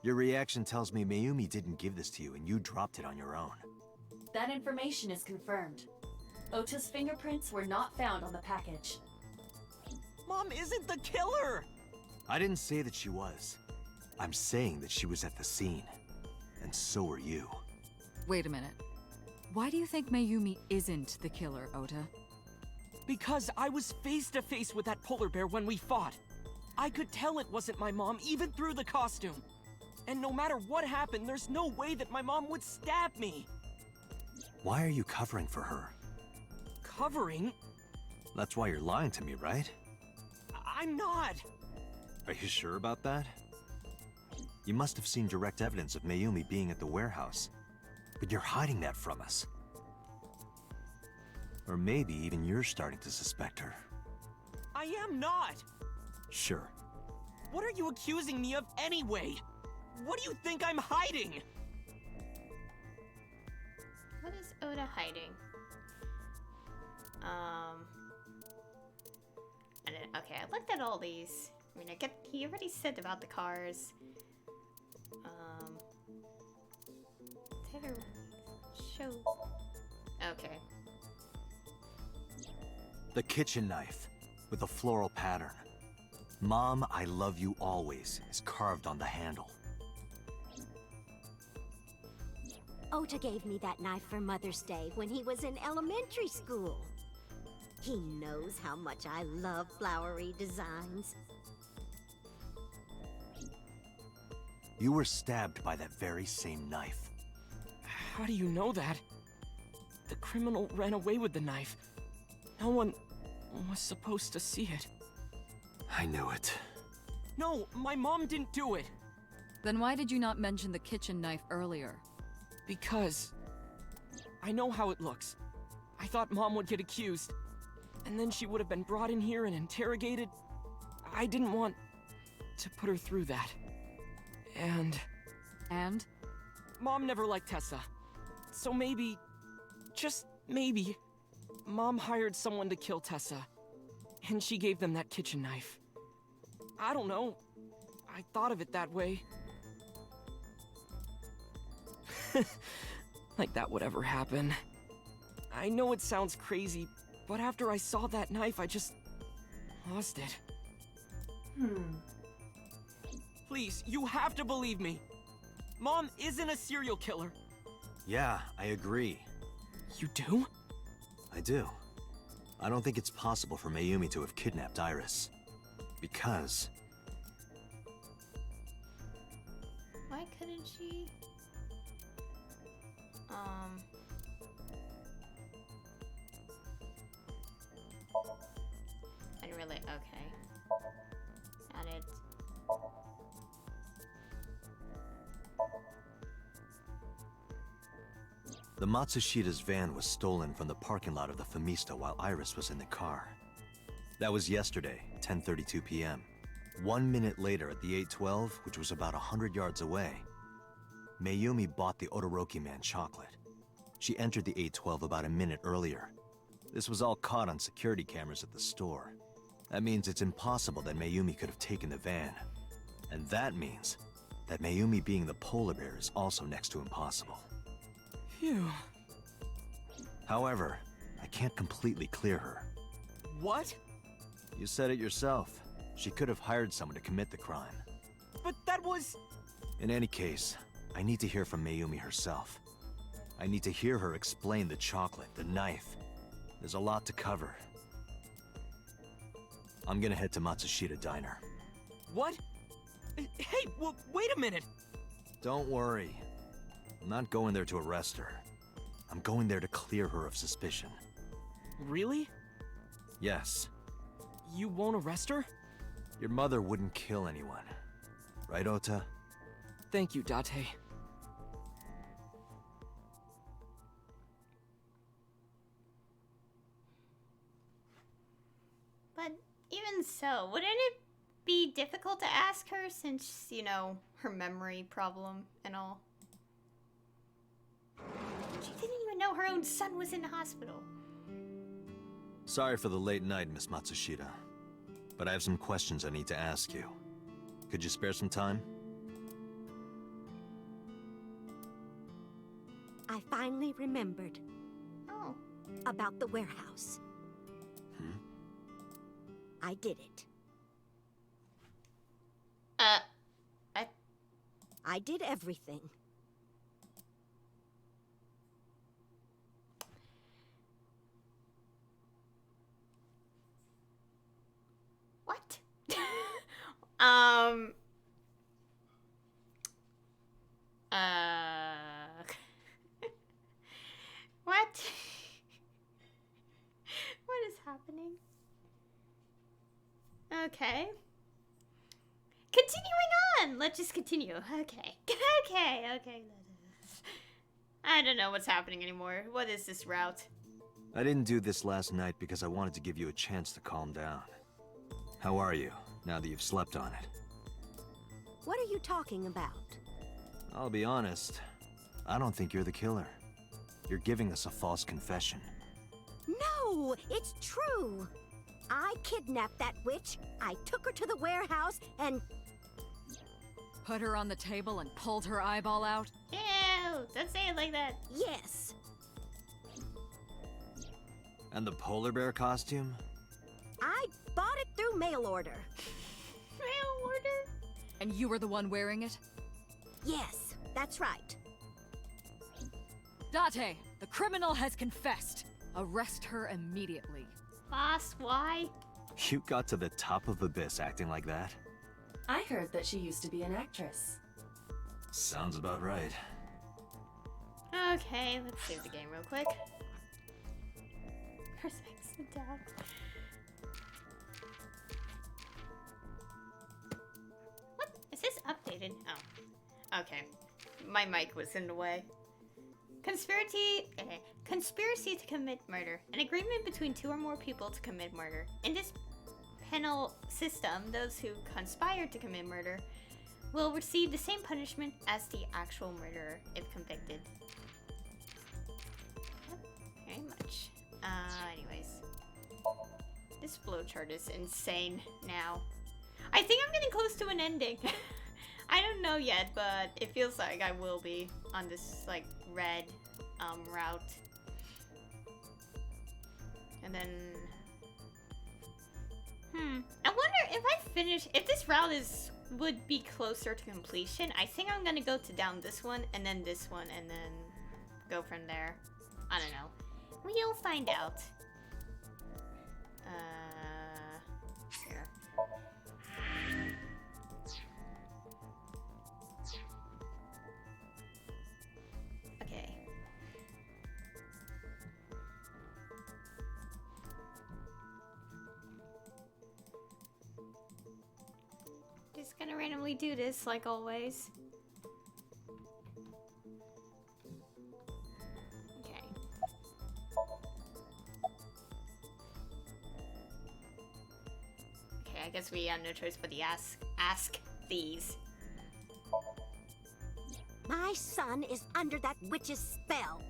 Your reaction tells me Mayumi didn't give this to you and you dropped it on your own. That information is confirmed. Ota's fingerprints were not found on the package. Mom isn't the killer! I didn't say that she was. I'm saying that she was at the scene. And so are you. Wait a minute. Why do you think Mayumi isn't the killer, Ota? Because I was face to face with that polar bear when we fought. I could tell it wasn't my mom even through the costume. And no matter what happened, there's no way that my mom would stab me. Why are you covering for her? Covering? That's why you're lying to me, right? I'm not. Are you sure about that? You must have seen direct evidence of Mayumi being at the warehouse. But you're hiding that from us. Or maybe even you're starting to suspect her. I am not. Sure. What are you accusing me of anyway? What do you think I'm hiding? What is Ota hiding? Okay, I looked at all these. I mean, he already said about the cars. Show. Okay. The kitchen knife with a floral pattern. Mom, I love you always is carved on the handle. Ota gave me that knife for Mother's Day when he was in elementary school. He knows how much I love flowery designs. You were stabbed by that very same knife. How do you know that? The criminal ran away with the knife. No one was supposed to see it. I knew it. No, my mom didn't do it. Then why did you not mention the kitchen knife earlier? Because I know how it looks. I thought Mom would get accused, and then she would have been brought in here and interrogated. I didn't want to put her through that. And? Mom never liked Tessa. So maybe, just maybe, Mom hired someone to kill Tessa. And she gave them that kitchen knife. I don't know. I thought of it that way. Like that would ever happen. I know it sounds crazy, but after I saw that knife, I just lost it. Please, you have to believe me. Mom isn't a serial killer. Yeah, I agree. You do? I do. I don't think it's possible for Mayumi to have kidnapped Iris. Because did she? I didn't really. Okay. Got it. The Matsushita's van was stolen from the parking lot of the Famista while Iris was in the car. That was yesterday, 10:32 p.m. 1 minute later at the 812, which was about 100 yards away, Mayumi bought the Odoroki Man chocolate. She entered the 812 about a minute earlier. This was all caught on security cameras at the store. That means it's impossible that Mayumi could have taken the van. And that means that Mayumi being the polar bear is also next to impossible. Phew. However, I can't completely clear her. What? You said it yourself. She could have hired someone to commit the crime. But that was... In any case, I need to hear from Mayumi herself. I need to hear her explain the chocolate, the knife. There's a lot to cover. I'm gonna head to Matsushita Diner. What? Hey, wait a minute! Don't worry. I'm not going there to arrest her. I'm going there to clear her of suspicion. Really? Yes. You won't arrest her? Your mother wouldn't kill anyone. Right, Ota? Thank you, Date. But even so, wouldn't it be difficult to ask her since, you know, her memory problem and all? She didn't even know her own son was in the hospital. Sorry for the late night, Miss Matsushita. But I have some questions I need to ask you. Could you spare some time? I finally remembered. Oh. About the warehouse. I did it. I did everything. What? What? What is happening? Okay. Continuing on! Let's just continue. Okay. Okay. I don't know what's happening anymore. What is this route? I didn't do this last night because I wanted to give you a chance to calm down. How are you, now that you've slept on it? What are you talking about? I'll be honest. I don't think you're the killer. You're giving us a false confession. No, it's true. I kidnapped that witch, I took her to the warehouse, and... Put her on the table and pulled her eyeball out? Ew, don't say it like that. Yes. And the polar bear costume? I bought it through mail order. Mail order? And you were the one wearing it? Yes, that's right. Date, the criminal has confessed. Arrest her immediately. Boss, why? You got to the top of Abyss acting like that? I heard that she used to be an actress. Sounds about right. Okay, let's save the game real quick. Respects the dad. What? Is this updated? Oh. Okay. My mic was in the way. Conspiracy to commit murder. An agreement between two or more people to commit murder. In this penal system, those who conspire to commit murder will receive the same punishment as the actual murderer if convicted. Yep, very much. Anyways. This flowchart is insane now. I think I'm getting close to an ending. I don't know yet, but it feels like I will be on this, like, red route. And then... I wonder if I finish... If this route would be closer to completion, I think I'm gonna go down this one, and then this one, and then go from there. I don't know. We'll find out. Here. gonna randomly do this like always. Okay. Okay, I guess we have no choice but to ask these. My son is under that witch's spell.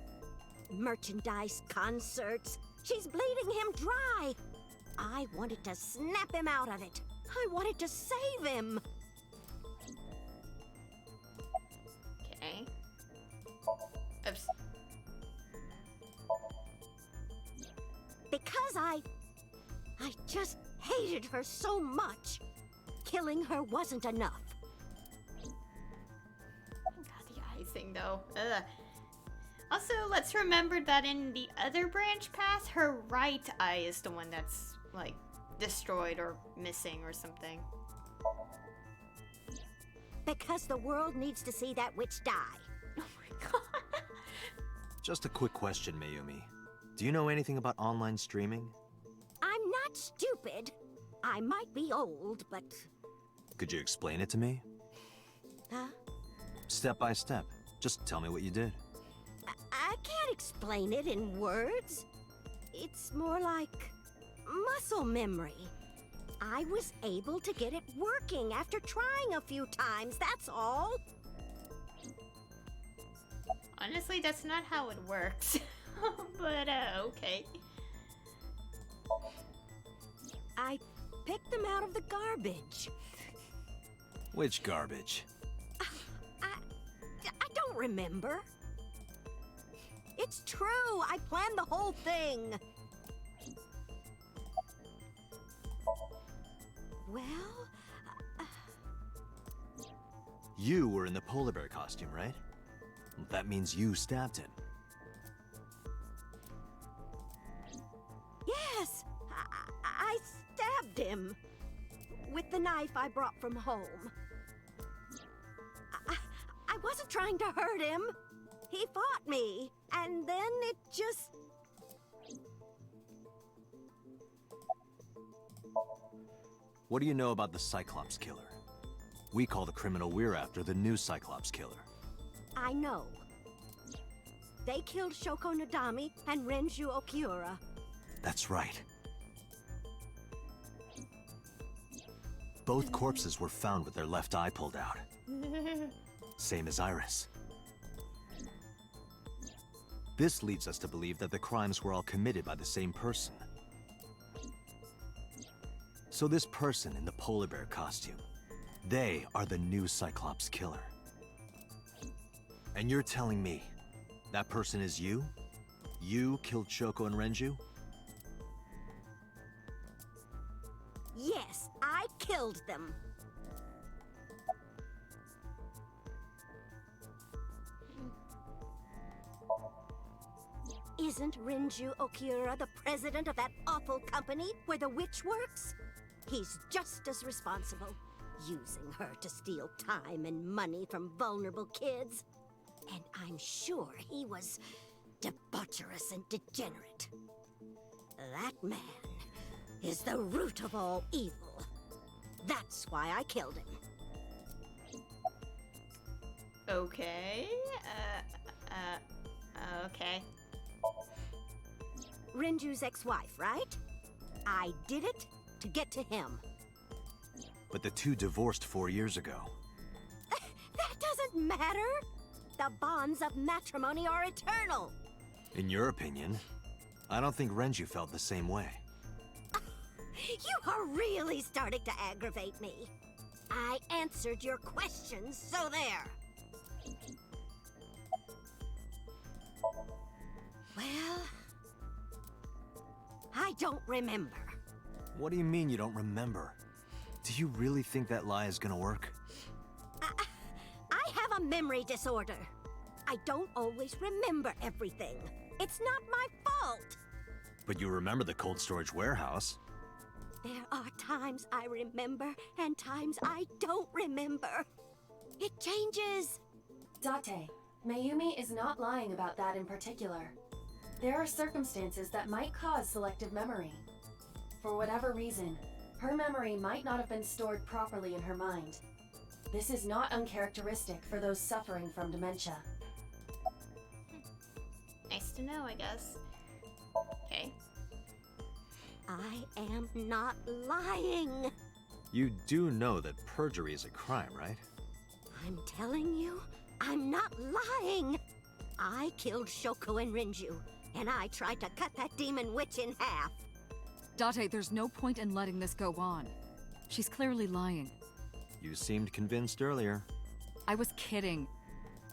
Merchandise, concerts. She's bleeding him dry. I wanted to snap him out of it. I wanted to save him. Okay. Oops. Because I just hated her so much. Killing her wasn't enough. God, the eye thing though. Ugh. Also, let's remember that in the other branch path, her right eye is the one that's, like, destroyed or missing or something. Because the world needs to see that witch die. Oh my god. Just a quick question, Mayumi. Do you know anything about online streaming? I'm not stupid. I might be old, but... Could you explain it to me? Huh? Step by step. Just tell me what you did. I can't explain it in words. It's more like muscle memory. I was able to get it working after trying a few times, that's all. Honestly, that's not how it works. But, okay. I picked them out of the garbage. Which garbage? I don't remember. It's true, I planned the whole thing. Well... You were in the polar bear costume, right? That means you stabbed him. Yes! I stabbed him. With the knife I brought from home. I wasn't trying to hurt him. He fought me, and then it just... What do you know about the Cyclops killer? We call the criminal we're after the new Cyclops killer. I know. They killed Shoko Nadami and Renju Okiura. That's right. Both corpses were found with their left eye pulled out. Same as Iris. This leads us to believe that the crimes were all committed by the same person. So this person in the polar bear costume, they are the new Cyclops killer. And you're telling me that person is you? You killed Shoko and Renju? Yes, I killed them. Isn't Renju Okiura the president of that awful company where the witch works? He's just as responsible, using her to steal time and money from vulnerable kids. And I'm sure he was debaucherous and degenerate. That man is the root of all evil. That's why I killed him. Okay. Okay. Renju's ex-wife, right? I did it to get to him. But the two divorced 4 years ago. That doesn't matter! The bonds of matrimony are eternal! In your opinion, I don't think Renju felt the same way. You are really starting to aggravate me. I answered your questions, so there. Well, I don't remember. What do you mean you don't remember? Do you really think that lie is gonna work? I have a memory disorder. I don't always remember everything. It's not my fault. But you remember the cold storage warehouse. There are times I remember and times I don't remember. It changes. Date, Mayumi is not lying about that in particular. There are circumstances that might cause selective memory. For whatever reason, her memory might not have been stored properly in her mind. This is not uncharacteristic for those suffering from dementia. Nice to know, I guess. Okay. I am not lying. You do know that perjury is a crime, right? I'm telling you, I'm not lying. I killed Shoko and Rinju, and I tried to cut that demon witch in half. Date, there's no point in letting this go on. She's clearly lying. You seemed convinced earlier. I was kidding.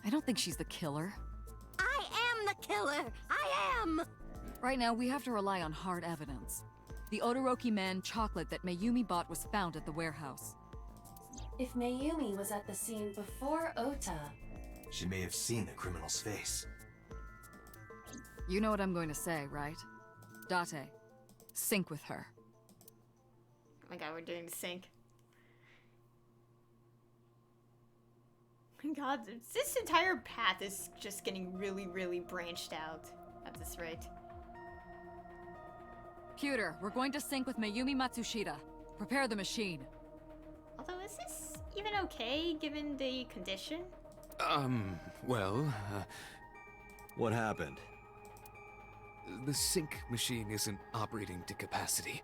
I don't think she's the killer. I am the killer! I am! Right now, we have to rely on hard evidence. The Odoroki Man chocolate that Mayumi bought was found at the warehouse. If Mayumi was at the scene before Ota... She may have seen the criminal's face. You know what I'm going to say, right? Date, sync with her. Oh my god, we're doing the sync. Oh my god, this entire path is just getting really, really branched out at this rate. Pewter, we're going to sync with Mayumi Matsushita. Prepare the machine. Although, is this even okay, given the condition? Well, What happened? the sync machine isn't operating to capacity.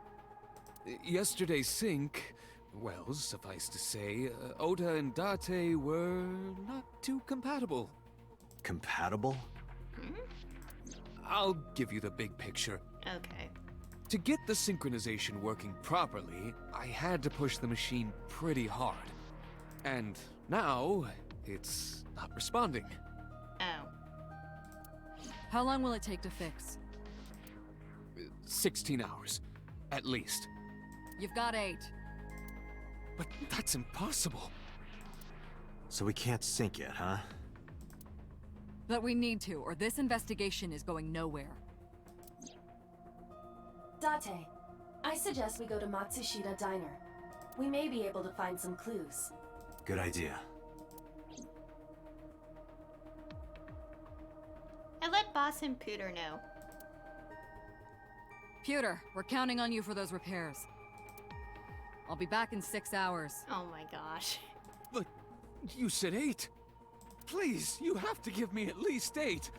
Yesterday's sync, well, suffice to say, Ota and Date were not too compatible. Compatible? I'll give you the big picture. Okay. To get the synchronization working properly, I had to push the machine pretty hard. And now, it's not responding. Oh. How long will it take to fix? 16 hours, at least. You've got 8. But that's impossible. So we can't sync yet, huh? But we need to, or this investigation is going nowhere. Date, I suggest we go to Matsushita Diner. We may be able to find some clues. Good idea. I let Boss and Pooter know. Pewter, we're counting on you for those repairs. I'll be back in 6 hours. Oh my gosh. But you said 8. Please, you have to give me at least 8.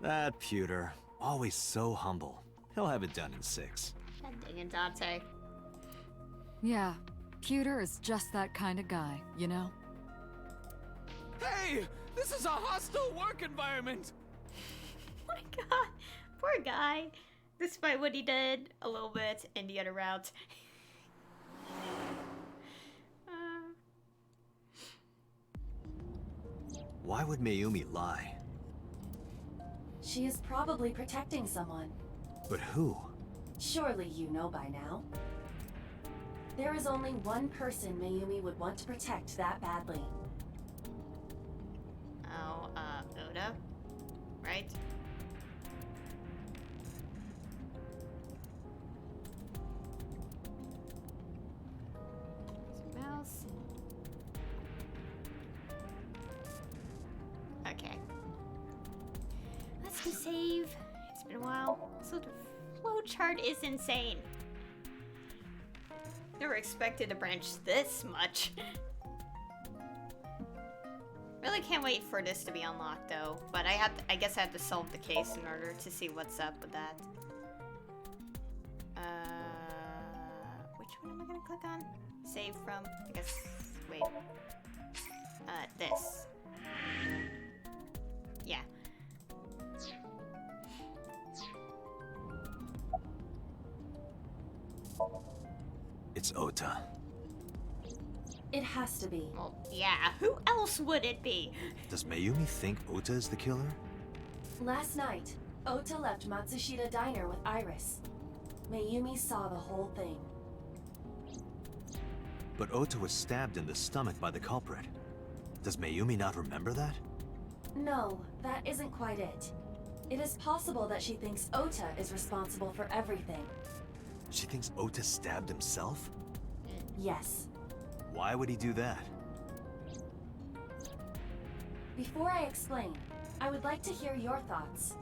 That Pewter, always so humble. He'll have it done in 6. God dang it, Dante. Yeah, Pewter is just that kind of guy, you know? Hey! This is a hostile work environment! Oh my god. Poor guy. Despite what he did a little bit in the other route. Why would Mayumi lie? She is probably protecting someone. But who? Surely you know by now. There is only one person Mayumi would want to protect that badly. Oh, Oda? Right? Mouse. Okay. Let's go save. It's been a while. So the flowchart is insane. Never expected to branch this much. Really can't wait for this to be unlocked though, but I guess I have to solve the case in order to see what's up with that. Which one am I gonna click on? Save from, I guess, wait. This. Yeah. It's Ota. It has to be. Well, yeah, who else would it be? Does Mayumi think Ota is the killer? Last night, Ota left Matsushita Diner with Iris. Mayumi saw the whole thing. But Ota was stabbed in the stomach by the culprit. Does Mayumi not remember that? No, that isn't quite it. It is possible that she thinks Ota is responsible for everything. She thinks Ota stabbed himself? Yes. Why would he do that? Before I explain, I would like to hear your thoughts.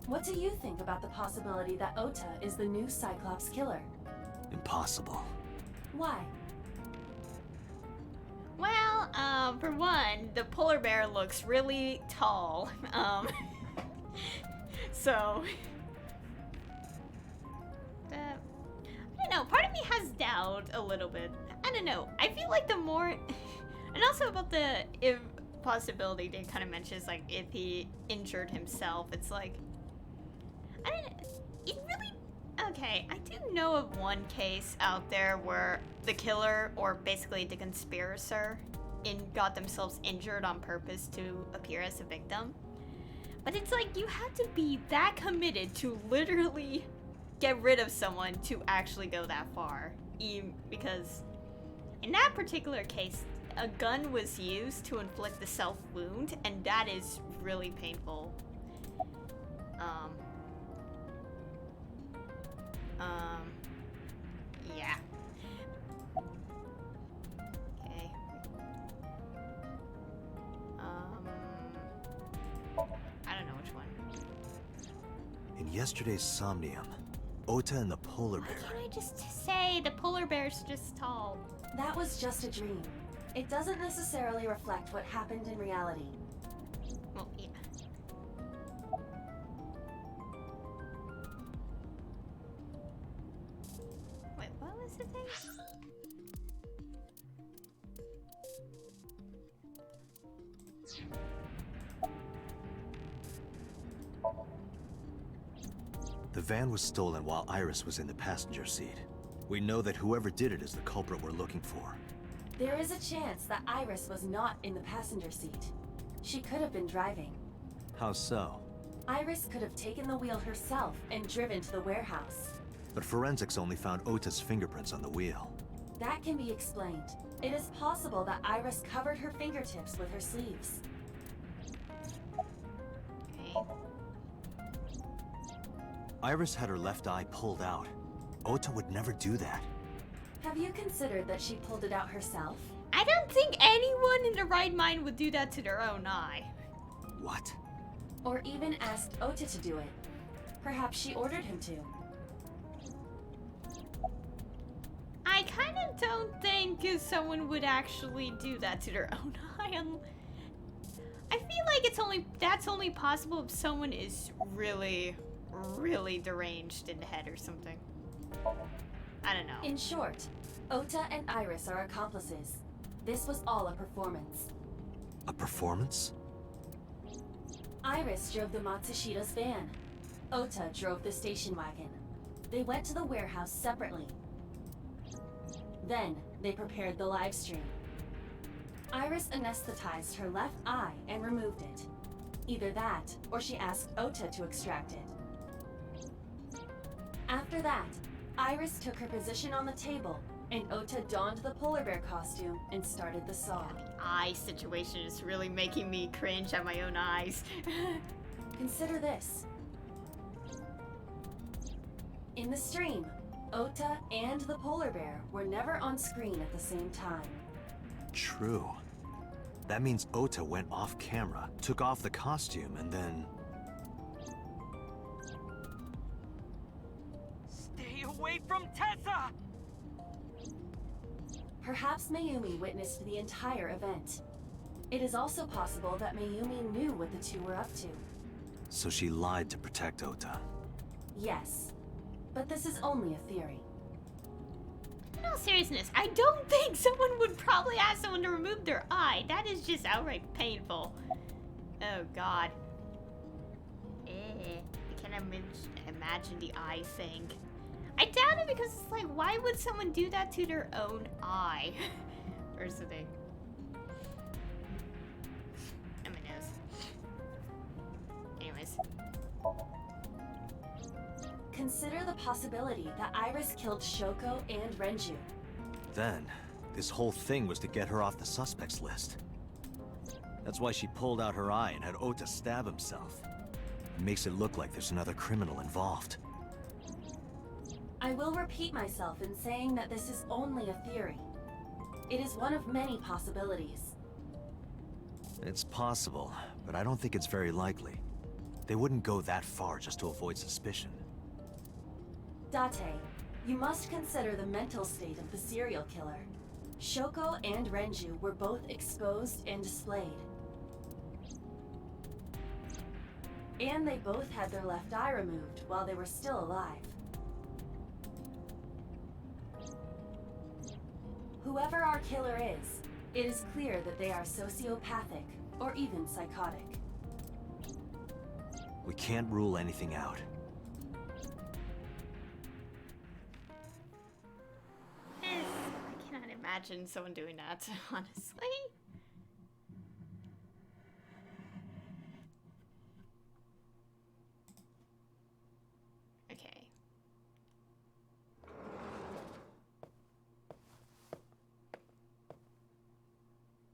What do you think about the possibility that Ota is the new Cyclops killer? Impossible. Why? Well, For one, the polar bear looks really tall. So... I don't know, part of me has doubt a little bit. I don't know. I feel like the more... And also about the if possibility they kind of mentions, like, if he injured himself, it's like... I don't know. It really... Okay, I do know of one case out there where the killer, or basically the conspirator, got themselves injured on purpose to appear as a victim. But it's like, you have to be that committed to literally get rid of someone to actually go that far. Because in that particular case, a gun was used to inflict the self-wound, and that is really painful. Yeah. Okay. I don't know which one. In yesterday's Somnium, Ota and the polar bear. Why can't I just say the polar bear's just tall? That was just a dream. It doesn't necessarily reflect what happened in reality. Well, yeah. Wait, what was the thing? The van was stolen while Iris was in the passenger seat. We know that whoever did it is the culprit we're looking for. There is a chance that Iris was not in the passenger seat. She could have been driving. How so? Iris could have taken the wheel herself and driven to the warehouse. But forensics only found Ota's fingerprints on the wheel. That can be explained. It is possible that Iris covered her fingertips with her sleeves. Iris had her left eye pulled out. Ota would never do that. Have you considered that she pulled it out herself? I don't think anyone in their right mind would do that to their own eye. What? Or even asked Ota to do it. Perhaps she ordered him to. I kind of don't think someone would actually do that to their own eye. I feel like that's only possible if someone is really, really deranged in the head or something. I don't know. In short, Ota and Iris are accomplices. This was all a performance. A performance? Iris drove the Matsushida's van. Ota drove the station wagon. They went to the warehouse separately. Then, they prepared the live stream. Iris anesthetized her left eye and removed it. Either that, or she asked Ota to extract it. After that, Iris took her position on the table, and Ota donned the polar bear costume and started the saw. The eye situation is really making me cringe at my own eyes. Consider this. In the stream, Ota and the polar bear were never on screen at the same time. True. That means Ota went off camera, took off the costume, and then... Stay away from Tessa! Perhaps Mayumi witnessed the entire event. It is also possible that Mayumi knew what the two were up to. So she lied to protect Ota. Yes, but this is only a theory. In all seriousness, I don't think someone would probably ask someone to remove their eye. That is just outright painful. Oh god. I can't imagine the eye thing. I doubt it because it's like, why would someone do that to their own eye? Where's the thing? On my nose. Anyways. Consider the possibility that Iris killed Shoko and Renju. Then, this whole thing was to get her off the suspects list. That's why she pulled out her eye and had Ota stab himself. It makes it look like there's another criminal involved. I will repeat myself in saying that this is only a theory. It is one of many possibilities. It's possible, but I don't think it's very likely. They wouldn't go that far just to avoid suspicion. Date, you must consider the mental state of the serial killer. Shoko and Renju were both exposed and displayed. And they both had their left eye removed while they were still alive. Whoever our killer is, it is clear that they are sociopathic or even psychotic. We can't rule anything out. I cannot imagine someone doing that, honestly. Okay.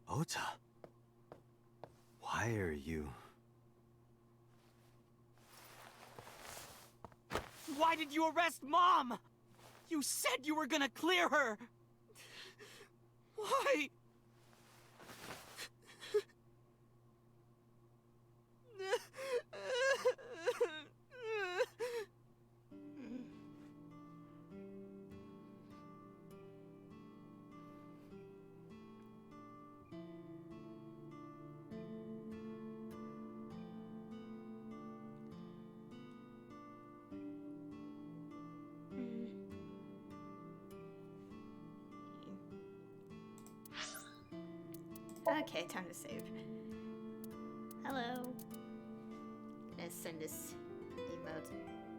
Ota, why are you... Why did you arrest Mom? You said you were gonna clear her! Why? Okay, time to save. Hello. Gonna send this emote.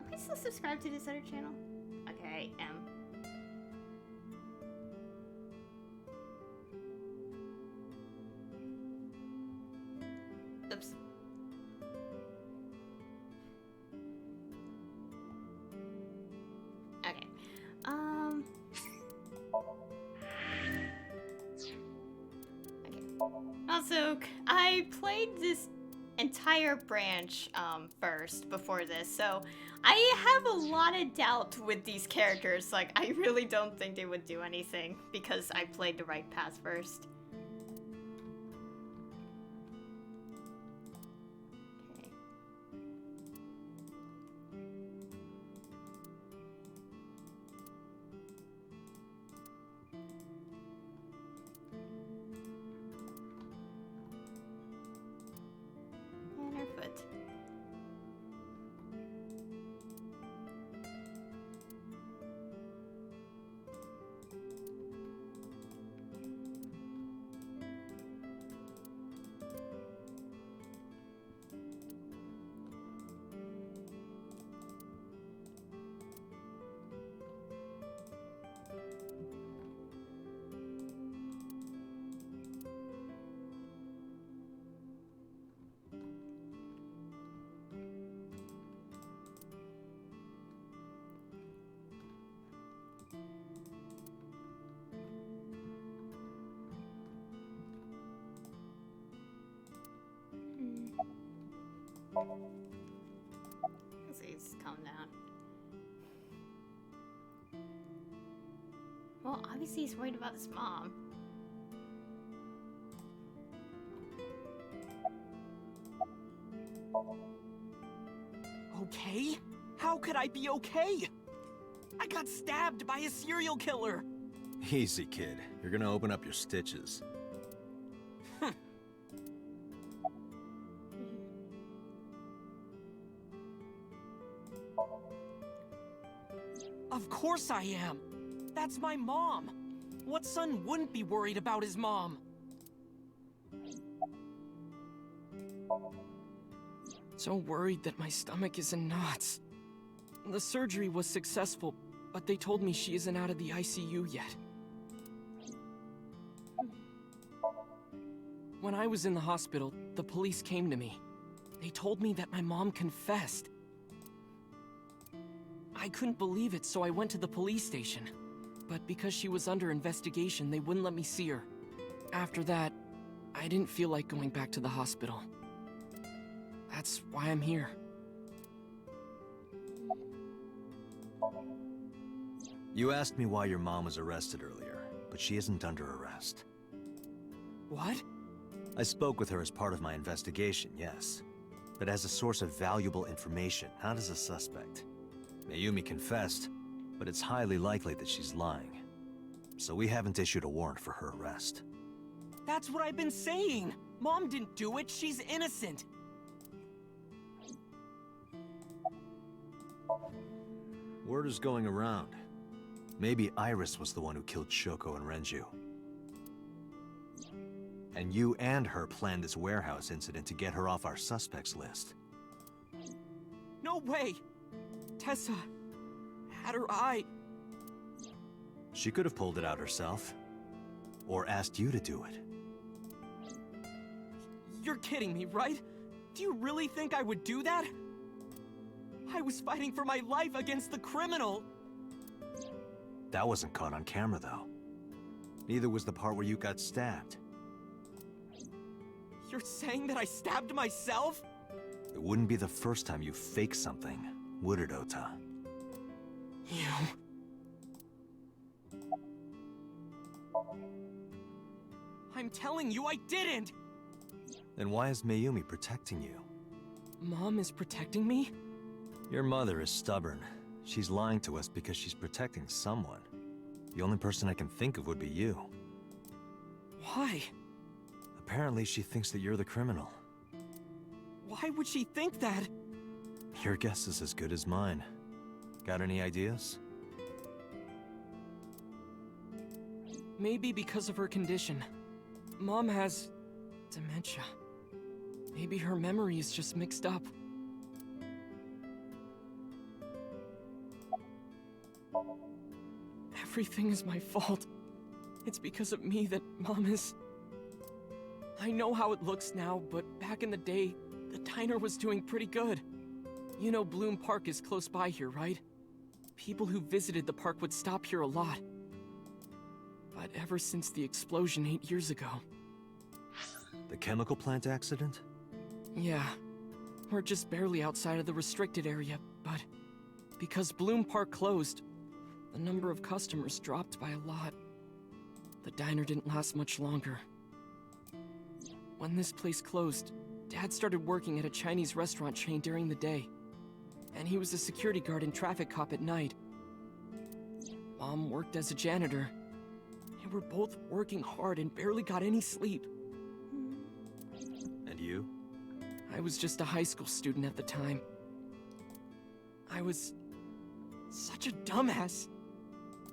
Am I still subscribed to this other channel? Okay, I am. Oops. Okay. Also, I played this entire branch first before this, so I have a lot of doubt with these characters. Like, I really don't think they would do anything because I played the right path first. Okay. And her foot. Please calm down. Well, obviously he's worried about his mom. Okay? How could I be okay? I got stabbed by a serial killer. Easy, kid. You're gonna open up your stitches. Of course I am. That's my mom. What son wouldn't be worried about his mom? So worried that my stomach is in knots. The surgery was successful, but they told me she isn't out of the ICU yet. When I was in the hospital, the police came to me. They told me that my mom confessed. I couldn't believe it, so I went to the police station. But because she was under investigation, they wouldn't let me see her. After that, I didn't feel like going back to the hospital. That's why I'm here. You asked me why your mom was arrested earlier, but she isn't under arrest. What? I spoke with her as part of my investigation, yes. But as a source of valuable information, not as a suspect. Mayumi confessed, but it's highly likely that she's lying. so we haven't issued a warrant for her arrest. That's what I've been saying! Mom didn't do it, she's innocent! Word is going around. Maybe Iris was the one who killed Shoko and Renju. And you and her planned this warehouse incident to get her off our suspects list. No way! Tessa had her eye. She could have pulled it out herself. Or asked you to do it. You're kidding me, right? Do you really think I would do that? I was fighting for my life against the criminal! That wasn't caught on camera, though. Neither was the part where you got stabbed. You're saying that I stabbed myself? It wouldn't be the first time you faked something, would it, Ota? You... I'm telling you, I didn't! Then why is Mayumi protecting you? Mom is protecting me? Your mother is stubborn. She's lying to us because she's protecting someone. The only person I can think of would be you. Why? Apparently she thinks that you're the criminal. Why would she think that? Your guess is as good as mine. Got any ideas? Maybe because of her condition. Mom has... dementia. Maybe her memory is just mixed up. Everything is my fault. It's because of me that Mom is... I know how it looks now, but back in the day, the diner was doing pretty good. You know Bloom Park is close by here, right? People who visited the park would stop here a lot. But ever since the explosion 8 years ago... The chemical plant accident? Yeah. We're just barely outside of the restricted area, but... because Bloom Park closed, the number of customers dropped by a lot. The diner didn't last much longer. When this place closed, Dad started working at a Chinese restaurant chain during the day. And he was a security guard and traffic cop at night. Mom worked as a janitor. They were both working hard and barely got any sleep. And you? I was just a high school student at the time. I was... such a dumbass.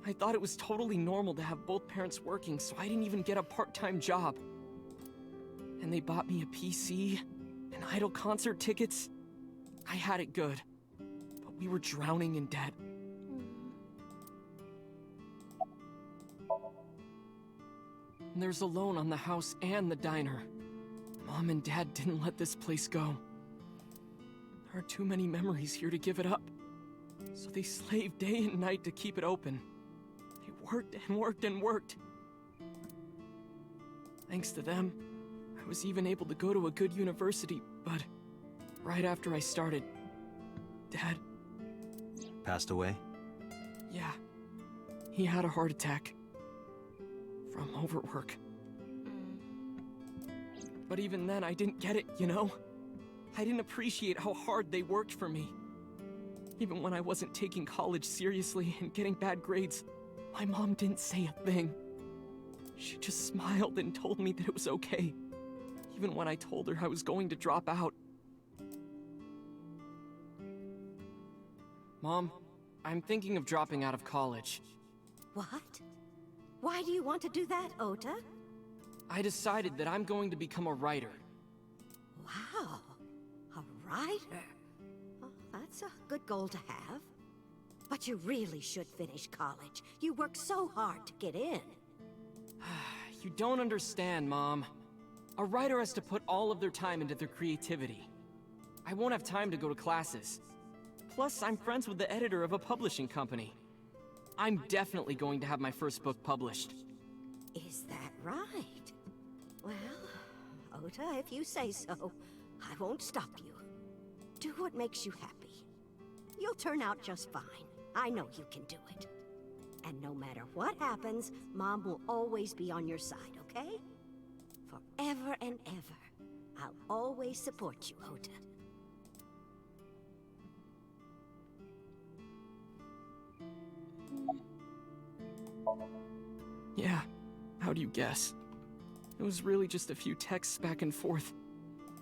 I thought it was totally normal to have both parents working, so I didn't even get a part-time job. And they bought me a PC, and Idol concert tickets. I had it good, but we were drowning in debt. And there's a loan on the house and the diner. Mom and Dad didn't let this place go. There are too many memories here to give it up. So they slaved day and night to keep it open. They worked and worked and worked. Thanks to them, I was even able to go to a good university, but right after I started, Dad... Passed away? Yeah. He had a heart attack. From overwork. But even then, I didn't get it, you know? I didn't appreciate how hard they worked for me. Even when I wasn't taking college seriously and getting bad grades, my mom didn't say a thing. She just smiled and told me that it was okay. Even when I told her I was going to drop out. Mom, I'm thinking of dropping out of college. What? Why do you want to do that, Ota? I decided that I'm going to become a writer. Wow, a writer? Oh, that's a good goal to have. But you really should finish college. You work so hard to get in. You don't understand, Mom. A writer has to put all of their time into their creativity. I won't have time to go to classes. Plus, I'm friends with the editor of a publishing company. I'm definitely going to have my first book published. Is that right? Well, Ota, if you say so, I won't stop you. Do what makes you happy. You'll turn out just fine. I know you can do it. And no matter what happens, Mom will always be on your side, okay? Forever and ever. I'll always support you, Ota. Yeah, how do you guess? It was really just a few texts back and forth.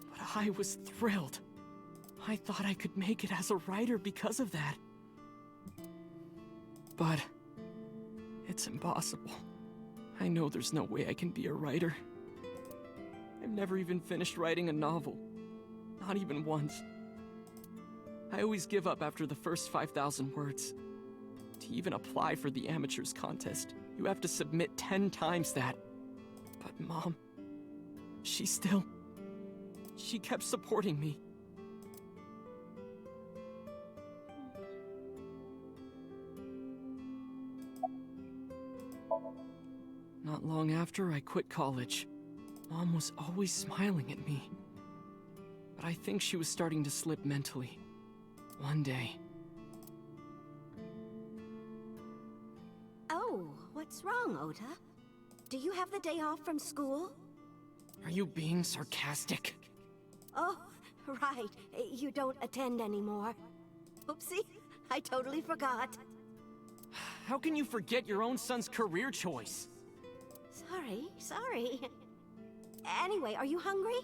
But I was thrilled. I thought I could make it as a writer because of that. But it's impossible. I know there's no way I can be a writer. I've never even finished writing a novel. Not even once. I always give up after the first 5,000 words. To even apply for the amateurs contest, you have to submit 10 times that. But Mom, she kept supporting me. Not long after I quit college, Mom was always smiling at me. But I think she was starting to slip mentally. One day. Oh, what's wrong, Ota? Do you have the day off from school? Are you being sarcastic? Oh, right. You don't attend anymore. Oopsie, I totally forgot. How can you forget your own son's career choice? Sorry. Anyway, are you hungry?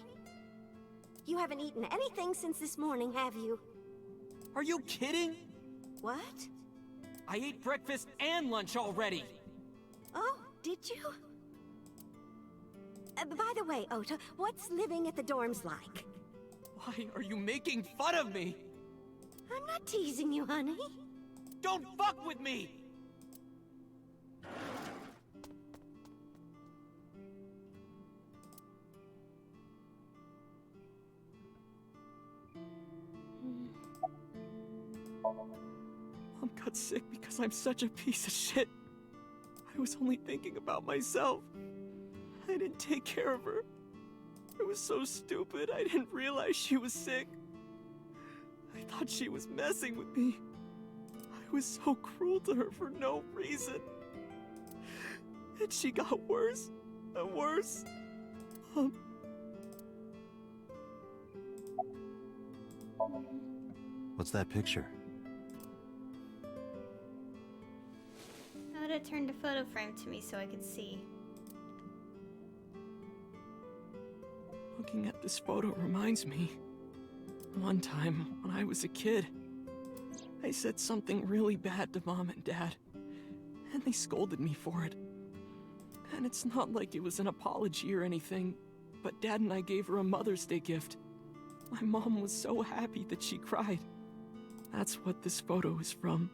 You haven't eaten anything since this morning, have you? Are you kidding? What? I ate breakfast and lunch already! Oh, did you? By the way, Ota, what's living at the dorms like? Why are you making fun of me? I'm not teasing you, honey. Don't fuck with me! Mom got sick because I'm such a piece of shit. I was only thinking about myself. I didn't take care of her. I was so stupid, I didn't realize she was sick. I thought she was messing with me. I was so cruel to her for no reason. And she got worse and worse. What's that picture? Oda turned a photo frame to me so I could see. Looking at this photo reminds me. One time, when I was a kid, I said something really bad to Mom and Dad, and they scolded me for it. And it's not like it was an apology or anything, but Dad and I gave her a Mother's Day gift. My mom was so happy that she cried. That's what this photo is from.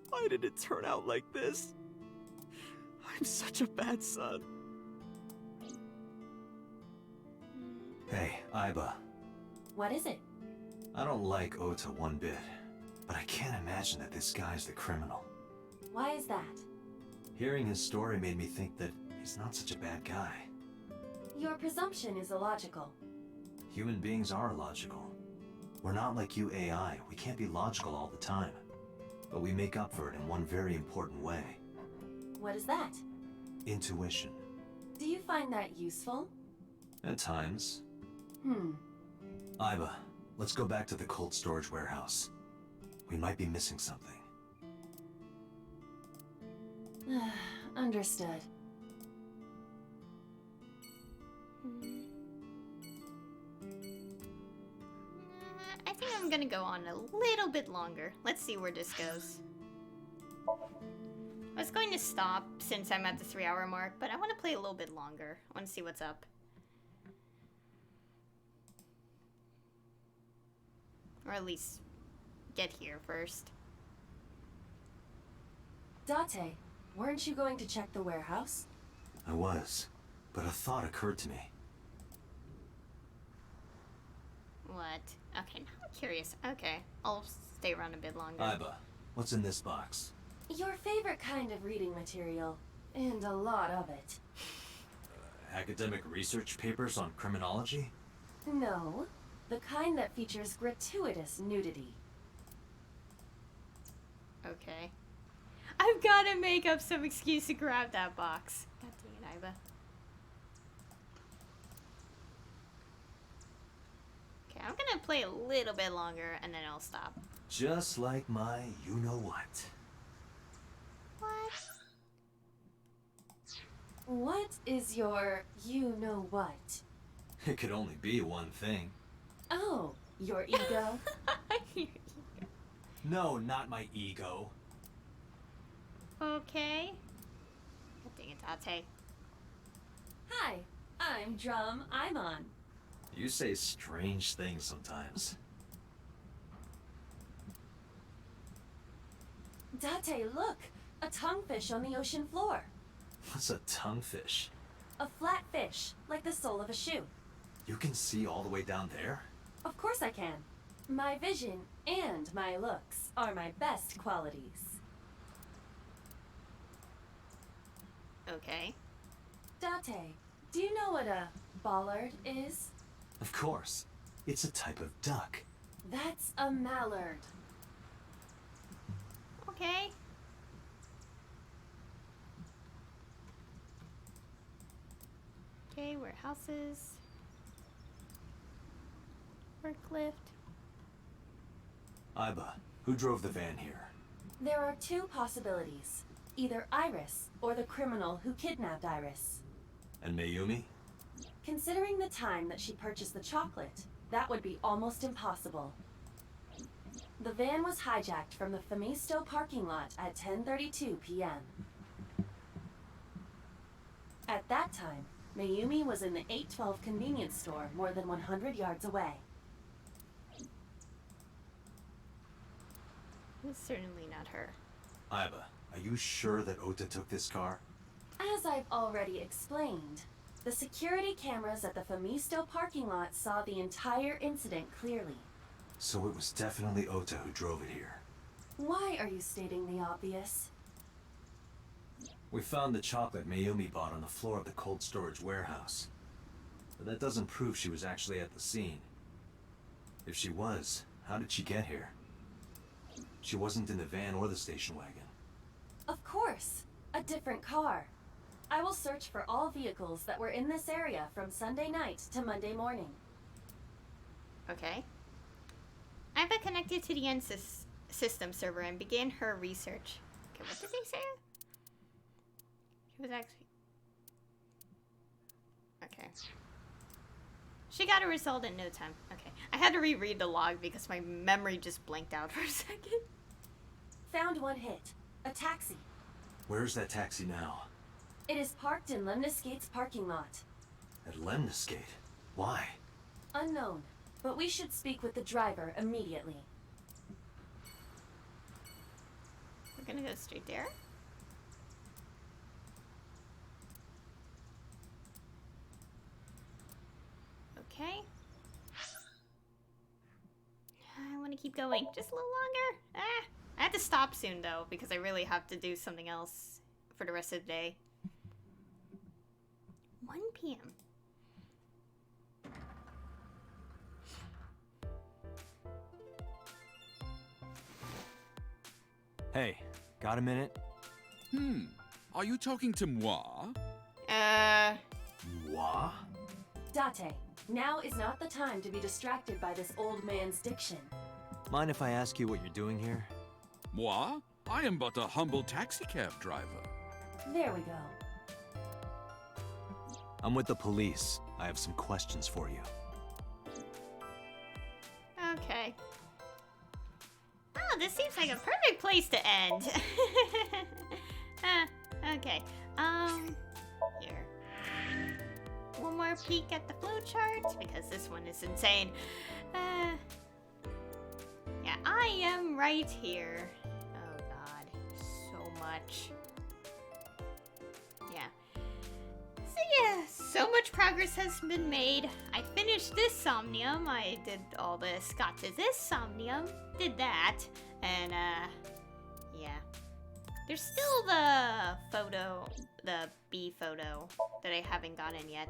Why did it turn out like this? I'm such a bad son. Hey, Aiba. What is it? I don't like Ota one bit, but I can't imagine that this guy's the criminal. Why is that? Hearing his story made me think that he's not such a bad guy. Your presumption is illogical. Human beings are illogical. We're not like you AI. We can't be logical all the time. But we make up for it in one very important way. What is that? Intuition. Do you find that useful? At times. Aiba, let's go back to the cold storage warehouse. We might be missing something. Understood. I think I'm gonna go on a little bit longer. Let's see where this goes. I was going to stop since I'm at the 3-hour mark, but I want to play a little bit longer. I want to see what's up. Or at least get here first. Date, weren't you going to check the warehouse? I was, but a thought occurred to me. What? Okay, now I'm curious. Okay, I'll stay around a bit longer. Aiba, what's in this box? Your favorite kind of reading material, and a lot of it. Academic research papers on criminology? No, the kind that features gratuitous nudity. Okay. I've gotta make up some excuse to grab that box. God dang it, Aiba. Okay, I'm gonna play a little bit longer and then I'll stop. Just like my you-know-what. What is your you-know-what? It could only be one thing. Oh, your ego? No, not my ego. Okay. Dang it, Tate. Hi, I'm Drum Imon. You say strange things sometimes. Date, look! A tonguefish on the ocean floor. What's a tonguefish? A flat fish, like the sole of a shoe. You can see all the way down there? Of course I can. My vision and my looks are my best qualities. Okay. Date, do you know what a bollard is? Of course. It's a type of duck. That's a mallard. Okay. Okay, warehouses. Forklift. Iba, who drove the van here? There are two possibilities. Either Iris or the criminal who kidnapped Iris. And Mayumi? Considering the time that she purchased the chocolate, that would be almost impossible. The van was hijacked from the Famisto parking lot at 10:32 p.m. At that time, Mayumi was in the 812 convenience store more than 100 yards away. It's certainly not her. Iba, are you sure that Ota took this car? As I've already explained, the security cameras at the Famisto parking lot saw the entire incident clearly. So it was definitely Ota who drove it here. Why are you stating the obvious? We found the chocolate Mayumi bought on the floor of the cold storage warehouse. But that doesn't prove she was actually at the scene. If she was, how did she get here? She wasn't in the van or the station wagon. Of course, a different car. I will search for all vehicles that were in this area from Sunday night to Monday morning. Okay. Iba connected to the end system server and began her research. Okay, what did they say? She was actually... Okay. She got a result in no time. Okay. I had to reread the log because my memory just blanked out for a second. Found one hit. A taxi. Where's that taxi now? It is parked in Lemniscate's parking lot. At Lemniscate? Why? Unknown, but we should speak with the driver immediately. We're gonna go straight there. Okay. I want to keep going just a little longer. I have to stop soon though because I really have to do something else for the rest of the day. 1 p.m. Hey, got a minute? Are you talking to moi? Moi? Date, now is not the time to be distracted by this old man's diction. Mind if I ask you what you're doing here? Moi? I am but a humble taxicab driver. There we go. I'm with the police. I have some questions for you. Okay. Oh, this seems like a perfect place to end. Okay. Here. One more peek at the flowchart because this one is insane. Yeah, I am right here. Oh god, so much. Yeah. So yeah, so much progress has been made. I finished this Somnium, I did all this, got to this Somnium, did that, and yeah. There's still the photo, the B photo, that I haven't gotten yet.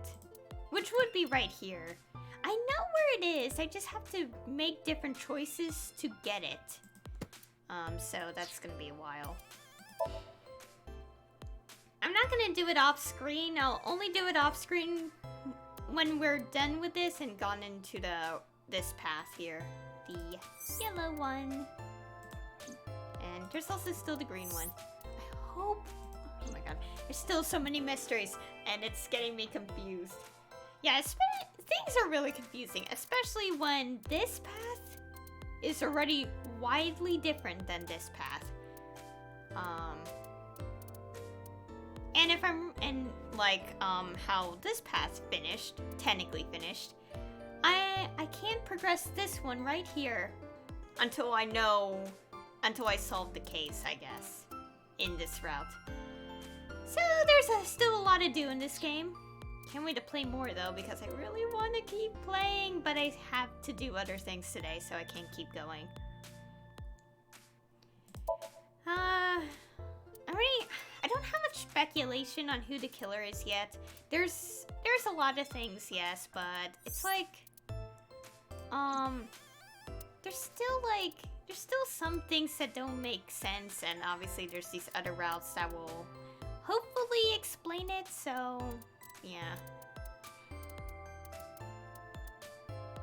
Which would be right here. I know where it is, I just have to make different choices to get it. So that's gonna be a while. I'm not gonna do it off screen, I'll only do it off screen when we're done with this and gone into the this path here. The yellow one. And there's also still the green one. I hope... Oh my god. There's still so many mysteries, and it's getting me confused. Yeah, things are really confusing, especially when this path is already widely different than this path. And how this path finished, technically finished, I can't progress this one right here until I solve the case, I guess, in this route. So there's still a lot to do in this game. Can't wait to play more though, because I really want to keep playing, but I have to do other things today, so I can't keep going. I don't have much speculation on who the killer is yet. There's a lot of things, yes, but it's like, there's still some things that don't make sense, and obviously there's these other routes that will hopefully explain it, so yeah.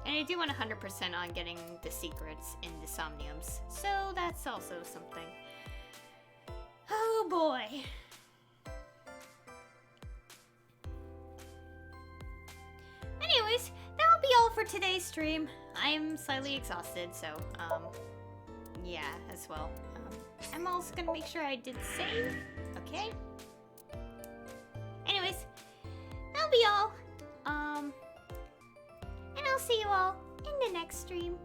And I do want 100% on getting the secrets in the Somniums, so that's also something. Oh boy. Anyways, that'll be all for today's stream. I'm slightly exhausted, so, yeah, as well. I'm also gonna make sure I did save, okay? Anyways, that'll be all. And I'll see you all in the next stream.